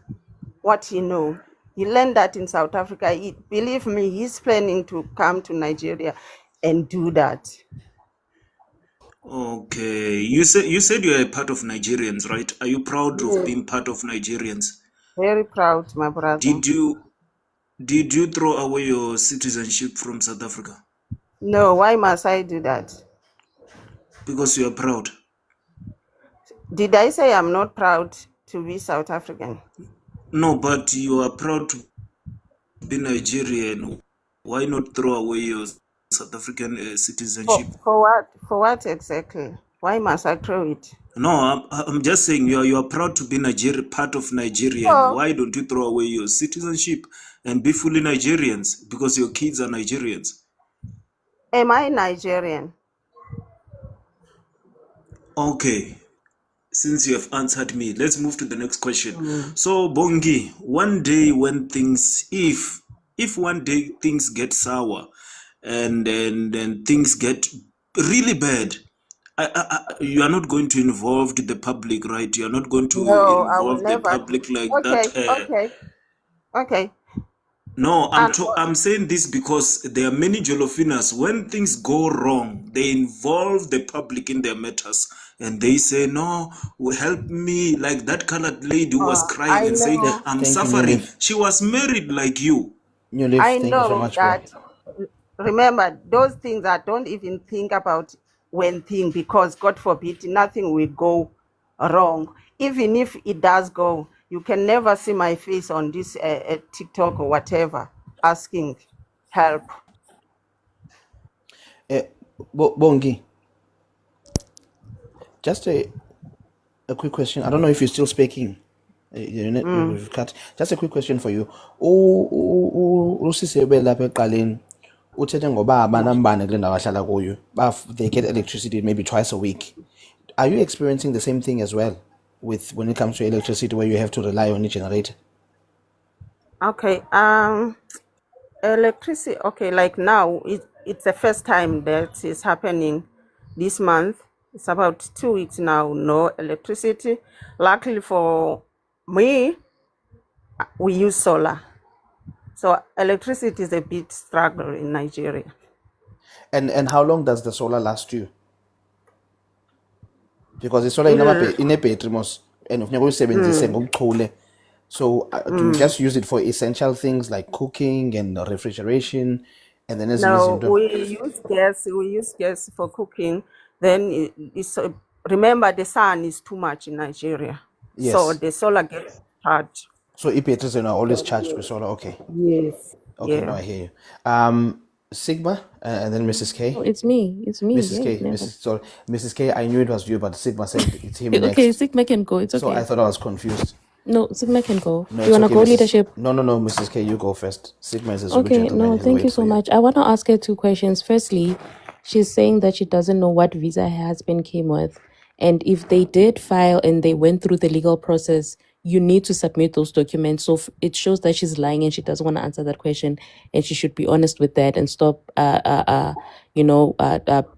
what he know. He learned that in South Africa. Believe me, he's planning to come to Nigeria and do that. Okay, you said you're a part of Nigerians, right? Are you proud of Yes. being part of Nigerians? Very proud, my brother. Did you throw away your citizenship from South Africa? No, why must I do that? Because you are proud. Did I say I'm not proud to be South African? No, but you are proud to be Nigerian. Why not throw away your South African citizenship? For what? For what exactly? Why must I throw it? No, I'm just saying you are proud to be part of Nigerian. Oh. Why don't you throw away your citizenship and be fully Nigerians? Because your kids are Nigerians. Am I Nigerian? Okay. Since you have answered me, let's move to the next question. So, Bongi, one day when things, if one day things get sour and things get really bad, you are not going to involve the public, right? You are not going to No, I will involve the never. public like Okay, that. okay. No, I'm saying this because there are many Jolofinas. When things go wrong, they involve the public in their matters, and they say, "No, help me!" Like that colored lady who was crying I and saying, know. "I'm Thank you, New suffering." Leaf. She was married like you. New Leaf, I thank you so know much, bro. that. Remember, those things I don't even think about when things, because God forbid, nothing will go wrong. Even if it does go, you can never see my face on this TikTok or whatever asking help. Bongi, just a quick question. I don't know if you're still speaking. We've cut. Just a quick question for you. Usisebe lapha eqaleni uthethe ngoba abanambane kule ndawo ahlala kuyo. They get electricity maybe twice a week. Are you experiencing the same thing as well when it comes to electricity, where you have to rely on a generator? Okay. Electricity. Okay, like now it's the first time that is happening this month. It's about 2 weeks now, no electricity. Luckily for me, we use solar. So electricity is a bit struggle in Nigeria. And how long does the solar last you? Because the solar Will- ine-battery mos and ufuneka uyisebenzise ngobuchule. So do you just use it for essential things like cooking and refrigeration and then ezinye No, izinto? we use gas. We use gas for cooking. Then it's remember the sun is too much in Nigeria, so Yes. the solar gets charged. So batteries are always charged with solar. Okay. Yes. Okay, now Yeah. I hear you. Sigma, and then Mrs. Oh, K. it's me. It's me. Mrs. Yes, K. never. Mrs. K. I knew it was you, but Sigma said it's him Okay, next. Sigma can go. It's So I okay. thought I was confused. No, Sigma can go. No, You it's wanna okay, go Mrs. leadership? No, Mrs. K. You go first. Sigma is a Zulu Okay, gentleman. no, He'll thank you wait so for you. much. I want to ask her two questions. Firstly, she's saying that she doesn't know what visa her husband came with. And if they did file and they went through the legal process, you need to submit those documents. So it shows that she's lying and she doesn't want to answer that question. And she should be honest with that and stop,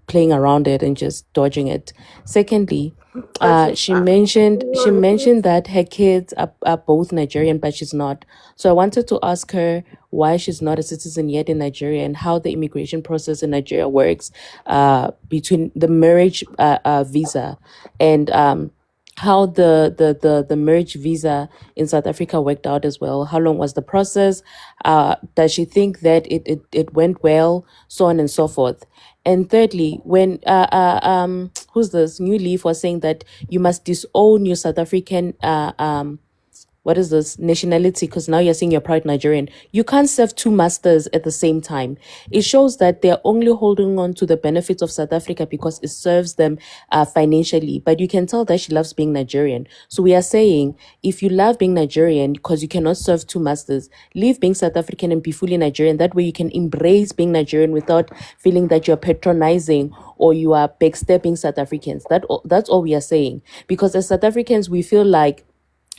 playing around it and just dodging it. Secondly, Question. she mentioned Can you repeat? that her kids are both Nigerian, but she's not. So I wanted to ask her why she's not a citizen yet in Nigeria and how the immigration process in Nigeria works, between the marriage visa and how the marriage visa in South Africa worked out as well. How long was the process? Does she think that it went well? So on and so forth. And thirdly, when who's this? New Leaf was saying that you must disown your South African what is this nationality, because now you're saying you're proud Nigerian. You can't serve two masters at the same time. It shows that they're only holding on to the benefits of South Africa because it serves them financially, but you can tell that she loves being Nigerian. So we are saying, if you love being Nigerian because you cannot serve two masters, leave being South African and be fully Nigerian. That way you can embrace being Nigerian without feeling that you're patronizing or you are backstabbing South Africans. That's all we are saying, because as South Africans we feel like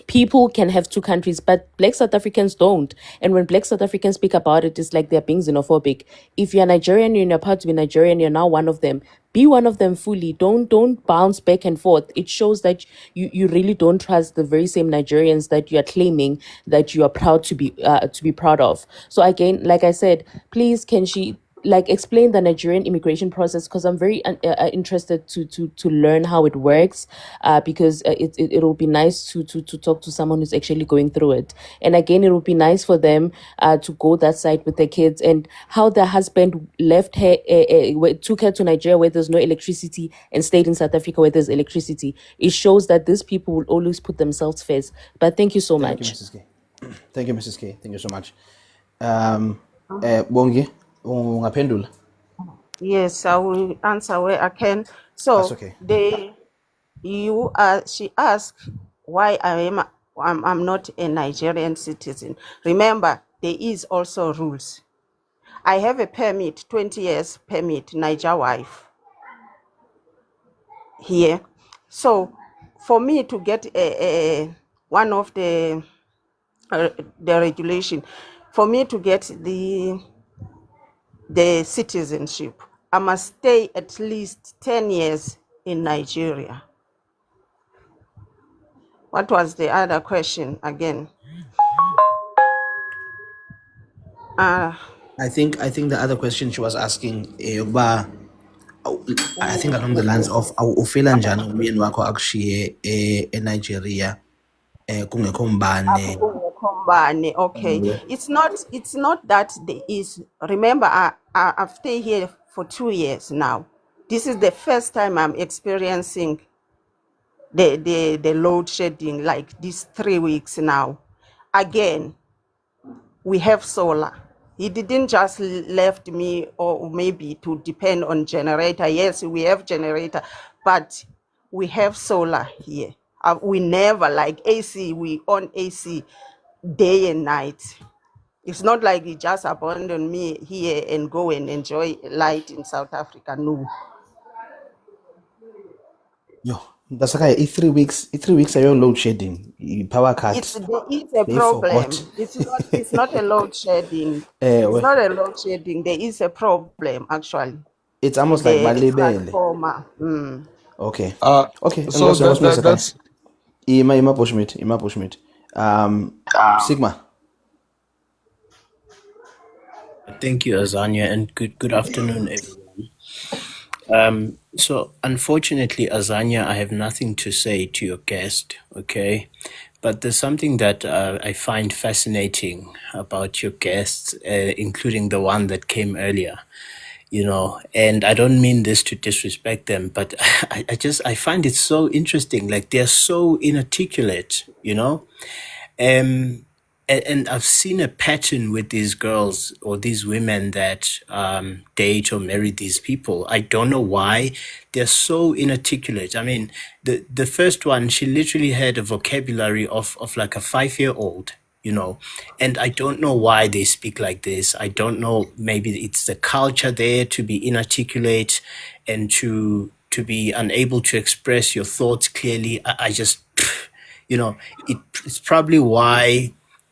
people can have two countries, but Black South Africans don't. And when Black South Africans speak about it, it's like they're being xenophobic. If you're Nigerian, you're proud to be Nigerian, you're now one of them. Be one of them fully. Don't bounce back and forth. It shows that you really don't trust the very same Nigerians that you are claiming that you are proud to be proud of. So again, like I said, please can she explain the Nigerian immigration process, because I'm very interested to learn how it works, because it'll be nice to talk to someone who's actually going through it. And again, it will be nice for them to go that side with their kids, and how the husband left her, took her to Nigeria where there's no electricity and stayed in South Africa where there's electricity. It shows that these people will always put themselves first. But thank you so Thank you, much. Mrs. K. Thank you, Mrs. K. Thank you so much. Bongi, ungaphendula? Yes, I will answer where I can. That's So okay. she asked why I'm not a Nigerian citizen. Remember, there is also rules. I have a permit, 20 years permit, Niger wife here. So for me to get one of the regulation, for me to get the citizenship, I must stay at least 10 years in Nigeria. What was the other question again? I think the other question she was asking, I think along the lines of ufila njani umyeni wakho akushiye eNigeria kungekho mbane. Kombani, okay. It's not that there is. Remember, I've stayed here for 2 years now. This is the first time I'm experiencing the load shedding like these 3 weeks now. Again, we have solar. He didn't just left me or maybe to depend on generator. Yes, we have generator, but we have solar here. We never like AC. We on AC day and night. It's not like he just abandoned me here and go and enjoy light in South Africa. No. Yo, that's okay. It's 3 weeks. It's 3 weeks of your load shedding, power cuts. It's a They problem. forgot. It's not a load shedding. It's Well, not a load shedding. There is a problem actually it's with almost like the balibele. transformer. Okay. Uh, Okay, so Ngozi, ngosimise kanye. that's Ima Bushmeat. Sigma. Thank you, Azania, and good afternoon, everyone. So unfortunately, Azania, I have nothing to say to your guest, okay? But there's something that I find fascinating about your guests, including the one that came earlier, and I don't mean this to disrespect them, but I find it so interesting. Like they're so inarticulate. And I've seen a pattern with these girls or these women that date or marry these people. I don't know why they're so inarticulate. I mean, the first one, she literally had a vocabulary of like a 5-year-old, and I don't know why they speak like this. I don't know. Maybe it's the culture there to be inarticulate and to be unable to express your thoughts clearly. I just, it's probably why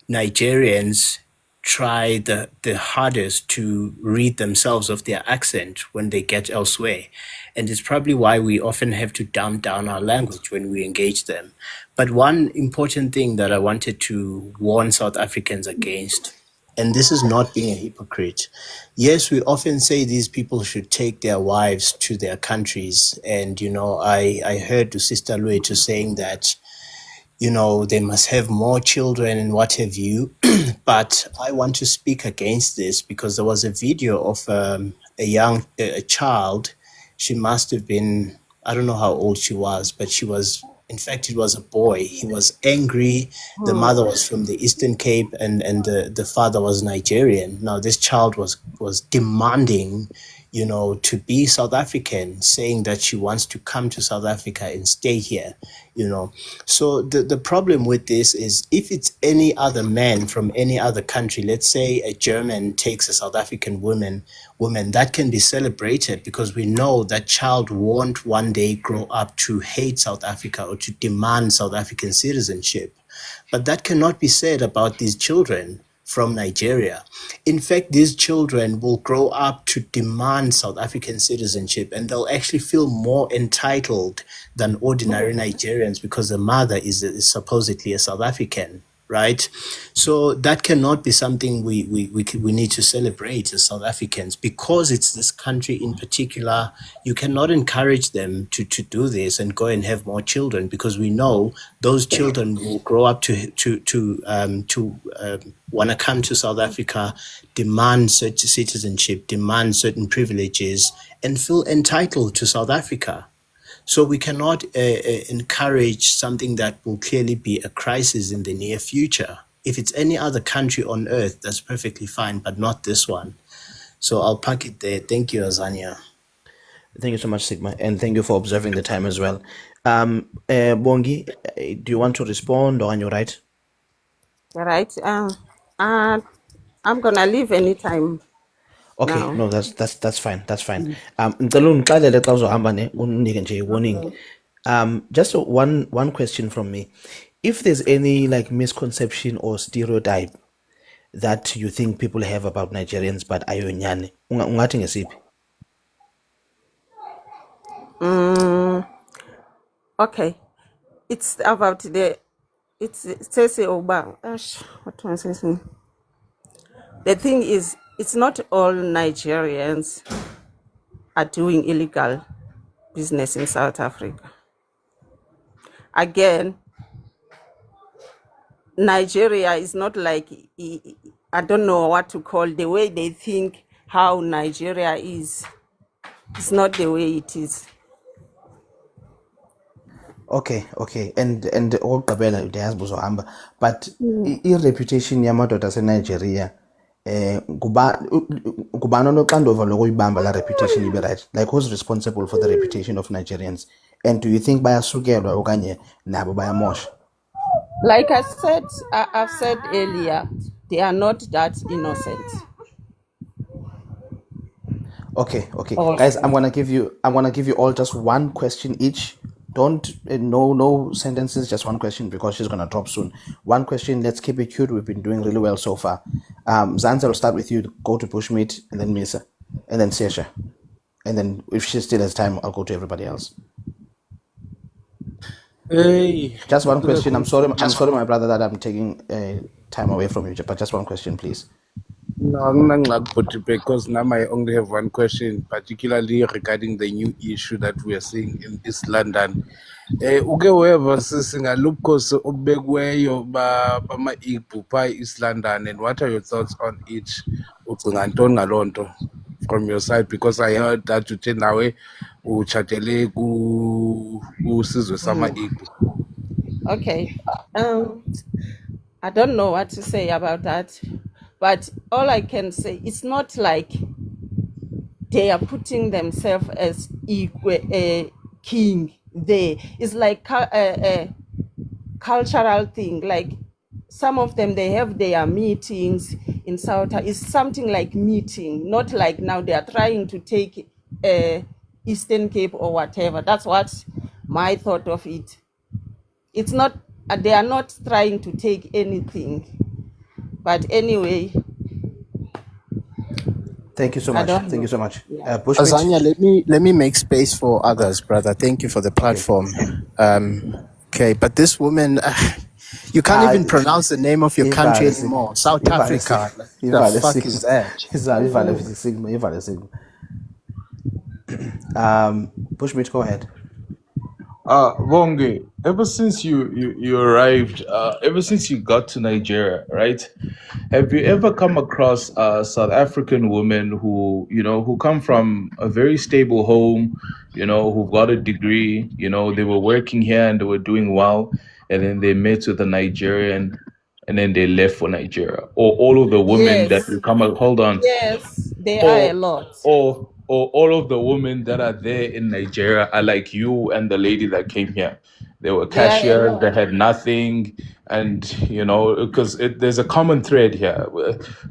Nigerians try the hardest to read themselves of their accent when they get elsewhere. And it's probably why we often have to dumb down our language when we engage them. But one important thing that I wanted to warn South Africans against, and this is not being a hypocrite. Yes, we often say these people should take their wives to their countries. And, I heard Sister Luetu saying that they must have more children and what have you. But I want to speak against this because there was a video of a child. She must have been, I don't know how old she was, but in fact, it was a boy. He was angry. The mother was from the Eastern Cape and the father was Nigerian. Now, this child was demanding, to be South African, saying that she wants to come to South Africa and stay here, So the problem with this is if it's any other man from any other country, let's say a German takes a South African woman, that can be celebrated because we know that child won't one day grow up to hate South Africa or to demand South African citizenship. But that cannot be said about these children from Nigeria. In fact, these children will grow up to demand South African citizenship and they'll actually feel more entitled than ordinary Nigerians because the mother is supposedly a South African, right? So that cannot be something we need to celebrate as South Africans because it's this country in particular. You cannot encourage them to do this and go and have more children because we know those children will grow up to want to come to South Africa, demand certain citizenship, demand certain privileges, and feel entitled to South Africa. So we cannot encourage something that will clearly be a crisis in the near future. If it's any other country on earth, that's perfectly fine, but not this one. So I'll park it there. Thank you, Azania. Thank you so much, Sigma, and thank you for observing the time as well. Bongi, do you want to respond or are you right? Right. I'm gonna leave anytime Okay, now. no, that's fine. That's fine. Ngicela ungixelele xa uzohamba ne unike nje warning. Just one question from me. If there's any like misconception or stereotype that you think people have about Nigerians but ayonyane, ungathi ngesiphi? Okay. It's about it says Oba. What was I saying? The thing is, it's not all Nigerians are doing illegal business in South Africa. Again, Nigeria is not like, I don't know what to call the way they think how Nigeria is. It's not the way it is. Okay, and okugqibela ndiyazi buzohamba, but i-reputation yamadoda aseNigeria ngubani onoxanduva lokuyibamba la reputation ibe right? Like who's responsible for the reputation of Nigerians? And do you think bayasukelwa okanye nabo bayamosha? Like I've said earlier, they are not that innocent. Okay, guys, I'm gonna give you all just one question each. Don't no sentences, just one question because she's gonna drop soon. One question. Let's keep it cute. We've been doing really well so far. Zanza, will start with you. Go to Bushmeat, and then Misa, and then Sesha, and then if she still has time, I'll go to everybody else. Hey, Just one question. I'm sorry, my brother, that I'm taking time away from you, but just one question, please. no, I'm not because now I only have one question, particularly regarding the new issue that we are seeing in East London. Uke weva singalubukhosi obekweyo bama-Igbo phaa East London, and what are your thoughts on it? Ucinga ntoni ngaloo nto from your side? Because I heard that uthe nawe utshatele kusizwe sama-Igbo. Okay. I don't know what to say about that, but all I can say, it's not like they are putting themselves as equal king there. It's like a cultural thing. Like some of them, they have their meetings in South. It's something like meeting, not like now they are trying to take Eastern Cape or whatever. That's what my thought of it. It's not. They are not trying to take anything. But anyway, Thank you so I much. don't Thank you know. so much. Yeah. Bushmeat. Azanya, let me make space for others, brother. Thank you for the platform. Okay, but this woman, you can't even pronounce the name of your country anymore. South Africa. Like, the fuck is that? Bushmeat, go ahead. Bonge, ever since you arrived, ever since you got to Nigeria, right? Have you ever come across South African women who come from a very stable home, who got a degree, they were working here and they were doing well, and then they met with a Nigerian, and then they left for Nigeria? Or all of the women that Yes. you hold on, Yes, there are a or lot. or all of the women that are there in Nigeria are like you and the lady that came here. They were There are a cashiers, they lot. had nothing, and because there's a common thread here.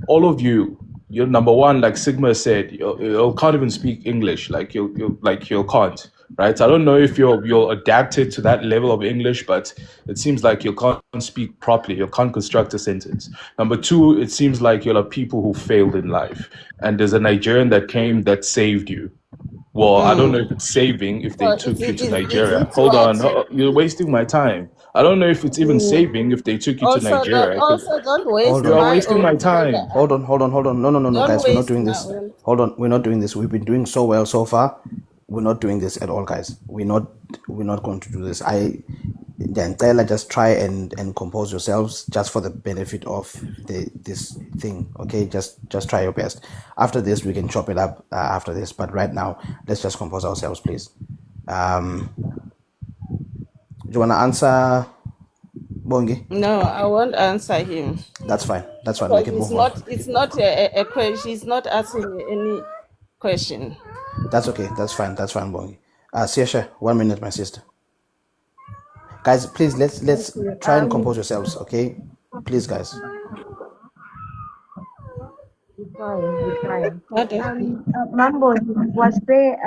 All of you're number one, like Sigma said, you can't even speak English, like you can't. Right, I don't know if you're adapted to that level of English, but it seems like you can't speak properly. You can't construct a sentence. Number two, it seems like you're people who failed in life, and there's a Nigerian that came that saved you. Well, I don't know if it's saving if they So took you to is Nigeria. it Hold on, what? you're wasting my time. I don't know if it's even saving if they took you to Nigeria. 'Cause Don't waste Hold you on. are my wasting my own. time. Hold on. No, Don't guys, we're not waste doing my this. own. Hold on, we're not doing this. We've been doing so well so far. We're not doing this at all, guys. We're not going to do this. Just try and compose yourselves just for the benefit of this thing. Okay, just try your best. After this, we can chop it up after this. But right now, let's just compose ourselves, please. Do you want to answer, Bongi? No, I won't answer him. That's fine. That's fine. We Because can move on. it's not a question. He's not asking any question. That's okay. That's fine, Bongi. Siasha, 1 minute, my sister. Guys, please let's Thank you. try and compose yourselves, okay? Please, guys. We're trying. Okay. Mambo, was there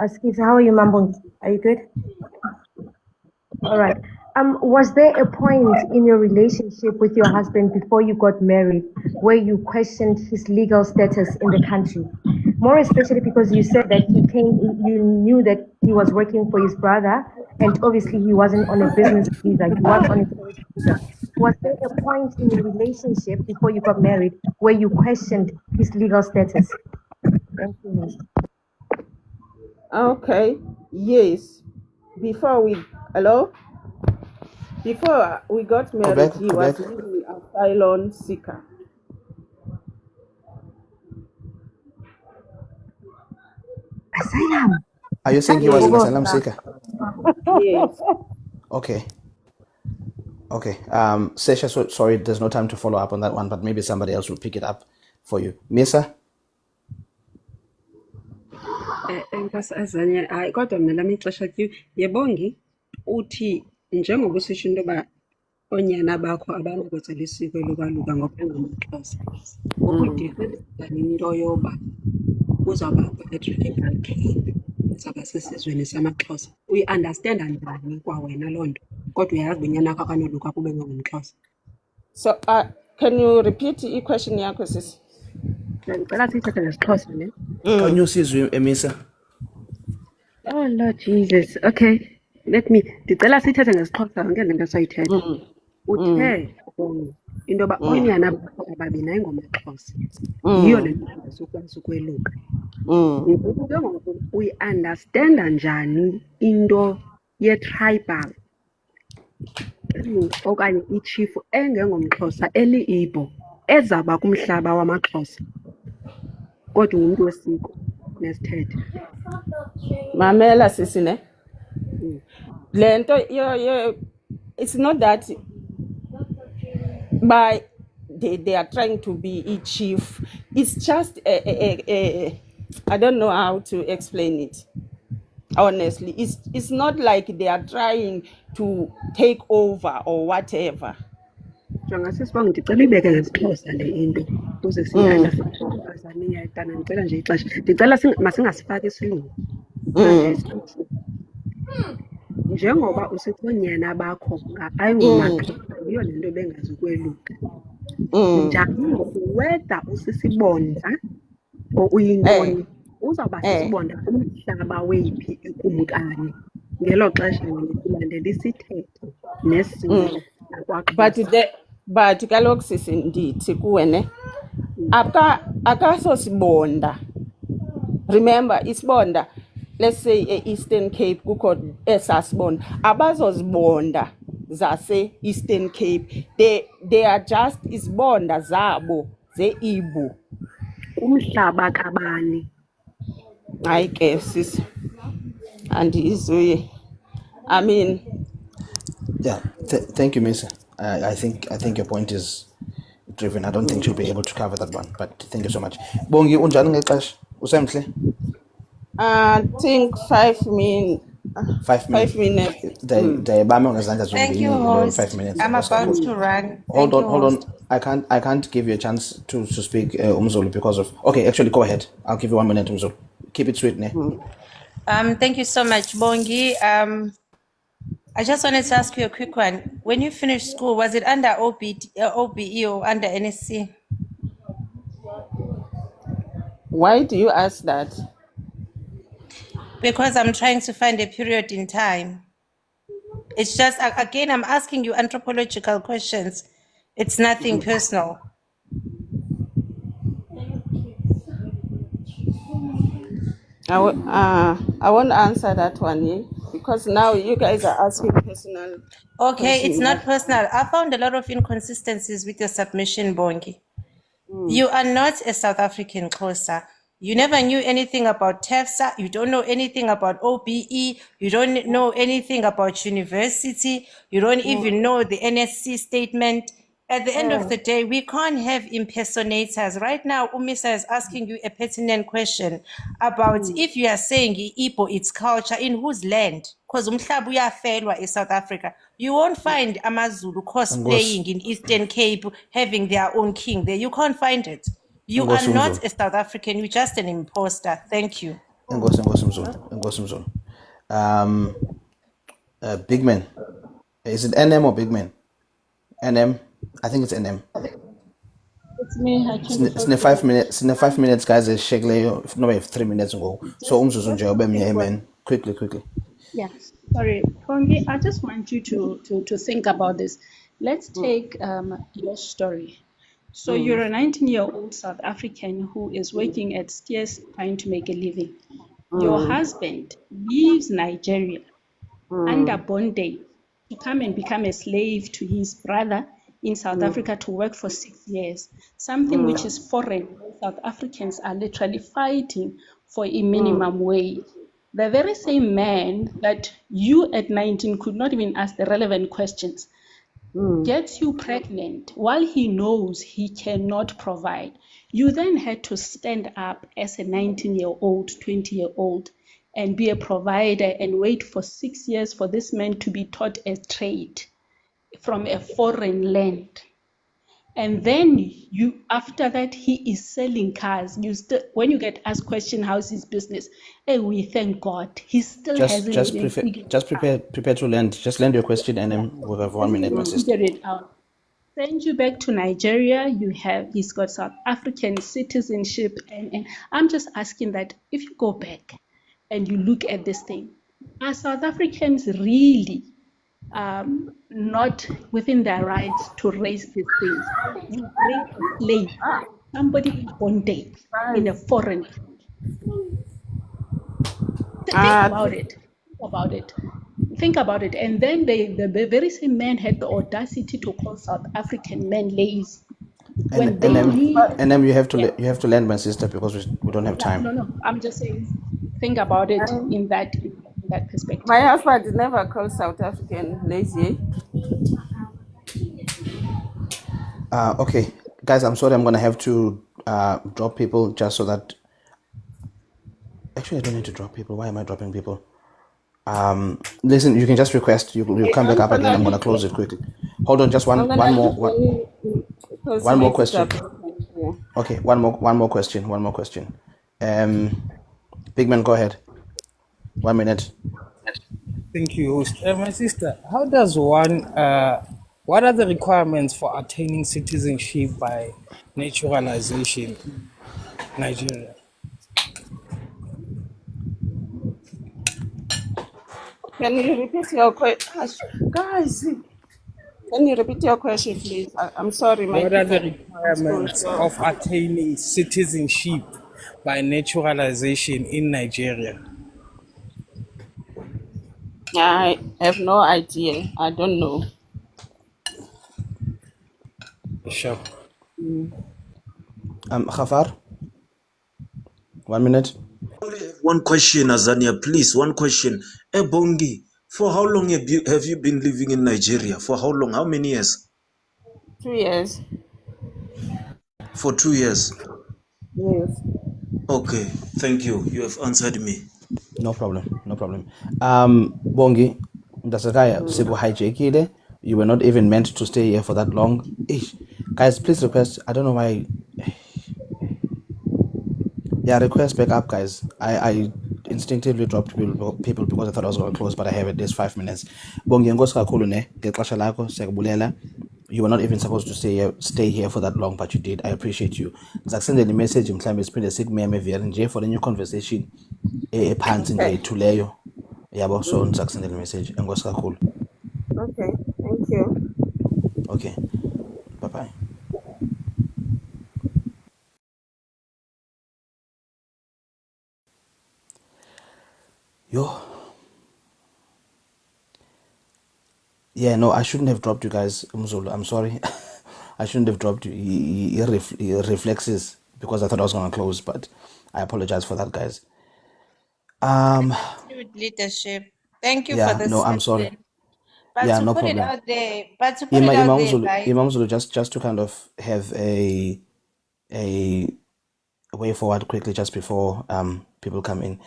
excuse, how are you, Mambo? Are you good? All right. Was there a point in your relationship with your husband before you got married where you questioned his legal status in the country? More especially because you said that you knew that he was working for his brother, and obviously he wasn't on a business visa, he was on a tourist visa. Was there a point in your relationship before you got married where you questioned his legal status? Thank you. Okay. Yes. Before we got married, he was Quebec. really an asylum seeker. Asylum. Are you saying he was an asylum seeker? Yes. Okay. Sesha, sorry, there's no time to follow up on that one, but maybe somebody else will pick it up for you. Misa? Enkosi Azania, hayi kodwa mina lami ixesha kuyo yebongi uthi njengoba usisho into yoba oonyana bakho abanakwenzela isiko lokwaluka ngoba engamaXhosa ukudifensa into yoba uzawuba e-tribal camp uzawuba sesizweni samaXhosa uyi-understanda njani kwawena loo nto kodwa uyayazi uba unyana wakho akanoluka kube ngumXhosa? So can you repeat i-question yakho sisi? Ndicela siyithethe ngesixhosa ne. Can you see Emisa? Oh Lord Jesus. Okay. let me ndicela sithethe ngesixhosa yonke le nto soyithetha. Uthe into yoba oonyana bakho ababini ayingomaXhosa, yiyo le nto ungazukwazi ukweluka. Ngoku ke ngoku uyiandastenda njani into ye-tribal okanye ichifu engengomXhosa eli-Igbo ezawuba kumhlaba wamaXhosa kodwa ungumntu wesiko nesithethe? Mamela sisi ne. Lento it's not that by they are trying to be a chief. It's just I don't know how to explain it. Honestly, it's not like they are trying to take over or whatever. Jonga sisibongo, ndicela ibeke ngesixhosa le into ukuze siyi-understande. Azania tana ndicela nje ixesha. Ndicela masingasifaki isilungu. Ndicela nje isiXhosa. Njengoba usithi oonyana bakho ayingomaXhosa, yiyo le nto bengazukweluka. Njani ngoku whether usisibonda or uyintoni uzawuba sisibonda kumhlaba weyiphi ikumkani ngelo xesha silandela isithethe nesimo nakwaXhosa. But kaloku sisi ndithi kuwe ne akasosibonda. Remember isibonda, let's say Eastern Cape kukho esasibonda, abazozibonda zase Eastern Cape, they are just isibonda zabo ze-Igbo kumhlaba kabani. Hayi ke sisi andizwe. I mean, yeah, thank you, Miss. I think your point is driven. I don't think she'll be able to cover that one, but thank you so much. Bongi, unjani ngexesha? Usemhle? I think 5 minutes. 5 minutes. 5 minutes. Ndiyayibamba ngezandla Thank you, zombini host. 5 minutes. I'm about to run. Thank you, Hold on. host. I can't give you a chance to speak, Umzulu, because of. Okay, actually, go ahead. I'll give you 1 minute, Umzulu. Keep it sweet, ne? Thank you so much, Bongi. I just wanted to ask you a quick one. When you finished school, was it under OBE or under NSC? Why do you ask that? Because I'm trying to find a period in time. It's just, again, I'm asking you anthropological questions. It's nothing personal. I won't answer that one, because now you guys are asking personal. Okay, it's not personal. I found a lot of inconsistencies with your submission, Bongi. You are not a South African Xhosa. You never knew anything about TEFSA. You don't know anything about OBE. You don't know anything about university. You don't even know the NSC statement. At the end of the day, we can't have impersonators. Right now, Umisa is asking you a pertinent question about if you are saying Igbo, it's culture, in whose land? Because umhlaba uyafelwa in South Africa. You won't find Amazulu cosplaying in Eastern Cape, having their own king there. You can't find it. You are not a South African. You're just an imposter. Thank you. Enkosi Mzulu. Big man. Is it NM or big man? NM. I think it's NM. It's me. It's in 5 minutes. In 5 minutes, guys. If no, we have 3 minutes ago. So man. Quickly. Yes, sorry, Pongi, I just want you to think about this. Let's take your story. So you're a 19-year-old South African who is working at Steers trying to make a living. Your husband leaves Nigeria under bondage to come and become a slave to his brother in South Africa to work for 6 years, something which is foreign. South Africans are literally fighting for a minimum wage. The very same man that you at 19 could not even ask the relevant questions gets you pregnant while he knows he cannot provide. You then had to stand up as a 19-year-old, 20-year-old and be a provider and wait for 6 years for this man to be taught a trade from a foreign land. And then you, after that, he is selling cars. You still, when you get asked question, how's his business? Hey, we thank God. He still hasn't prepare to land. Just land your question, and then we'll have 1 minute, my sister. Figure it out. Send you back to Nigeria. He's got South African citizenship, and I'm just asking that if you go back and you look at this thing, Are South Africans really not within their rights to raise these things? You bring a slave, somebody in bondage in a foreign country. Think about it. Think about it. Think about it. And then the very same man had the audacity to call South African men lazy when they need. You have to Yeah, you have to land, my sister, because we don't have yeah. time. No. I'm just saying. Think about it in that perspective. My husband never called South African lazy. Okay, guys, I'm sorry. I'm gonna have to drop people just so that. Actually, I don't need to drop people. Why am I dropping people? Listen, you can just request. You come back I'm up again. I'm gonna gonna close it quickly. Hold on, just I'm one gonna more leave because one my more kids are question. pregnant here. Okay, one more question. One more question. Big man, go ahead. 1 minute. Thank you, host. My sister, how does one, what are the requirements for attaining citizenship by naturalization in Nigeria? Can you repeat your question? Guys, can you repeat your question, please? I'm sorry, my What are kids the are in school. requirements So of attaining citizenship by naturalization in Nigeria? I have no idea. I don't know. Sure. Khafar, 1 minute. One question, Azania, please. One question. Bongi, for how long have you been living in Nigeria? For how long? How many years? 2 years. For 2 years. Yes. Okay, thank you. You have answered me. No problem. No problem. Bongi, Dasakaya, Siku hijacked. You were not even meant to stay here for that long. Ish. Guys, please request. I don't know why. Yeah, request back up, guys. I instinctively dropped people because I thought I was going to close, but I have at least 5 minutes. Bongi, ngosi kakhulu ne. Ngexesha lakho, siyakubulela. You were not even supposed to stay here for that long, but you did. I appreciate you. Ngizakusendela imessage mhlambe siphinde sikumeme vele nje for the new conversation ephansi nje Okay. ethuleyo. Yabo, so ngizakusendela imessage. Enkosi kakhulu. Okay. Thank you. Okay. Bye-bye. Yo. Yeah, no, I shouldn't have dropped you guys, Umzulu. I'm sorry. I shouldn't have dropped you. He reflexes because I thought I was going to close, but I apologize for that, guys. Attitude leadership. Thank you for Yeah, the no, I'm sorry. session. But Yeah, to no put it problem. out there, guys. Imam Zulu, just to kind of have a way forward quickly just before people come in.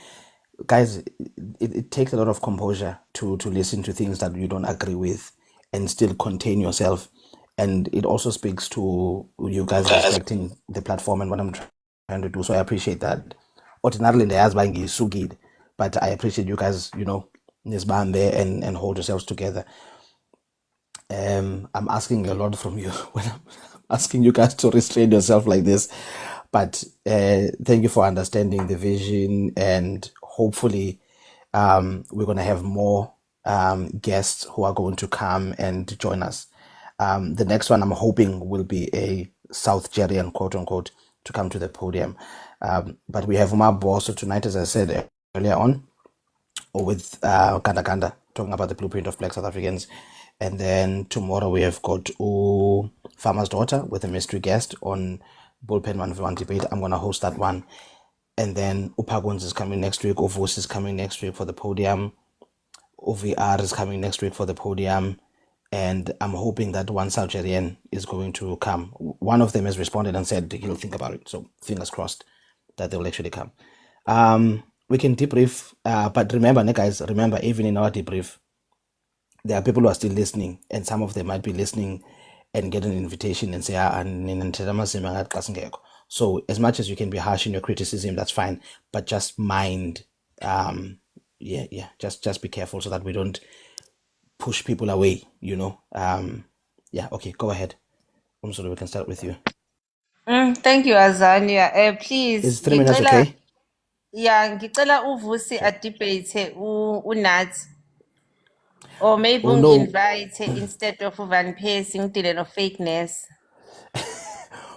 Guys, it takes a lot of composure to listen to things that you don't agree with and still contain yourself. And it also speaks to you guys respecting the platform and what I'm trying to do. So I appreciate that. Ordinarily, the husband is so good, but I appreciate you guys, nisband there and hold yourselves together. I'm asking a lot from you when I'm asking you guys to restrain yourself like this. But thank you for understanding the vision, and hopefully, we're going to have more guests who are going to come and join us. The next one I'm hoping will be a South Gerian, quote unquote, to come to the podium. But we have Umabo also tonight, as I said earlier on, with Kanda Kanda, talking about the blueprint of Black South Africans. And then tomorrow we have got Farmer's Daughter with a mystery guest on Bullpen 1v1 debate. I'm going to host that one. And then Upaguns is coming next week. Ovos is coming next week for the podium. OVR is coming next week for the podium. And I'm hoping that one South Gerian is going to come. One of them has responded and said he'll think about it. So fingers crossed that they will actually come. We can debrief, but remember, guys, remember, even in our debrief, there are people who are still listening, and some of them might be listening and get an invitation and say, so as much as you can be harsh in your criticism, that's fine, but just mind, just be careful so that we don't push people away, okay, go ahead. So we can start with you. Thank you, Azania. Please, Is 3 minutes okay? Yeah, ngicela uvusi a debate uNathi. Or maybe Oh no, invite instead of Van Pace ngidile no fakeness.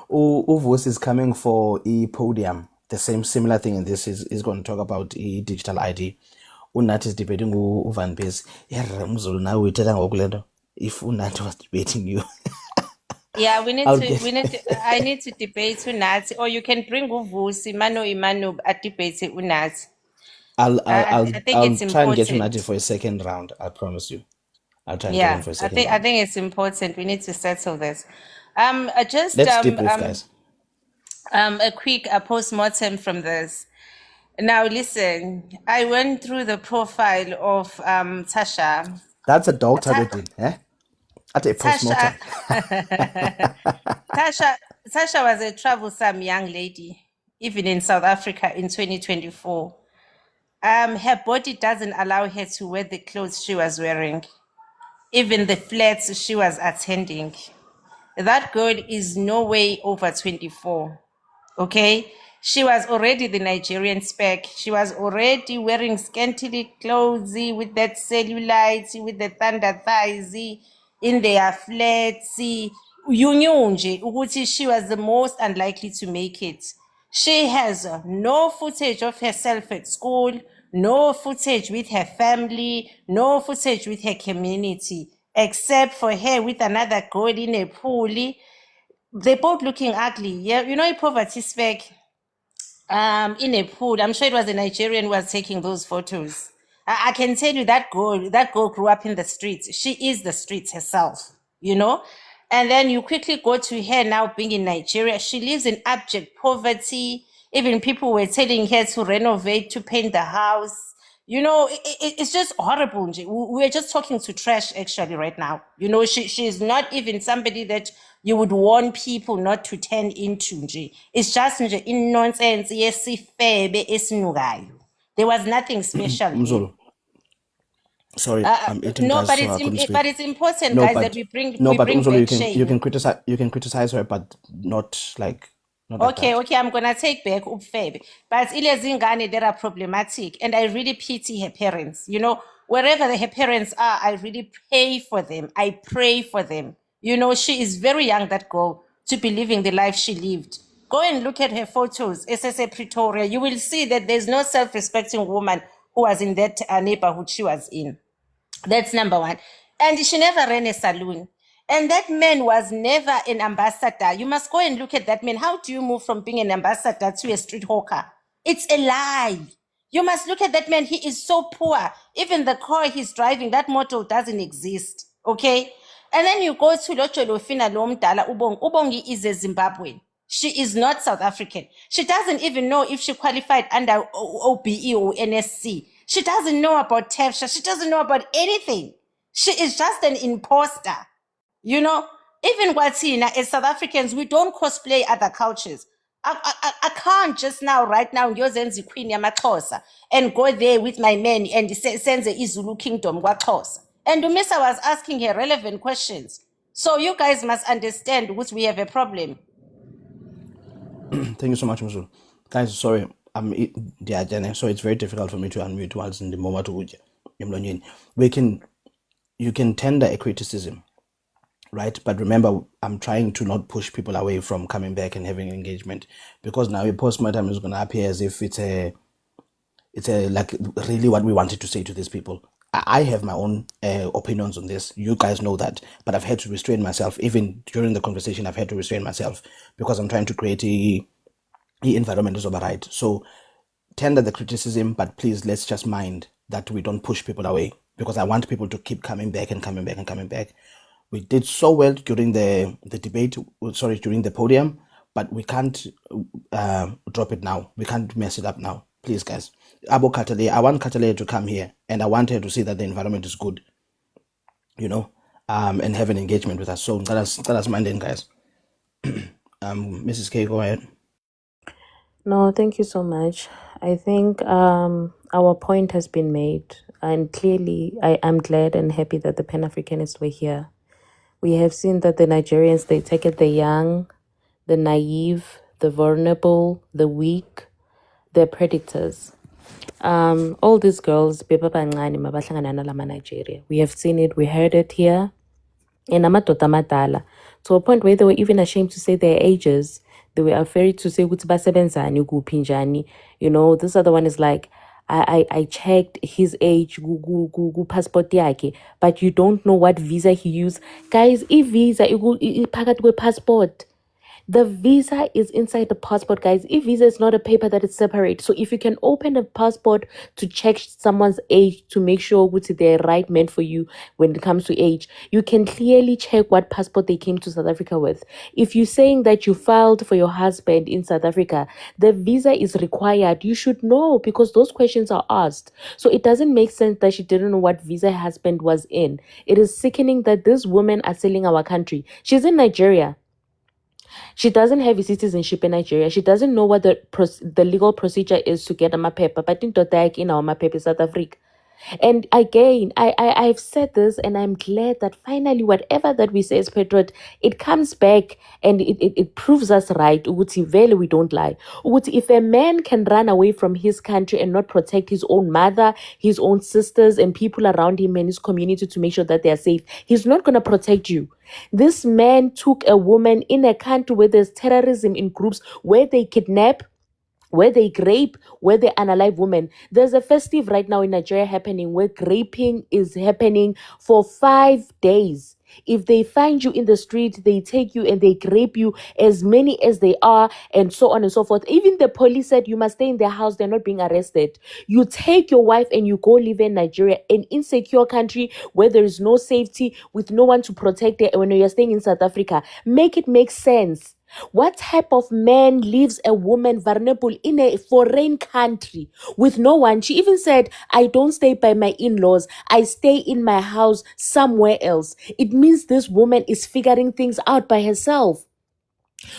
Uvos is coming for a podium. The same similar thing in this is going to talk about a digital ID. Unathi is debating Van Pace. Yeah, Mzulu now we tell ngokulento. If Unathi was debating you, Yeah, I'll get. I need to debate uNathi, or you can bring uvusi mano imano a debate uNathi. I think I'll it's try and get important. Unathi for a second round. I promise you. I'll try and get him Yeah, for a second I round. think it's important. We need to settle this. Just Let's debrief, guys. a quick post-mortem from this. Now listen, I went through the profile of Tasha. That's a dog title thing, eh? At a Tasha postmortem. Tasha was a troublesome young lady, even in South Africa in 2024. Her body doesn't allow her to wear the clothes she was wearing, even the flats she was attending. That girl is no way over 24. Okay? She was already the Nigerian spec. She was already wearing scantily clothes with that cellulite, with the thunder thighs, in their flats. You knew nje ukuthi she was the most unlikely to make it. She has no footage of herself at school, no footage with her family, no footage with her community, except for her with another girl in a pool. They're both looking ugly. Yeah, you know, a poverty spec in a pool. I'm sure it was a Nigerian who was taking those photos. I can tell you that girl grew up in the streets. She is the streets herself, you know? And then you quickly go to her now being in Nigeria. She lives in abject poverty. Even people were telling her to renovate, to paint the house. You know, it's just horrible. Nje. We're just talking to trash actually right now. You know, she's not even somebody that you would warn people not to turn into. Nje. It's just nje, in nonsense. Yesifebe esinukayo. There was nothing special here. Mzulu. Sorry, I'm eating, No, guys, so I couldn't but speak. it's important, No, guys, that but we bring Umzulu, back shame. you can criticize her, but not like that. Okay, I'm gonna take back Ufebe. But Ilezingane, they are problematic, and I really pity her parents. You know, wherever her parents are, I really pray for them. I pray for them. You know, she is very young, that girl, to be living the life she lived. Go and look at her photos, SSA Pretoria. You will see that there's no self-respecting woman who was in that neighborhood she was in. That's number one. And she never ran a saloon. And that man was never an ambassador. You must go and look at that man. How do you move from being an ambassador to a street hawker? It's a lie. You must look at that man. He is so poor. Even the car he's driving, that model doesn't exist. Okay? And then you go to Jolofina Lomdala Ubong. Ubongi is a Zimbabwean. She is not South African. She doesn't even know if she qualified under OBE or NSC. She doesn't know about TEFSHA. She doesn't know about anything. She is just an imposter. You know, even Watina, as South Africans, we don't cosplay other cultures. I can't just now, right now, Yozenzi Queen Yamakosa, and go there with my men and send the Izulu Kingdom Wakosa. And Dumisa was asking her relevant questions. So you guys must understand which we have a problem. Thank you so much, Mzulu. Guys, sorry, so it's very difficult for me to unmute whilst in the moment. You can tender a criticism, right? But remember, I'm trying to not push people away from coming back and having engagement, because now a postmortem is going to appear as if it's a like really what we wanted to say to these people. I have my own opinions on this. You guys know that, but I've had to restrain myself. Even during the conversation, I've had to restrain myself because I'm trying to create the environment is right. So tender the criticism, but please let's just mind that we don't push people away, because I want people to keep coming back and coming back and coming back. We did so well during the debate, during the podium, but we can't drop it now. We can't mess it up now. Please, guys. Abo Katale, I want Katale to come here, and I want her to see that the environment is good, you know, and have an engagement with us. So that us mind in, guys. Mrs. K, go ahead. No, thank you so much. I think our point has been made, and clearly I am glad and happy that the Pan-Africanists were here. We have seen that the Nigerians, they take it the young, the naive, the vulnerable, the weak, they're predators. All these girls, Nigeria. We have seen it, we heard it here. And amadoda amadala, to a point where they were even ashamed to say their ages. They were afraid to say ukuthi basebenzani kuphi njani. You know, this other one is like, I checked his age, passport yakhe, but you don't know what visa he used. Guys, visa iphakathi kwe-passport. The visa is inside the passport, guys. Visa is not a paper that is separate. So if you can open a passport to check someone's age to make sure which they're right meant for you when it comes to age, you can clearly check what passport they came to South Africa with. If you're saying that you filed for your husband in South Africa, the visa is required. You should know because those questions are asked. So it doesn't make sense that she didn't know what visa her husband was in. It is sickening that these women are selling our country. She's in Nigeria. She doesn't have a citizenship in Nigeria. She doesn't know what the legal procedure is to get a mapepa. But in our mapepa South Africa. And again, I've said this, and I'm glad that finally, whatever that we say is patriot, it comes back and it proves us right. Uguti vele we don't lie. Uguti, if a man can run away from his country and not protect his own mother, his own sisters, and people around him and his community to make sure that they are safe, he's not gonna protect you. This man took a woman in a country where there's terrorism in groups, where they kidnap, where they rape, where they unalive women. There's a festive right now in Nigeria happening where raping is happening for 5 days. If they find you in the street, they take you and they rape you, as many as they are, and so on and so forth. Even the police said you must stay in their house, they're not being arrested. You take your wife and you go live in Nigeria, an insecure country where there is no safety, with no one to protect it. When you're staying in South Africa, make it make sense. What type of man leaves a woman vulnerable in a foreign country with no one? She even said, I don't stay by my in-laws. I stay in my house somewhere else. It means this woman is figuring things out by herself.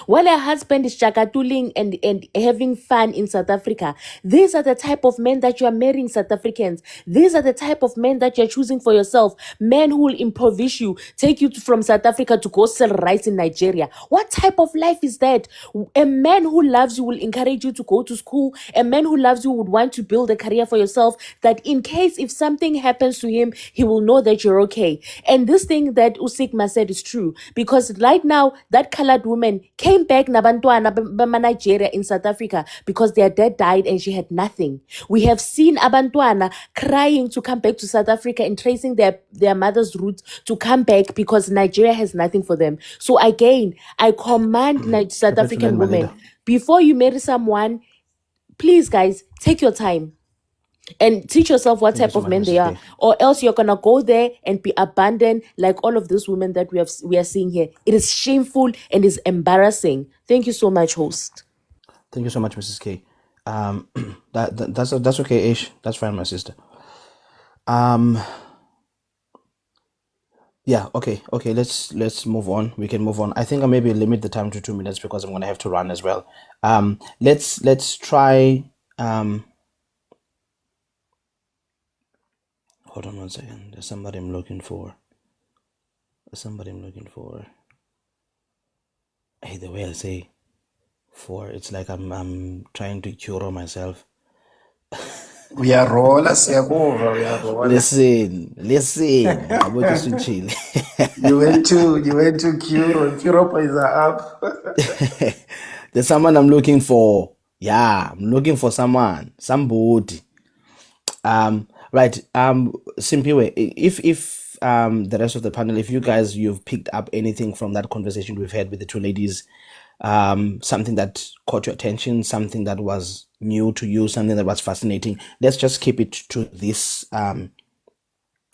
While her husband is chakatuling and having fun in South Africa, these are the type of men that you are marrying, South Africans. These are the type of men that you're choosing for yourself. Men who will improvise you, take you from South Africa to go sell rice in Nigeria. What type of life is that? A man who loves you will encourage you to go to school. A man who loves you would want to build a career for yourself, that in case if something happens to him, he will know that you're okay. And this thing that Usigma said is true, because right now, that colored woman came back nabantwana bama Nigeria in South Africa because their dad died and she had nothing. We have seen abantwana crying to come back to South Africa and tracing their mother's roots to come back because Nigeria has nothing for them. So again, I command South African women, before you marry someone, please guys, take your time and teach yourself what type of men they are, or else you're gonna go there and be abandoned like all of these women that we are seeing here. It is shameful and is embarrassing. Thank you so much, host. Thank you so much, Mrs. K. That's okay, Ish. That's fine, my sister. Yeah, okay. Let's move on. We can move on. I think I maybe limit the time to 2 minutes because I'm gonna have to run as well. Let's try. Hold on one second. There's somebody I'm looking for. Hey, the way I say for, it's like I'm trying to cure myself. Uyarola siyakuva, uyarola. Listen. About to chill. You went to Kuro is up. There's someone I'm looking for. Yeah, I'm looking for somebody. Right. Simpiwe, if the rest of the panel, if you guys, you've picked up anything from that conversation we've had with the two ladies, something that caught your attention, something that was new to you, something that was fascinating, let's just keep it to this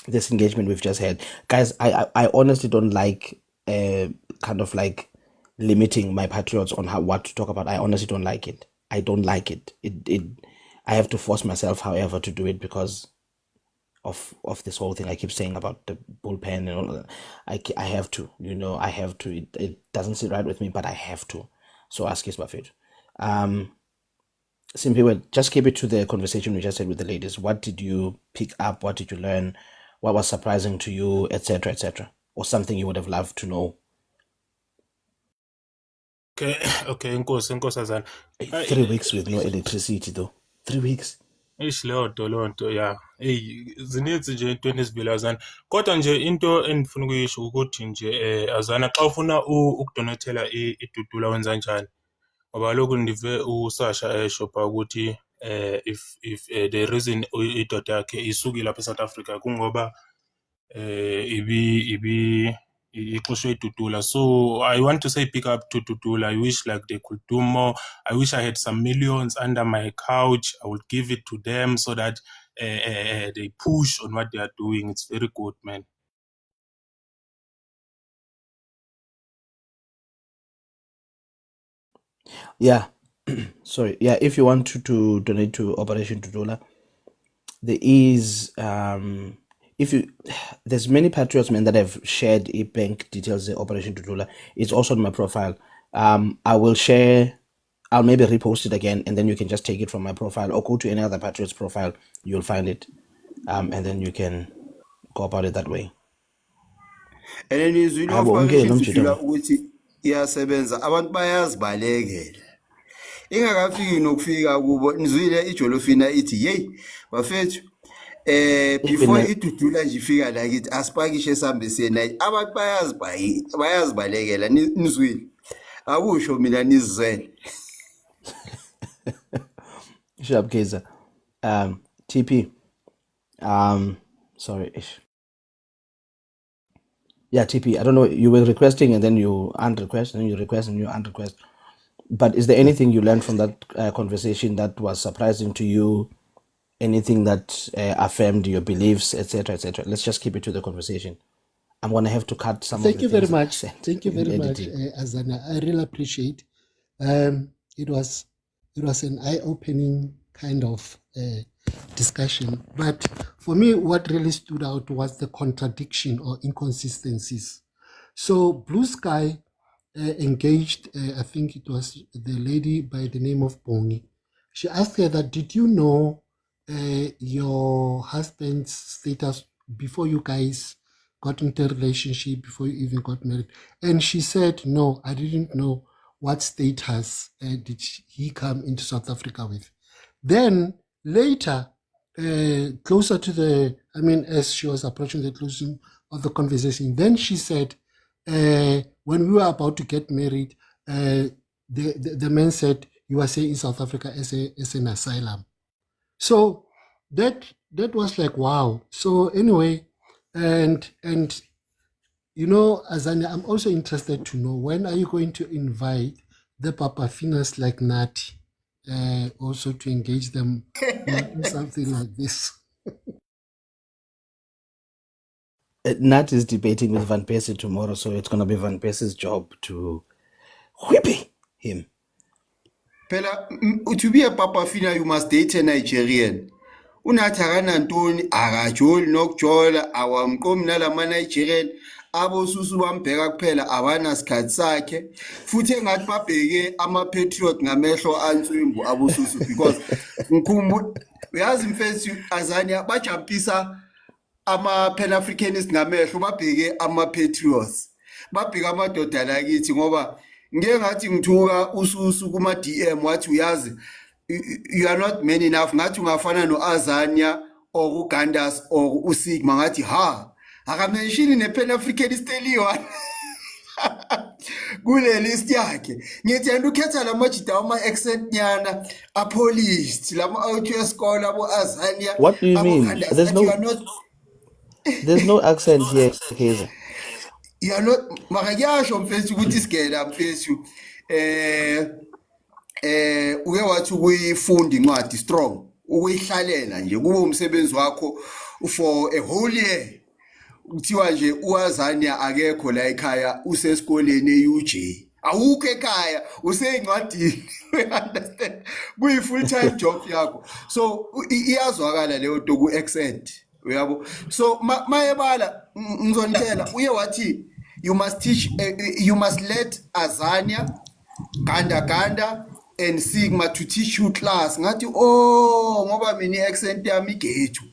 this engagement we've just had. Guys, I honestly don't like kind of like limiting my patriots on what to talk about. I honestly don't like it. I don't like it. I have to force myself, however, to do it because of this whole thing I keep saying about the bullpen and all of that. I have to, I have to. It doesn't sit right with me, but I have to. So ask is Buffett. Simply, well, just keep it to the conversation we just had with the ladies. What did you pick up? What did you learn? What was surprising to you, etc., etc., or something you would have loved to know? Okay, okay, inkosi Azana. 3 weeks with no electricity though. 3 weeks. Ish leyo nto ya zininzi nje into ezivela Azana, kodwa nje into endifuna ukuyisho ukuthi nje Azana, xa ufuna ukudonathela idudula wenza kanjani? Ngoba kaloku ndive uSasha esho phaa ukuthi if the reason idoda yakhe isukile lapha eSouth Africa kungoba ixushwe idudula. So I want to say big up to Dudula. I wish like they could do more. I wish I had some millions under my couch. I would give it to them so that they push on what they are doing. It's very good, man. Yeah. Sorry. Yeah, if you want to donate to Operation Dudula, there is if you there's many patriots men that have shared a bank details of Operation Dudula. It's also on my profile. I will share. I'll maybe repost it again, and then you can just take it from my profile or go to any other patriot's profile. You'll find it, and then you can go about it that way. And then izwi Yabo, Operation umke Dudula nomjito. ukuthi iyasebenza, abantu bayazibalekela. Ingakafiki nokufika kubo nizwile iJolofina ithi hey bafethu before idudula nje ifika la kithi asipakishe esambeseni abantu bayazibalekela nizwile akusho mina nizwele. Sharp Kaiser. TP. Sorry. Yeah, TP. I don't know. You were requesting and then you unrequest, and then you request and you unrequest. But is there anything you learned from that conversation that was surprising to you? Anything that affirmed your beliefs, etc., etc.? Let's just keep it to the conversation. I'm gonna have to cut some Thank of you the very things that I much. said Thank you in very much, editing. Azana. I really appreciate. It was an eye-opening kind of discussion. But for me, what really stood out was the contradiction or inconsistencies. So Blue Sky engaged, I think it was the lady by the name of Bongi. She asked her that, did you know your husband's status before you guys got into a relationship, before you even got married? And she said, no, I didn't know what status did he come into South Africa with. Then later, closer to as she was approaching the closing of the conversation, then she said, when we were about to get married, the man said, you are staying in South Africa as an asylum. So that was like, wow. So anyway, and Azania, I'm also interested to know, when are you going to invite the Papafinas like Nati also to engage them in something like this? Nat is debating with Van Persie tomorrow, so it's gonna be Van Persie's job to whip him. Phela to be a Papafina you must date a Nigerian. Unathi akanantoni akajoli nokujola awamqomi nalama Nigerian abosusu bambheka kuphela abana sikhathi sakhe futhi engathi babheke ama-patriot ngamehlo answimbu abosusu because ngikhumbula uyazi mfethu Azania bajampisa ama-Pan-Africanist ngamehlo babheke ama-patriots babheke amadoda lakithi ngoba ngeke ngathi ngithuka ususu kuma-DM wathi uyazi you are not man enough ngathi ungafana no-Azania or uGandas or uSigma ngathi ha akamenshini ne-Pan-Africanist eliyi-one kule list yakhe. Ngithanda ukhetha lamajida ama-accent nyana apolished lama-out scholar abo-Azania What do you mean? abo-Gandas athi you are not There's no accent here, Kaiser. you are not mara kuyasho mfethu ukuthi sigela mfethu uke wathi ukuyifunda incwadi strong ukuyihlalela nje kube umsebenzi wakho for a whole year kuthiwa nje uAzania akekho la ekhaya usesikoleni eUJ awukho ekhaya useyincwadini understand kuyi full time job yakho so iyazwakala leyo nto ku accent uyabo so mayebala ngizonitshela uye wathi you must teach you must let Azania Ganda and Sigma to teach you class ngathi oh ngoba mina accent yami igethu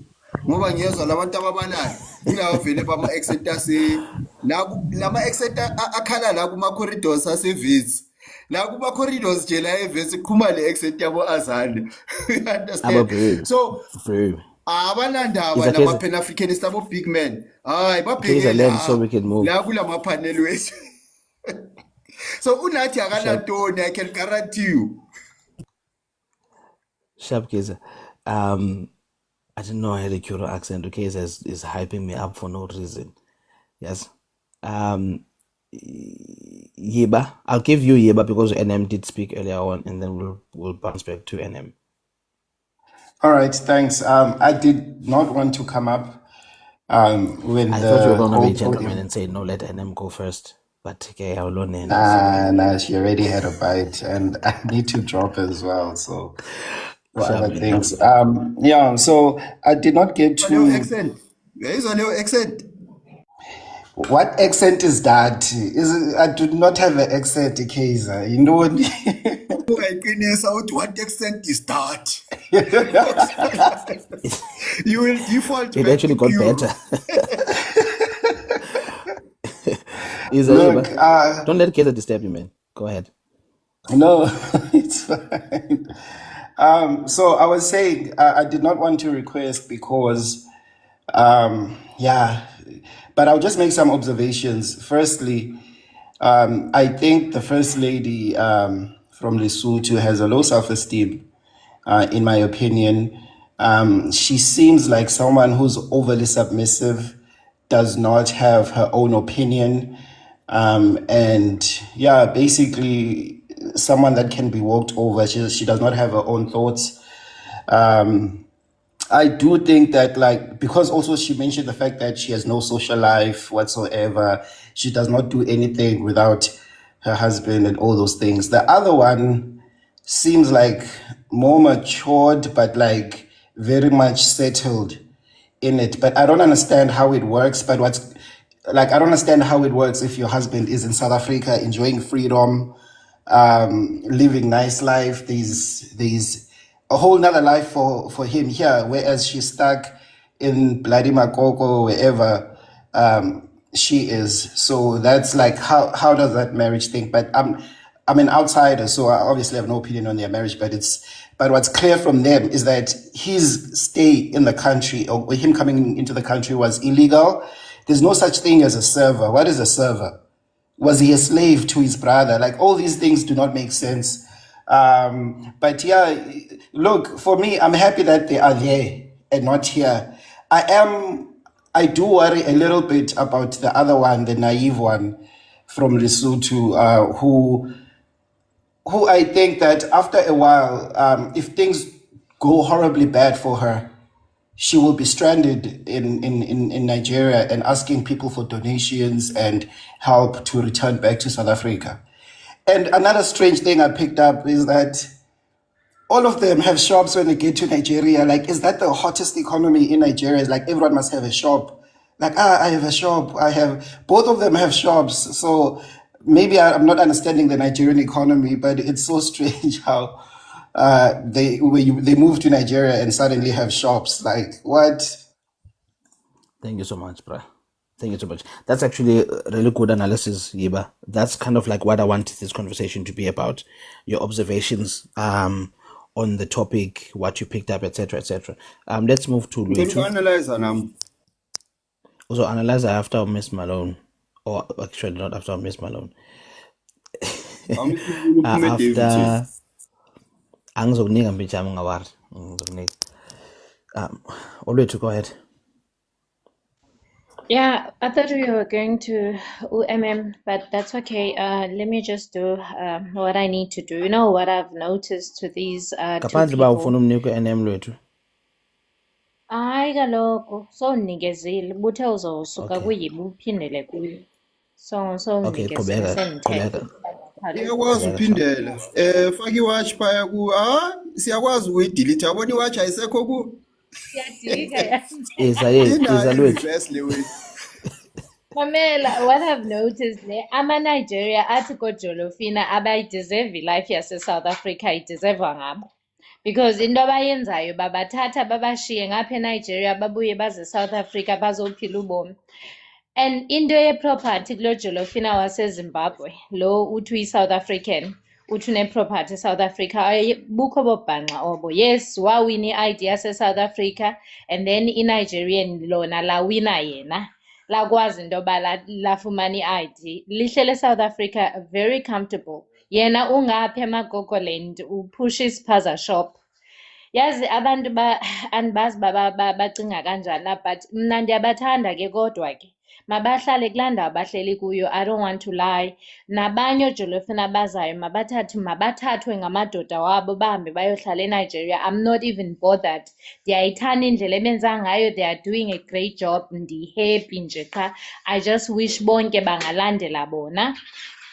ngoba ngiyezwa labantu ababalayo kulawo vele bama accent ase lama accent akhala la kuma corridors ase Wits la kuma corridors nje la evesi kukhuma le accent yabo Azani. You understand? Ababe, So babe. abanandaba Is nama okay. Pan Africanist abo big men hayi Okay, is a babheke land so la we can move. la kula mapanel wethu. So unathi Sharp, akanantoni, I can guarantee you. sharp Kaiser. I didn't know I had a Kuro accent. Okay, is hyping me up for no reason. Yes. Yeba. I'll give you Yeba because NM did speak earlier on, and then we'll bounce back to NM. All right, thanks. I did not want to come up when I thought you were the gonna be a whole gentleman podium. and say no, let NM go first. But okay, I'll learn NM. Sorry. Nah, she already had a bite, and I need to drop as well. So for Sharp other man. things, yeah. So I did not get Your to. accent. There is on your accent. What accent is that? I do not have an accent, Kaiser. You know what? I can out what accent is that? You will default It back to actually got Kuro. better. Is a Look, Yeba. Don't let Kaiser disturb you, man. Go ahead. no, it's fine. So I was saying I did not want to request because, yeah, but I'll just make some observations. Firstly, I think the First Lady from Lesotho has a low self-esteem, in my opinion. She seems like someone who's overly submissive, does not have her own opinion, and yeah, basically someone that can be walked over. She does not have her own thoughts. I do think that, like, because also she mentioned the fact that she has no social life whatsoever. She does not do anything without her husband and all those things. The other one seems like more matured, but like very much settled in it. But I don't understand how it works. But I don't understand how it works if your husband is in South Africa enjoying freedom, living nice life. There's a whole nother life for him here, whereas she's stuck in bloody Makoko, wherever she is. So that's like how does that marriage thing? But I'm an outsider, so I obviously have no opinion on their marriage. But what's clear from them is that his stay in the country, or him coming into the country, was illegal. There's no such thing as a server. What is a server? Was he a slave to his brother? Like, all these things do not make sense. But yeah, look, for me, I'm happy that they are there and not here. I do worry a little bit about the other one, the naive one from Lesotho, who I think that after a while, if things go horribly bad for her, she will be stranded in Nigeria and asking people for donations and help to return back to South Africa. And another strange thing I picked up is that all of them have shops when they get to Nigeria. Like, is that the hottest economy in Nigeria? It's like everyone must have a shop. Like, I have a shop. Both of them have shops. So maybe I'm not understanding the Nigerian economy, but it's so strange how they move to Nigeria and suddenly have shops. Like, what? Thank you so much, bro. Thank you so much. That's actually a really good analysis, Yeba. That's kind of like what I wanted this conversation to be about. Your observations on the topic, what you picked up, etc., etc. Let's move to Can you Luitu. analyze Anam? Also, analyze after Miss Malone, or actually not after Miss Malone. After angizokunika mbijama ngawari. Ngizokunika. Oluwethu, go ahead. Yeah, I thought we were going to UMM, but that's okay. Let me just do what I need to do. You know what I've noticed to these two Ngaphandle uba ufuna people. umnika NM Lwethu. Hayi kaloku sowunikezile ubuthe uzosuka Okay. kuyibo uphindele kuyo. Okay, Sowunikezile qhubeka. senithethe. Iyakwazi Qhubeka, sharp. uphindela. Faka iwatch phaya ku. Siyakwazi ukuyidelete. Yabona iwatch ayisekho ku. Siyadika ya. Iza Lwethu. Reverse le wethu. Mamela, what I've noticed ne ama-Nigeria athi ko-Jolofina abayideserve i-life yase-South Africa ideservwa ngabo. Because into abayenzayo babathatha babashiye ngapha eNigeria babuye baze South Africa bazophila ubomi. And into ye-property kulo Jolofina waseZimbabwe, lo uthi uyi-South African, uthi une-property eSouth Africa bukho bobhanxa obo. Yes, wawina i-ID yase-South Africa and then i-Nigerian lona lawina yena lakwazi into yoba lafumana i-ID. Lihle le-South Africa very comfortable. Yena ungapha emaGogoland uphusha isiphaza shop. Yazi abantu andibazi bacinga kanjani, but mna ndiyabathanda ke kodwa ke mabahlale kulaa ndawo bahleli kuyo. I don't want to lie. Nabanye oojolofina abazayo mabathathwe ngamadoda wabo bahambe bayohlala eNigeria. I'm not even bothered. Ndiyayithanda indlela ebenza ngayo. They are doing a great job. Ndi-happy nje qha. I just wish bonke bangalandela bona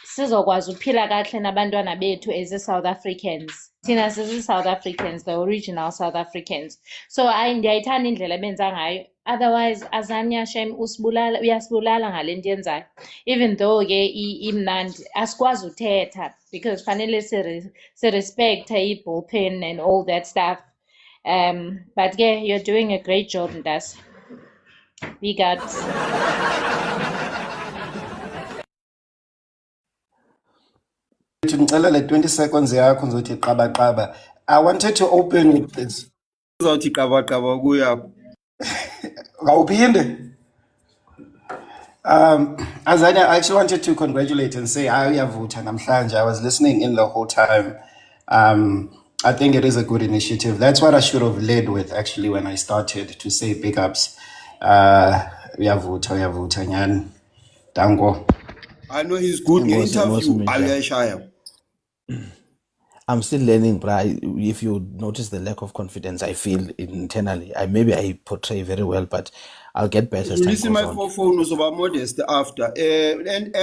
sizokwazi uphila kakuhle nabantwana bethu as South Africans. Thina sisi-South Africans, the original South Africans. So ndiyayithanda indlela ebenza ngayo. Otherwise Azania shame uyasibulala ngale nto yenzayo. Even though ke imnandi asikwazi uthetha because fanele sirespecte i-bullpen and all that stuff. But ke you're doing a great job, Ndas. Big ups. Ngicela le 20 seconds yakho ngizothi qaba. I wanted to open with this. Uzawuthi qaba kuya. Ngawuphinde. Azania, I actually wanted to congratulate and say ayavuta namhlanje. I was listening in the whole time. I think it is a good initiative. That's what I should have led with actually when I started to say big ups. Uyavuta nyani. Dango. I know he's good nge-interview aleshaya. I'm still learning, but if you notice the lack of confidence I feel internally, maybe I portray very well, but I'll get better as time Listen, goes my on. phone was about modest after. And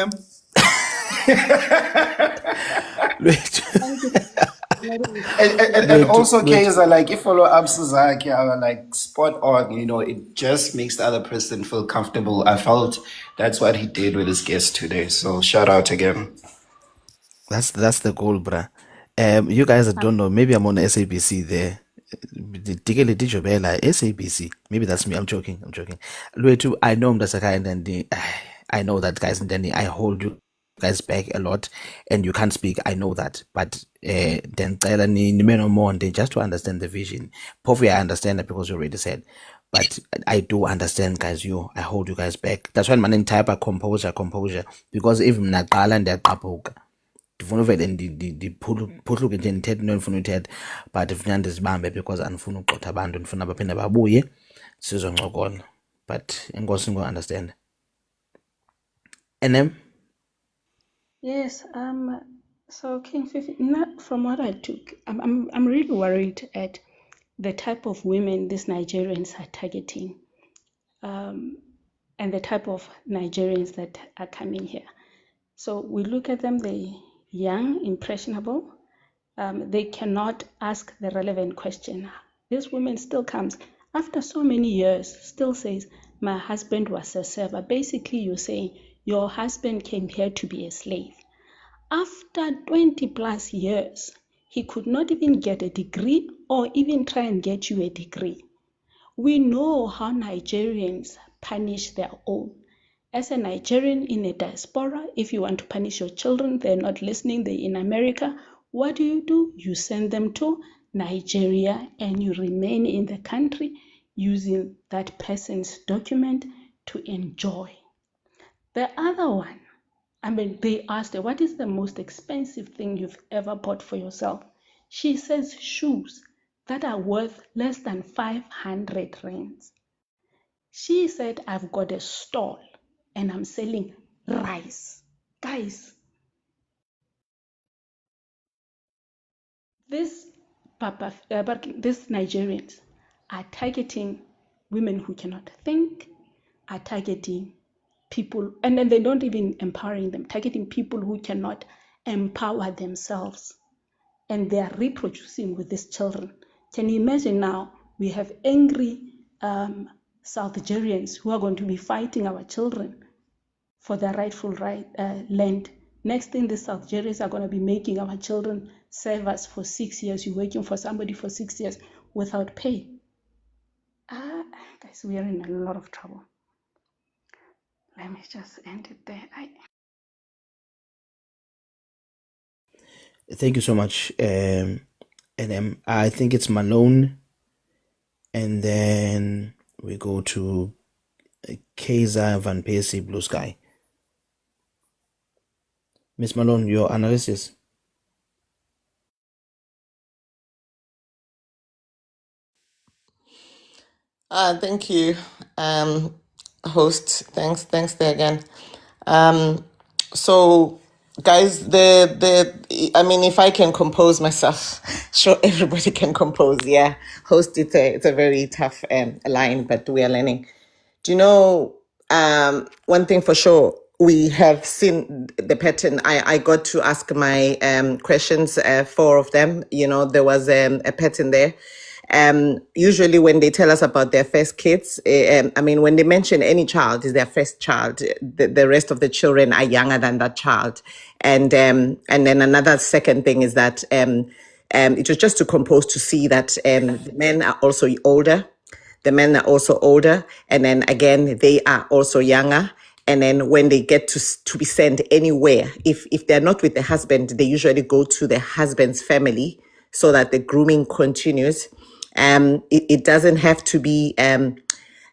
and also Kaiser, like if follow-ups are like spot on, you know, it just makes the other person feel comfortable. I felt that's what he did with his guest today. So shout out again. That's the goal, bruh. You guys that don't know, maybe I'm on SABC there. Tikele Dijobela, SABC. Maybe that's me. I'm joking. Luetu, I know Mdasaka and then I know that, guys, and then I hold you guys back a lot and you can't speak. I know that. But then just to understand the vision. Probably I understand that because you already said. But I do understand, guys, I hold you guys back. That's why my type of composure. Because even Naqala and Qapuka. Ndifuna uvele ndiphuluke nje ndithethe into endifuna uyithetha but ndifuna ndizibambe because andifuna ugxotha abantu ndifuna baphinde babuye sizoncokola but enkosi ngo-understand. NM? Yes, so King Fifi, from what I took, I'm really worried at the type of women these Nigerians are targeting, and the type of Nigerians that are coming here. So we look at them, they're young, impressionable. They cannot ask the relevant question. This woman still comes after so many years, still says, my husband was a server. Basically, you're saying your husband came here to be a slave. After 20 plus years, he could not even get a degree or even try and get you a degree. We know how Nigerians punish their own. As a Nigerian in a diaspora, if you want to punish your children, they're not listening, they're in America, what do? You send them to Nigeria and you remain in the country using that person's document to enjoy. The other one, they asked her, what is the most expensive thing you've ever bought for yourself? She says shoes that are worth less than 500 rands. She said, I've got a stall and I'm selling rice. Guys, these Nigerians are targeting women who cannot think, are targeting people, and then they don't even empowering them, targeting people who cannot empower themselves. And they are reproducing with these children. Can you imagine now we have angry South Algerians who are going to be fighting our children for their rightful land. Next thing, the South Algerians are going to be making our children serve us for 6 years. You're working for somebody for 6 years without pay. Guys, we are in a lot of trouble. Let me just end it there. Thank you so much, NM. I think it's Malone, and then we go to Kaiser Van Persie, Blue Sky. Miss Malone, your analysis. Thank you, host. Thanks there again. Um, so, guys, I mean, if I can compose myself, sure, everybody can compose. Yeah, host. It's a very tough line, but we are learning. Do you know one thing for sure? We have seen the pattern. I got to ask my questions, 4 of them. You know, there was a pattern there. Usually when they tell us about their first kids, I mean, when they mention any child is their first child, the rest of the children are younger than that child. And then another second thing is that it was just to compose to see that the men are also older, the men are also older, and then again they are also younger. And then when they get to be sent anywhere, if they're not with the husband, they usually go to the husband's family so that the grooming continues. It doesn't have to be them.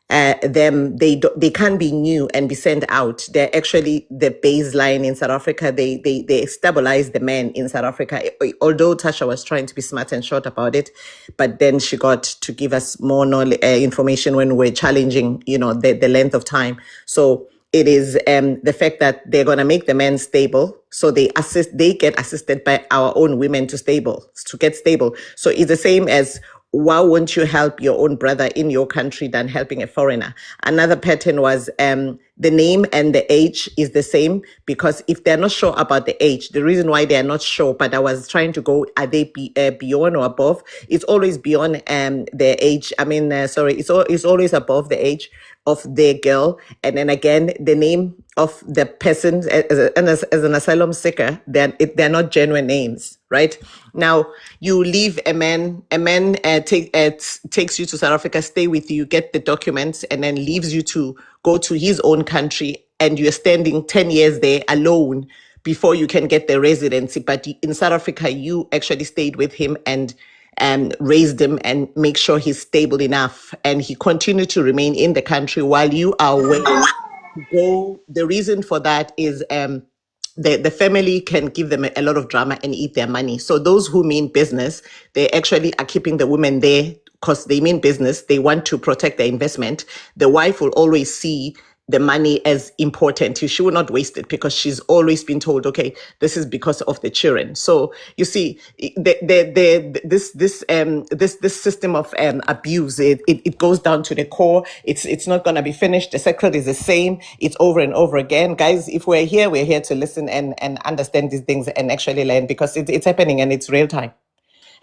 They can't be new and be sent out. They're actually the baseline in South Africa. They stabilize the men in South Africa. Although Tasha was trying to be smart and short about it, but then she got to give us more knowledge, information when we're challenging, the length of time. So it is the fact that they're gonna make the men stable. So they get assisted by our own women to get stable. So it's the same as, why won't you help your own brother in your country than helping a foreigner? Another pattern was the name and the age is the same, because if they're not sure about the age, the reason why they are not sure, but I was trying to go, are they beyond or above? It's always beyond their age. I mean, it's always above the age of their girl. And then again, the name of the person as an asylum seeker, they're not genuine names, right? Now, you leave a man takes you to South Africa, stay with you, get the documents, and then leaves you to go to his own country, and you're standing 10 years there alone before you can get the residency. But in South Africa, you actually stayed with him and raised him and make sure he's stable enough, and he continued to remain in the country while you are away to go. The reason for that is the family can give them a lot of drama and eat their money. So those who mean business, they actually are keeping the women there because they mean business. They want to protect their investment. The wife will always see the money as important. She will not waste it because she's always been told, okay, this is because of the children. So you see, this system of abuse, it goes down to the core. It's not going to be finished. The cycle is the same. It's over and over again. Guys, if we're here to listen and understand these things and actually learn, because it's happening and it's real time.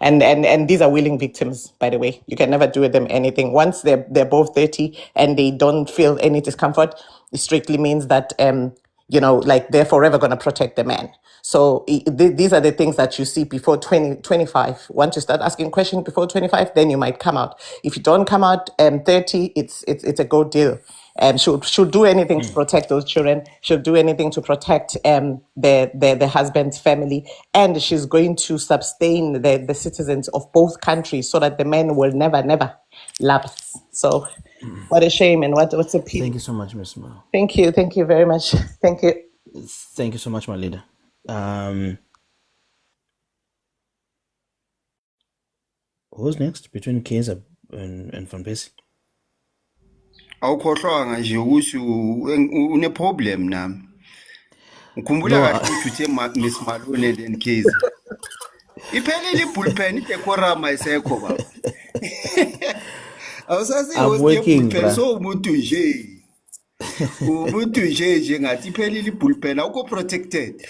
And these are willing victims, by the way. You can never do with them anything. Once they're both 30 and they don't feel any discomfort, it strictly means that like they're forever going to protect the man. So these are the things that you see before 25. Once you start asking questions before 25, then you might come out. If you don't come out 30, it's a good deal. She'll do anything to protect those children. She'll do anything to protect the husband's family, and she's going to sustain the citizens of both countries so that the men will never lapse. So, what a shame, and what's a pity. Thank you so much, Ms. Mo. Thank you very much. Thank you. Thank you so much, my leader. Who's next between Kaiser and Van Persie? Awukhohlwanga nje ukuthi une problem nami. Ngikhumbula No, kahle ukuthi uthe Miss Malone and then Kaiser. Iphelile ibullpen idecorum ayisekho baba. Awusazi I'm host working, yebullpen bruh. so umuntu nje. Umuntu nje ngathi iphelile ibullpen awukho protected.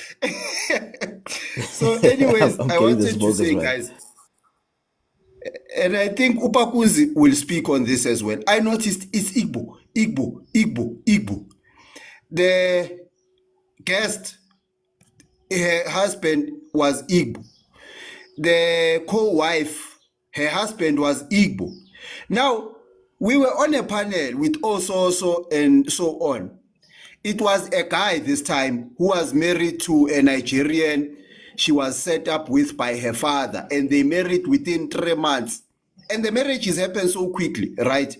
So anyways, I'm I getting the wanted to smoke say as well. guys, and I think Upakuzi will speak on this as well. I noticed it's Igbo. The guest, her husband was Igbo. The co-wife, her husband was Igbo. Now, we were on a panel with also and so on. It was a guy this time who was married to a Nigerian. she was set up with by her father, and they married within 3 months. And the marriages happen so quickly, right?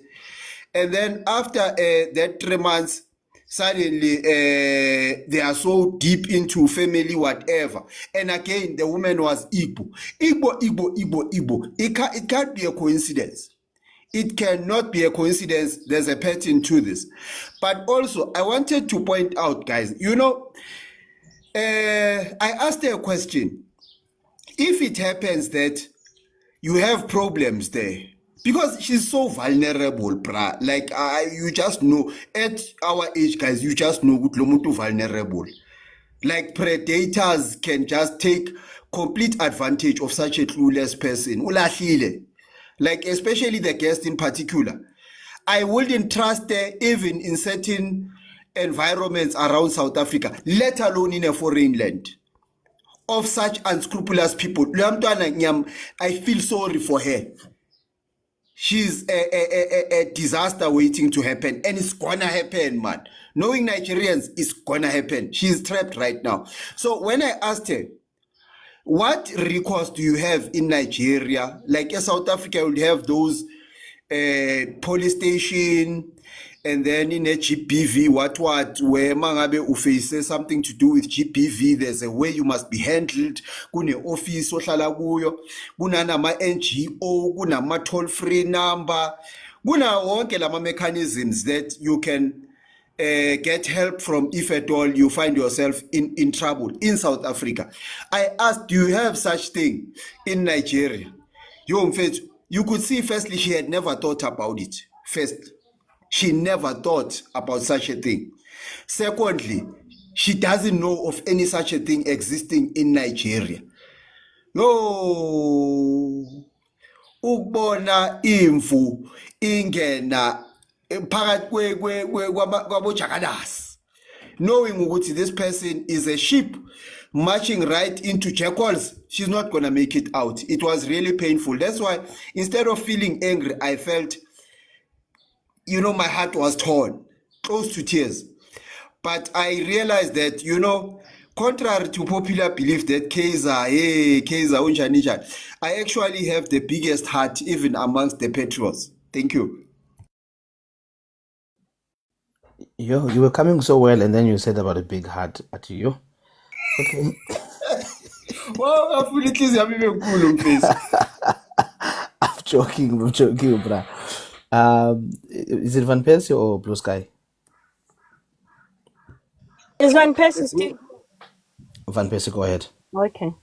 And then after that 3 months, suddenly they are so deep into family, whatever. And again, the woman was Igbo. Igbo. It can't be a coincidence. It cannot be a coincidence. There's a pattern to this. But also, I wanted to point out, guys, I asked her a question. If it happens that you have problems there, because she's so vulnerable, bruh. Like, you just know, at our age, guys, you just know Utlomutu vulnerable. Like, predators can just take complete advantage of such a clueless person. Ulahlile. Like, especially the guest in particular. I wouldn't trust her even in certain environments around South Africa, let alone in a foreign land, of such unscrupulous people. I feel sorry for her. She's a disaster waiting to happen, and it's gonna happen, man. Knowing Nigerians, it's gonna happen. She's trapped right now. So when I asked her, what recourse do you have in Nigeria? Like in South Africa, would have those police station, and then in a GPV, where mangabe uface something to do with GPV, there's a way you must be handled. Kune office ohlala kuyo, kunanama NGO, kunama toll-free number, kuna wonke lama mechanisms that you can get help from if at all you find yourself in trouble in South Africa. I asked, do you have such thing in Nigeria? You could see, firstly, she had never thought about it. First, she never thought about such a thing. Secondly, she doesn't know of any such a thing existing in Nigeria. No, ukubona imvu ingena phakathi kwabojakalazi, knowing ukuthi this person is a sheep marching right into jackals, she's not going to make it out. It was really painful. That's why instead of feeling angry, I felt, my heart was torn, close to tears. But I realized that, contrary to popular belief that Kaiser, Unjanija, I actually have the biggest heart even amongst the patriots. Thank you. You were coming so well, and then you said about a big heart at you. Okay. Well, I feel it is cool face. I'm joking, bruh. Is it Van Persie or Blue Sky? Is one person still? Van Persie, go ahead. Okay.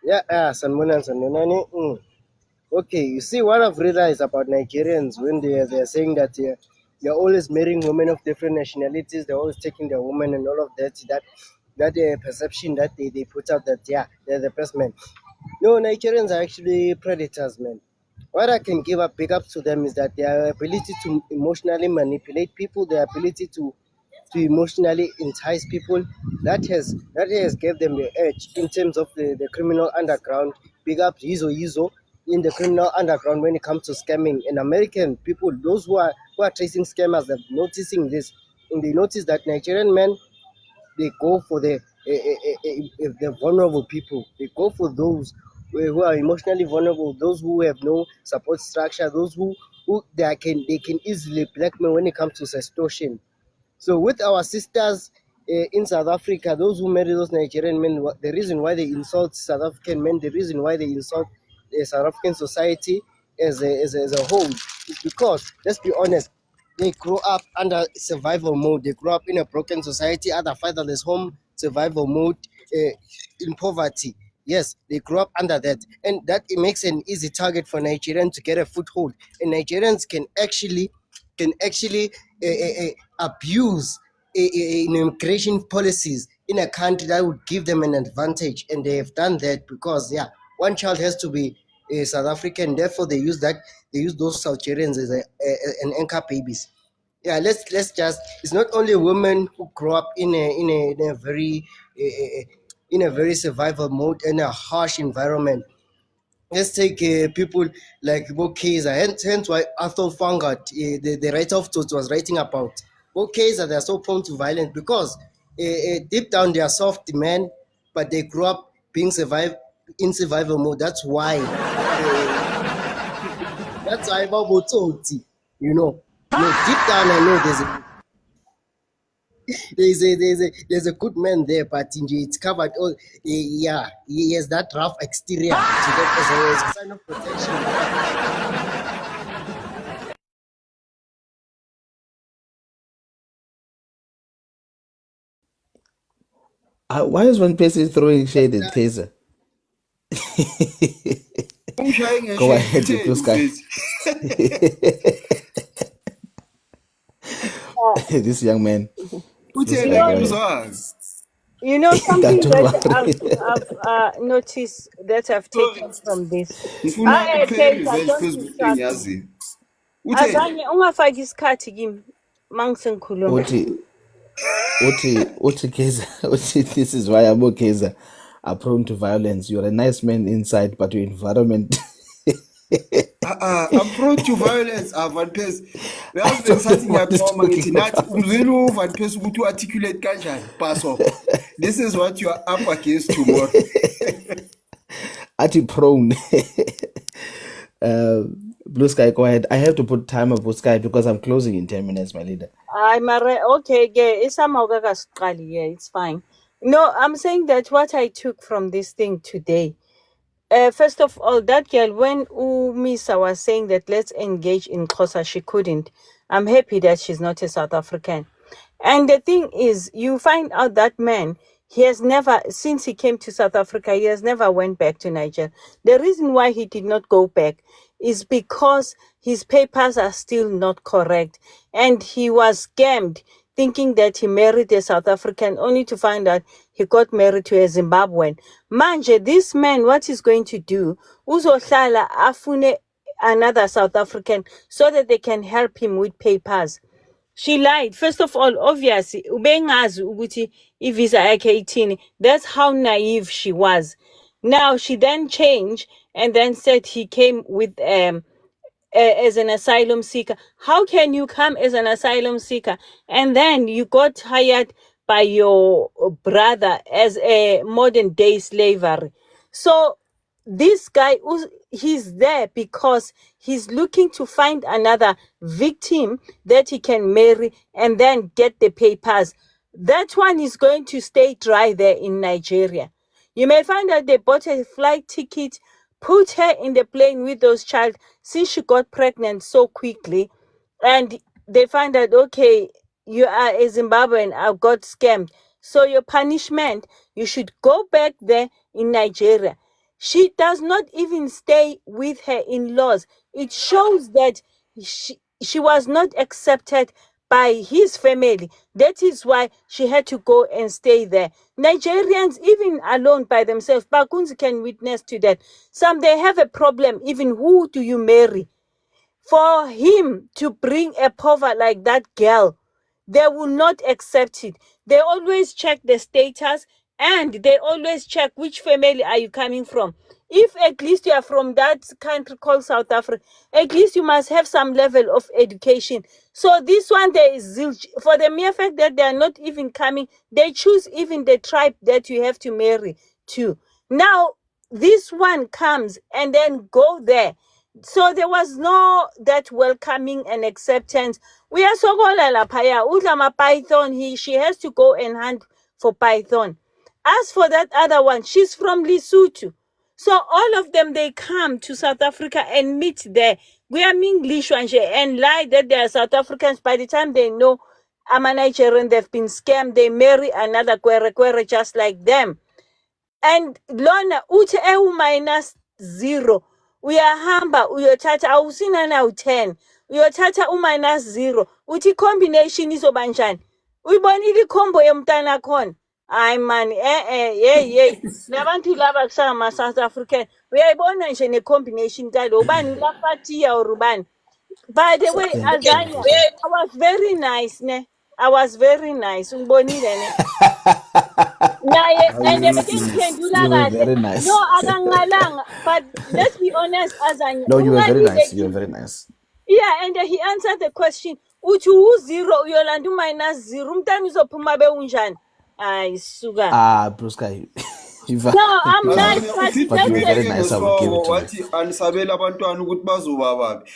Yeah, sanmunani. Okay, you see, what I've realized about Nigerians when they're saying that they're always marrying women of different nationalities, they're always taking their women and all of that perception that they put out that, they're the best men. No, Nigerians are actually predators, man. What I can give a big up to them is that their ability to emotionally manipulate people, their ability to emotionally entice people, that has gave them the edge in terms of the criminal underground. Big up Yizo in the criminal underground when it comes to scamming. And American people, those who are tracing scammers, are noticing this, and they notice that Nigerian men, they go for the vulnerable people. They go for those who are emotionally vulnerable, those who have no support structure, those who they can easily blackmail when it comes to extortion. So with our sisters in South Africa, those who marry those Nigerian men, the reason why they insult South African men, the reason why they insult South African society as a whole is because, let's be honest, they grow up under survival mode. They grow up in a broken society, other fatherless home, survival mode, in poverty. Yes, they grow up under that, and that it makes an easy target for Nigerians to get a foothold. And Nigerians can actually abuse immigration policies in a country that would give them an advantage, and they have done that because one child has to be South African. Therefore, they use those Algerians as an anchor babies. Let's just. It's not only women who grow up in a very survival mode, in a harsh environment. Let's take people like Bo Kaiser, hence why Arthur Fangart, the writer of Tots, was writing about Bo Kaiser. They're so prone to violence because deep down they are soft men, but they grew up being in survival mode. That's why Babotsotsi, you know. No, deep down I know there's a good man there, but it's covered all. Yeah, he has that rough exterior to get as a sign of protection. Why is one person throwing shade at Kaiser? Go ahead, Blue Sky. This young man. Blue Sky, go ahead. You know something Don't that worry. I've noticed that I've taken from this. Ngifuna uphele Kaiser, revenge don't phezu distract me. engiyaziyo. Utheni? Azanye ungafaki isikhathi kimi mangisengikhuluma. Uti Kaiser, this is why Abo Kaiser are prone to violence. You're a nice man inside, but your environment. I'm prone to violence, Van Pes. Uyazi bengisathi ngiyathoma ngithi nathi umzwini uVan Pes ukuthi uarticulate kanjani. Pass off. This is what you are up against tomorrow. Ati prone. Blue Sky, go ahead. I have to put timer Blue Sky because I'm closing in 10 minutes, my leader. Okay, yeah, it's fine. No, I'm saying that what I took from this thing today. First of all, that girl, when Umisa was saying that let's engage in Xhosa, she couldn't. I'm happy that she's not a South African. And the thing is, you find out that man, he has never, since he came to South Africa, he has never went back to Niger. The reason why he did not go back is because his papers are still not correct. And he was scammed, thinking that he married a South African, only to find out he got married to a Zimbabwean. Manje, this man, what he's going to do, uzohlala afune another South African so that they can help him with papers. She lied. First of all, obviously, ubengazi ukuthi ivisa yakhe ithini. That's how naive she was. Now she then changed and then said he came with as an asylum seeker. How can you come as an asylum seeker and then you got hired by your brother as a modern day slavery? So this guy, he's there because he's looking to find another victim that he can marry and then get the papers. That one is going to stay dry there in Nigeria. You may find out they bought a flight ticket, put her in the plane with those child since she got pregnant so quickly, and they find out, okay, you are a Zimbabwean, I got scammed. So your punishment, you should go back there in Nigeria. She does not even stay with her in-laws. It shows that she was not accepted by his family. That is why she had to go and stay there. Nigerians, even alone by themselves, Bakunzi can witness to that. Some, they have a problem, even who do you marry? For him to bring a pover like that girl, they will not accept it. They always check the status and they always check which family are you coming from. If at least you are from that country called South Africa, at least you must have some level of education. So this one, there is zilch. For the mere fact that they are not even coming, they choose even the tribe that you have to marry to. Now, this one comes and then go there. So there was no that welcoming and acceptance. We are so lapaya udlama python. She has to go and hunt for python. As for that other one, she's from Lesotho. So all of them, they come to South Africa and meet there. We are English and lie that they are South Africans. By the time they know I'm a Nigerian, they've been scammed. They marry another kwere just like them. And lona uthi minus 0 uyahamba uyothatha awusina na u10 uyothatha minus 0 uthi combination izoba njani uyibonile ikhombo yomntana khona hayi man hey labantu laba kusama South African uyayibona nje ne combination kalo ubani lafatia or ubani. By the way, Azania, I was very nice ne. I was very nice ungibonile ne. And You were very nice. No, akangalanga. But let's be honest, Azanya. No, you were very nice. You were very nice. Yeah, and he answered the question. Uthi u0 uyolanda minus 0. Umntana uzophuma be unjani? I sugar. Blue Sky. If No, I'm not Azania uthi but you're very frustrated. nice, I will give it ngesihloko to you. wathi anisabela abantwana ukuthi bazoba babi.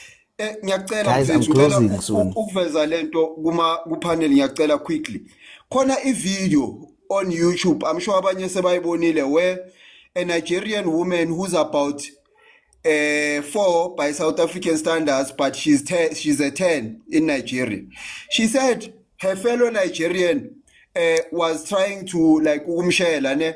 Ngiyacela Guys, I'm mfethu ngicela closing soon. ukuveza lento ku panel ngiyacela quickly. Khona video on YouTube, I'm sure abanye sebayibonile, where a Nigerian woman who's about 4 by South African standards, but she's a 10 in Nigeria. She said her fellow Nigerian was trying to like umshela, ne?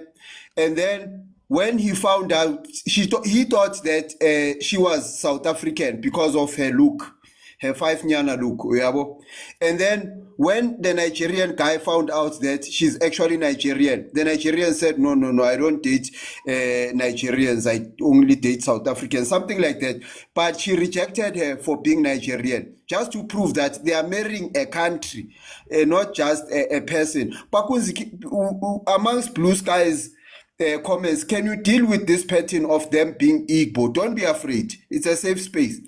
And then when he found out, he thought that she was South African because of her look, her 5-nyana look, uyabo. And then when the Nigerian guy found out that she's actually Nigerian, the Nigerian said, no, I don't date Nigerians, I only date South Africans, something like that. But she rejected her for being Nigerian, just to prove that they are marrying a country, not just a person. Amongst Blue Skies comments, can you deal with this pattern of them being Igbo? Don't be afraid. It's a safe space.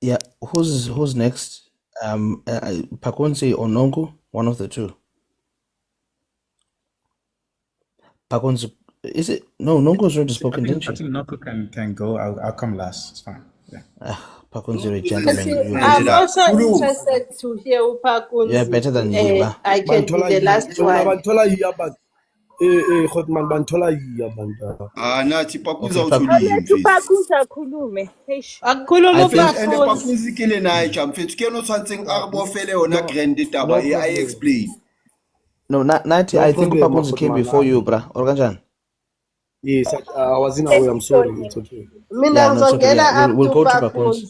Yeah, who's next? Pakonzi or Nongo? One of the two. Pakonzi, is it? No, Nongo's already spoken, didn't I she? think Noko can go. I'll come last. It's fine. Yeah. Pakonzi, you're a You gentleman. see, You I'm better. also interested to hear You're Upakunzi. better than Yiba. I can be the last Bona one. banthola yiya but Khotman banthola yiya bantwana. Nathi Pakunzi Okay, awutholiyi Let's mfethu. Upakunzi akhulume. Eish. I Akhulume think And the Upakunzi. Pakunzi kile naye ja mfethu ke no tshwantseng a re bofele ona No, grand taba no I problem. explain. no, Nati. No I think problem, Pakonzi came Khotman. before you, brah. Organjan. Yes, I was in a way. I'm sorry. It's okay. Mina Yeah, no, it's okay. ngizongena Yeah, we'll after go to Pakonzi. Upakunzi.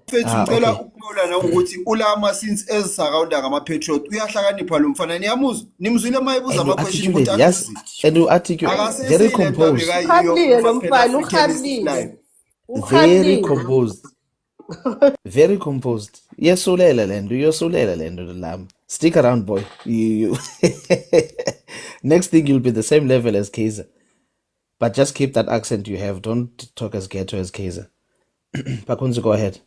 Mfethu ngicela Okay. ukulola na ukuthi ulama since ezisurrounda ngama patriot uyahlakanipha lo mfana niyamuzwa nimzwile mayibuza And you ama question ukuthi articulate, yes, akuzwi. and you articulate very Akaseseyile ndaba composed, bekayiyo Uhablile lo kuma Pan mfana, Africanist uhablile. live. very Uhablile. composed, very composed. Yesulela lendo, yosulela lendo lam. Stick around, boy. You. Next thing you'll be the same level as Kaiser, but just keep that accent you have. Don't talk as ghetto as Kaiser. Pakunzi, go ahead.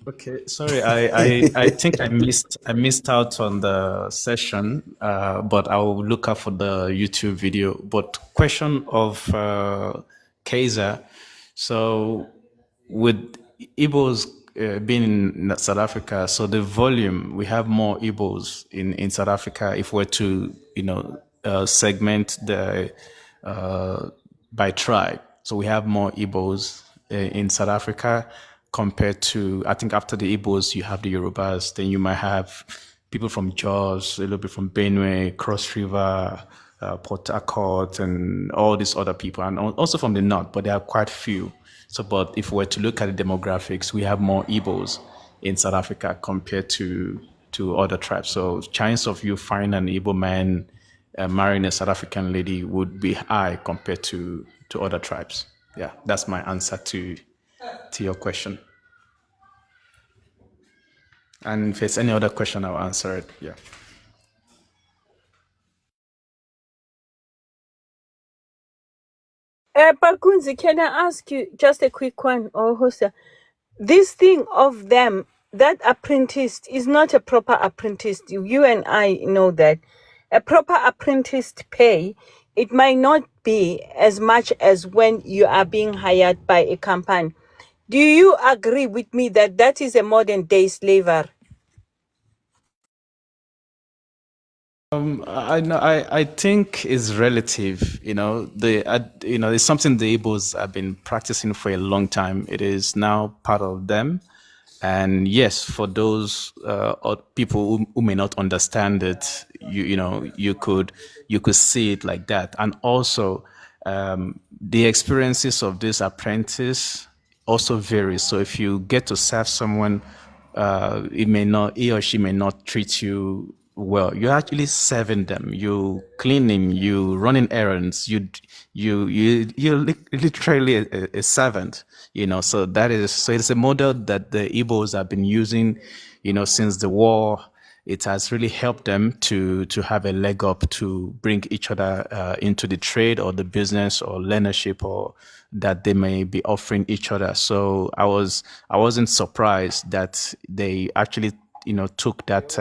Okay, sorry, I think I missed out on the session, but I will look up for the YouTube video. But question of Kaiser, so with Igbos being in South Africa, so the volume, we have more Igbos in South Africa if we're to, segment the by tribe. So we have more Igbos in South Africa compared to, I think after the Igbos, you have the Yorubas, then you might have people from Jos, a little bit from Benue, Cross River, Port Harcourt, and all these other people, and also from the north, but there are quite few. So, but if we're to look at the demographics, we have more Igbos in South Africa compared to other tribes. So, chance of you finding an Igbo man marrying a South African lady would be high compared to other tribes. Yeah, that's my answer to your question. And if there's any other question, I'll answer it. Yeah. Pakunzi, can I ask you just a quick one, or Hosa? This thing of them, that apprentice is not a proper apprentice. You and I know that. A proper apprentice pay, it might not be as much as when you are being hired by a company. Do you agree with me that that is a modern day slavery? I think it's relative. It's something the Igbos have been practicing for a long time. It is now part of them, and yes, for those people who may not understand it, you could see it like that, and also the experiences of this apprentice also varies. So if you get to serve someone, he or she may not treat you well. You're actually serving them. You cleaning, you running errands. You're literally a servant. So it's a model that the Igbos have been using, since the war. it has really helped them to have a leg up to bring each other into the trade or the business or learnership or that they may be offering each other. So I wasn't surprised that they actually took that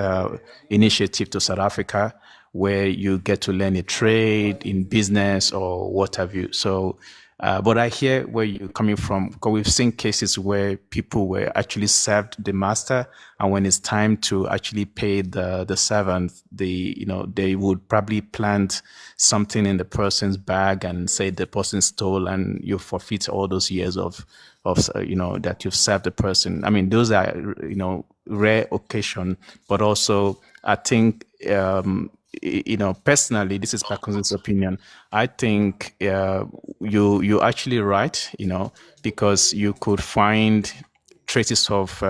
initiative to South Africa, where you get to learn a trade in business or what have you. So, but I hear where you're coming from, because we've seen cases where people were actually served the master, and when it's time to actually pay the servant, they would probably plant something in the person's bag and say the person stole, and you forfeit all those years of that you've served the person. I mean, those are rare occasion, but also I think personally, this is Parkinson's opinion. I think you're actually right, because you could find traces of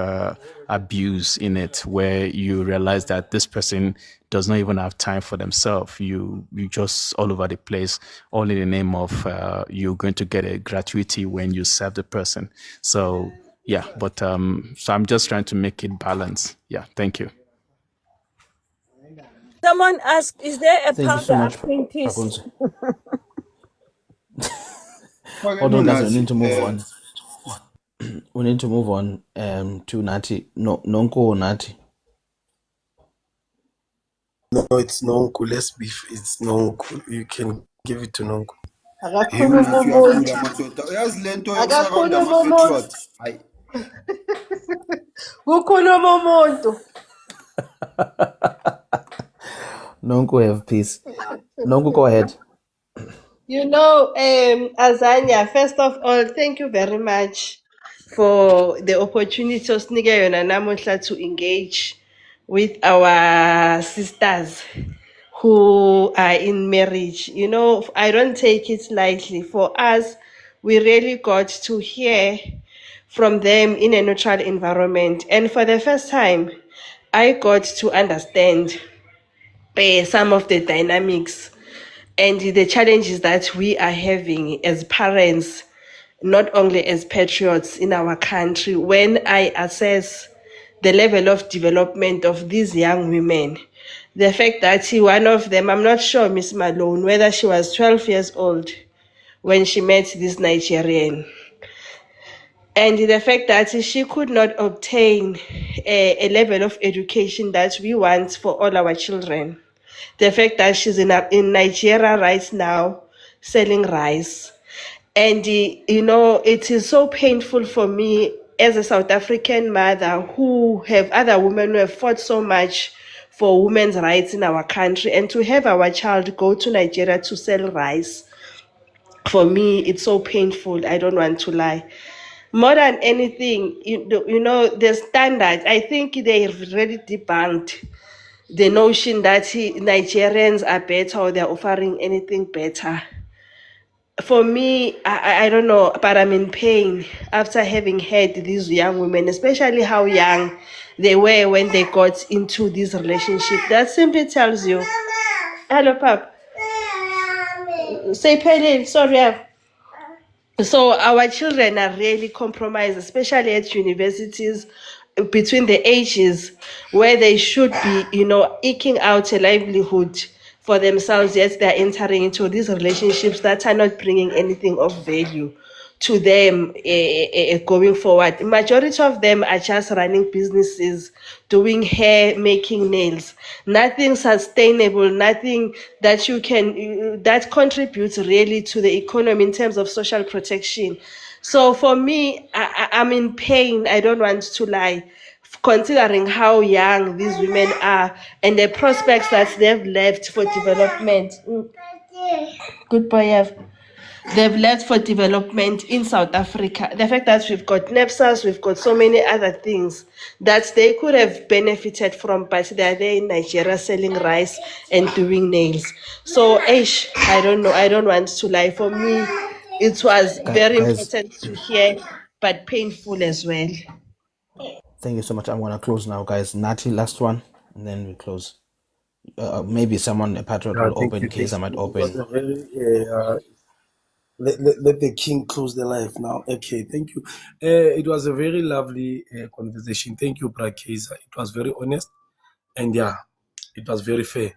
abuse in it, where you realize that this person does not even have time for themselves. You just all over the place, all in the name of you're going to get a gratuity when you serve the person. So yeah, but so I'm just trying to make it balance. Yeah, thank you. Someone asked, is there a Thank you so powder much, apprentice? Pakunzi. Hold on, guys. We need to move on. We need to move on to Nati. No, Nonko Nati. No, it's Nonku. Let's be. It's Nonku. You can give it to Nonku. Hey, unathi uyaphula madoda. Uyazi lento yokusaranda ama-patriot. Hayi. Kukhuluma umuntu. Nonko, have peace. Nonko, go ahead. You know, Azania, first of all, thank you very much for the opportunity of to engage with our sisters who are in marriage. You know, I don't take it lightly. For us, we really got to hear from them in a neutral environment. And for the first time, I got to understand some of the dynamics and the challenges that we are having as parents, not only as patriots in our country. When I assess the level of development of these young women, the fact that one of them, I'm not sure, Miss Malone, whether she was 12 years old when she met this Nigerian, and the fact that she could not obtain a level of education that we want for all our children. The fact that she's in Nigeria right now selling rice. And, it is so painful for me as a South African mother who have other women who have fought so much for women's rights in our country, and to have our child go to Nigeria to sell rice. For me, it's so painful. I don't want to lie. More than anything, the standard, I think they've already debunked the notion that Nigerians are better or they're offering anything better. For me, I don't know, but I'm in pain after having heard these young women, especially how young they were when they got into this relationship. That simply tells you, hello, Pap. Say, Penny, sorry. So our children are really compromised, especially at universities, between the ages where they should be, eking out a livelihood for themselves, yet they're entering into these relationships that are not bringing anything of value to them going forward. Majority of them are just running businesses, doing hair, making nails. Nothing sustainable, nothing that you can that contributes really to the economy in terms of social protection. So for me, I'm in pain. I don't want to lie, considering how young these women are and the prospects that they've left for development. Good boy, Ev. They've left for development in South Africa. The fact that we've got NEPSAs, we've got so many other things that they could have benefited from, but they're there in Nigeria selling rice and doing nails. So, I don't know. I don't want to lie. For me, it was very Guys, important to hear, but painful as well. thank you so much. I'm going to close now, guys. Nati, last one, and then we close. Maybe someone, a patriot, will Thank open. you. Thank Kesa might you. It was open. a very. Let the king close the live now. Okay, thank you. It was a very lovely conversation. Thank you, Brakeza. It was very honest. And yeah, it was very fair.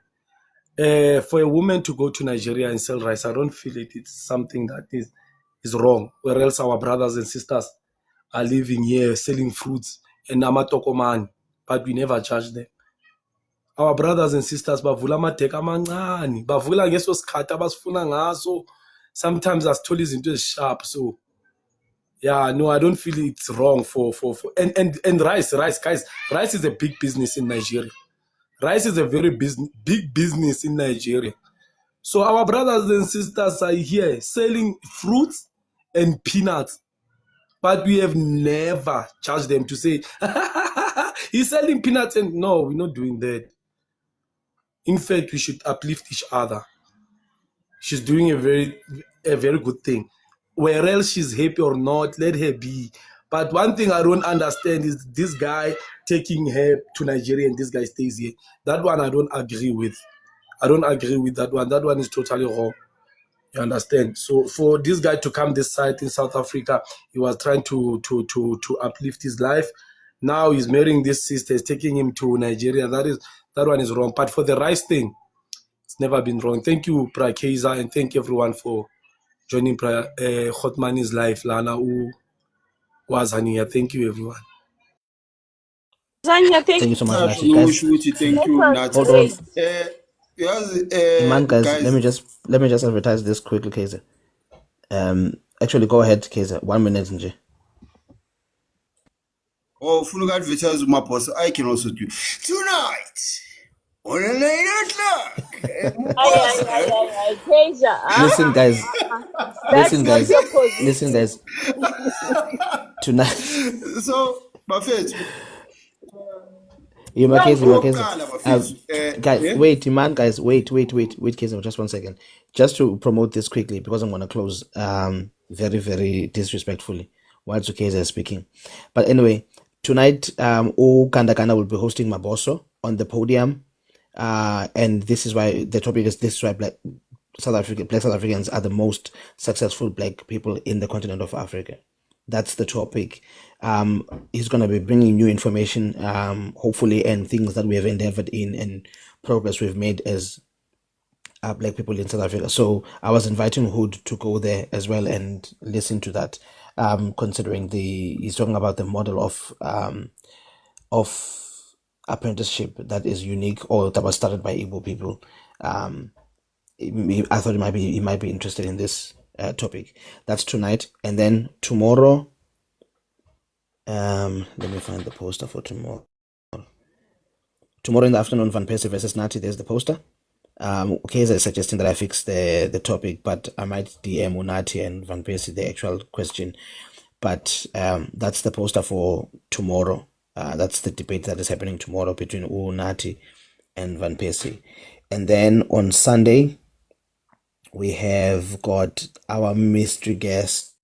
For a woman to go to Nigeria and sell rice, I don't feel it's something that is wrong. Where else our brothers and sisters are living here selling fruits and amatokomani, but we never judge them. Our brothers and sisters bavula amadeka amancane, bavula ngeso sikhathi abasifuna ngaso. Sometimes asithola izinto ezisharp. So yeah, no, I don't feel it's wrong for and rice, guys. Rice is a big business in Nigeria. Rice is a very big business in Nigeria. So our brothers and sisters are here selling fruits and peanuts, but we have never charged them to say, he's selling peanuts. And no, we're not doing that. In fact, we should uplift each other. She's doing a very good thing. Where else she's happy or not, let her be. But one thing I don't understand is this guy taking her to Nigeria and this guy stays here. That one I don't agree with. I don't agree with that one. That one is totally wrong. You understand? So for this guy to come this side in South Africa, he was trying to uplift his life. Now he's marrying this sister, he's taking him to Nigeria. That one is wrong. But for the rice thing, it's never been wrong. Thank you, Prakeza, and thank everyone for joining Hotmani's life. Lana Wazania. Thank you, everyone. Zanya, thank Thank you so much, Nati. No, Guys, Shuti, thank you, you. Nati. hold on. Yes, Iman, guys, guys. let me just advertise this quickly, Kaiser. Actually, go ahead, Kaiser. 1 minute, Nje. Oh, full advertise my boss. I can also do tonight on a 9 o'clock. Keisha, Listen, guys. That's Listen, not guys. your position. Listen, guys. Tonight. So, Buffett. Guys, Yeah? wait, Iman, guys, wait, Kaiser, just 1 second. Just to promote this quickly, because I'm going to close very, very disrespectfully while Kaiser is speaking. But anyway, tonight, Kandakana will be hosting Maboso on the podium. And this is why the topic is this is why Black South Africans are the most successful Black people in the continent of Africa. That's the topic. He's going to be bringing new information, hopefully, and things that we have endeavored in and progress we've made as Black people in South Africa. So I was inviting Hood to go there as well and listen to that, considering he's talking about the model of apprenticeship that is unique or that was started by Igbo people. I thought he might be interested in this topic. That's tonight, and then tomorrow. Let me find the poster for tomorrow. Tomorrow in the afternoon, Van Persie versus Nati. There's the poster. Kaiser is suggesting that I fix the topic, but I might DM Unati and Van Persie the actual question. But that's the poster for tomorrow. That's the debate that is happening tomorrow between Unati and Van Persie. And then on Sunday, we have got our mystery guest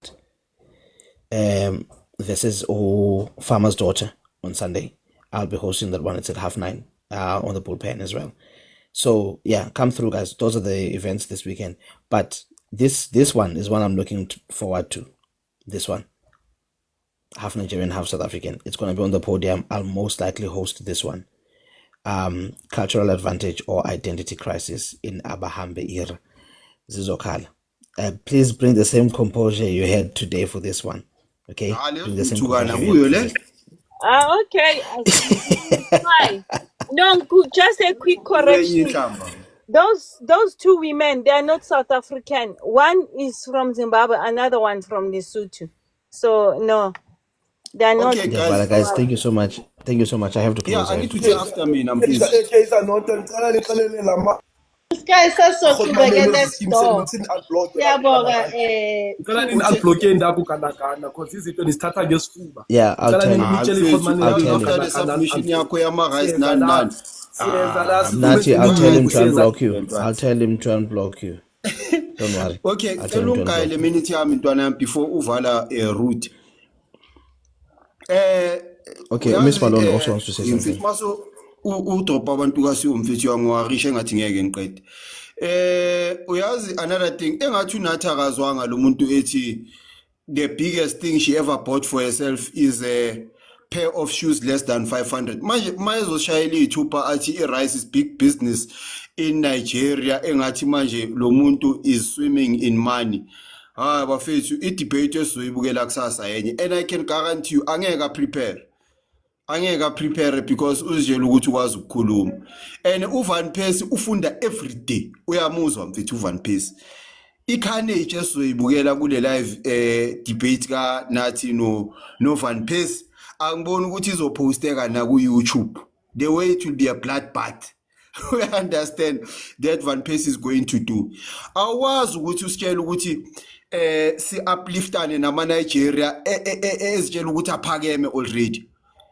versus Farmer's Daughter on Sunday. I'll be hosting that one. It's at 9:30 on the bullpen as well. So yeah, come through, guys. Those are the events this weekend. But this one is one I'm looking forward to. This one, half Nigerian, half South African. It's going to be on the podium. I'll most likely host this one. Cultural advantage or identity crisis in Abahambe era. Zizokhala. Please bring the same composure you had today for this one. Okay? Bring the same composure you had for this. Okay. Fine. No, just a quick correction. Those two women, they are not South African. One is from Zimbabwe, another one from Lesotho. So no, they are not. Okay, guys, thank you so much. Thank you so much. I have to close. Yeah, I need to take after me now, please. This guy is so cute next door. Yeah, yeah, I'll tell you. Nati, I'll tell him to unblock you. I'll tell him to unblock you. Don't worry. Okay, le minute yami ntwana before uvala route. Okay, Miss Malone also wants to say something. Maso udropa abantu kasi umfethi wangarisha ngathi ngeke ngiqede. Uyazi another thing engathi unathi akazwanga lo muntu ethi the biggest thing she ever bought for herself is a pair of shoes less than 500. Manje zoshayela iy'thupha athi i-rice is big business in Nigeria engathi manje lo muntu is swimming in money. Bafethu i-debate esizoyibukela kusasa yenye, and I can guarantee you angeke prepare because uzitshela ukuthi ukwazi ukukhuluma. And uVan Persie ufunda every day, uyamuzwa mfethu uVan Persie. I-carnage esizoyibukela kule live debate ka nathi no Van Persie, angiboni ukuthi izoposteka na ku YouTube. The way it will be a bloodbath. We understand that Van Persie is going to do. Awazi ukuthi usitshela ukuthi si upliftane nama Nigeria ezitshela ukuthi aphakeme already.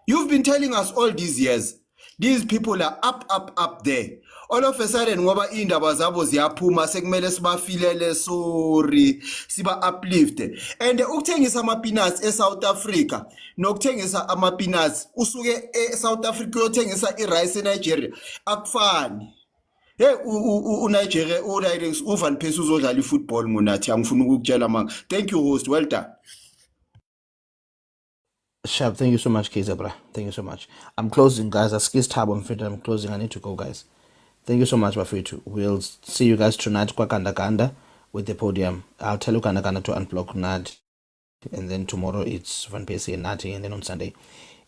You've been telling us all these years, these people are up there. All of a sudden, ngoba indaba zabo ziyaphuma sekumele sibafilele sorry, siba uplift. And ukuthengisa ama-peanuts eSouth Africa, nokuthengisa ama-peanuts usuke eSouth Africa uyothengisa i-rice eNigeria, akufani. Hey, uNigeria, uVan Persie uzodlala i-football ngonathi, angifuni ukukutshela manga. Thank you, host. Well done. Shab, thank you so much, Kezabra. Thank you so much. I'm closing, guys. Askis tab, I'm closing. I need to go, guys. Thank you so much, Bafetu. We'll see you guys tonight kwa Kanda with the podium. I'll tell you Kanda to unblock Nad. And then tomorrow it's Van Persie and Nati. And then on Sunday,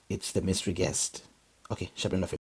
it's the mystery guest. Okay, Shabin Bafetu.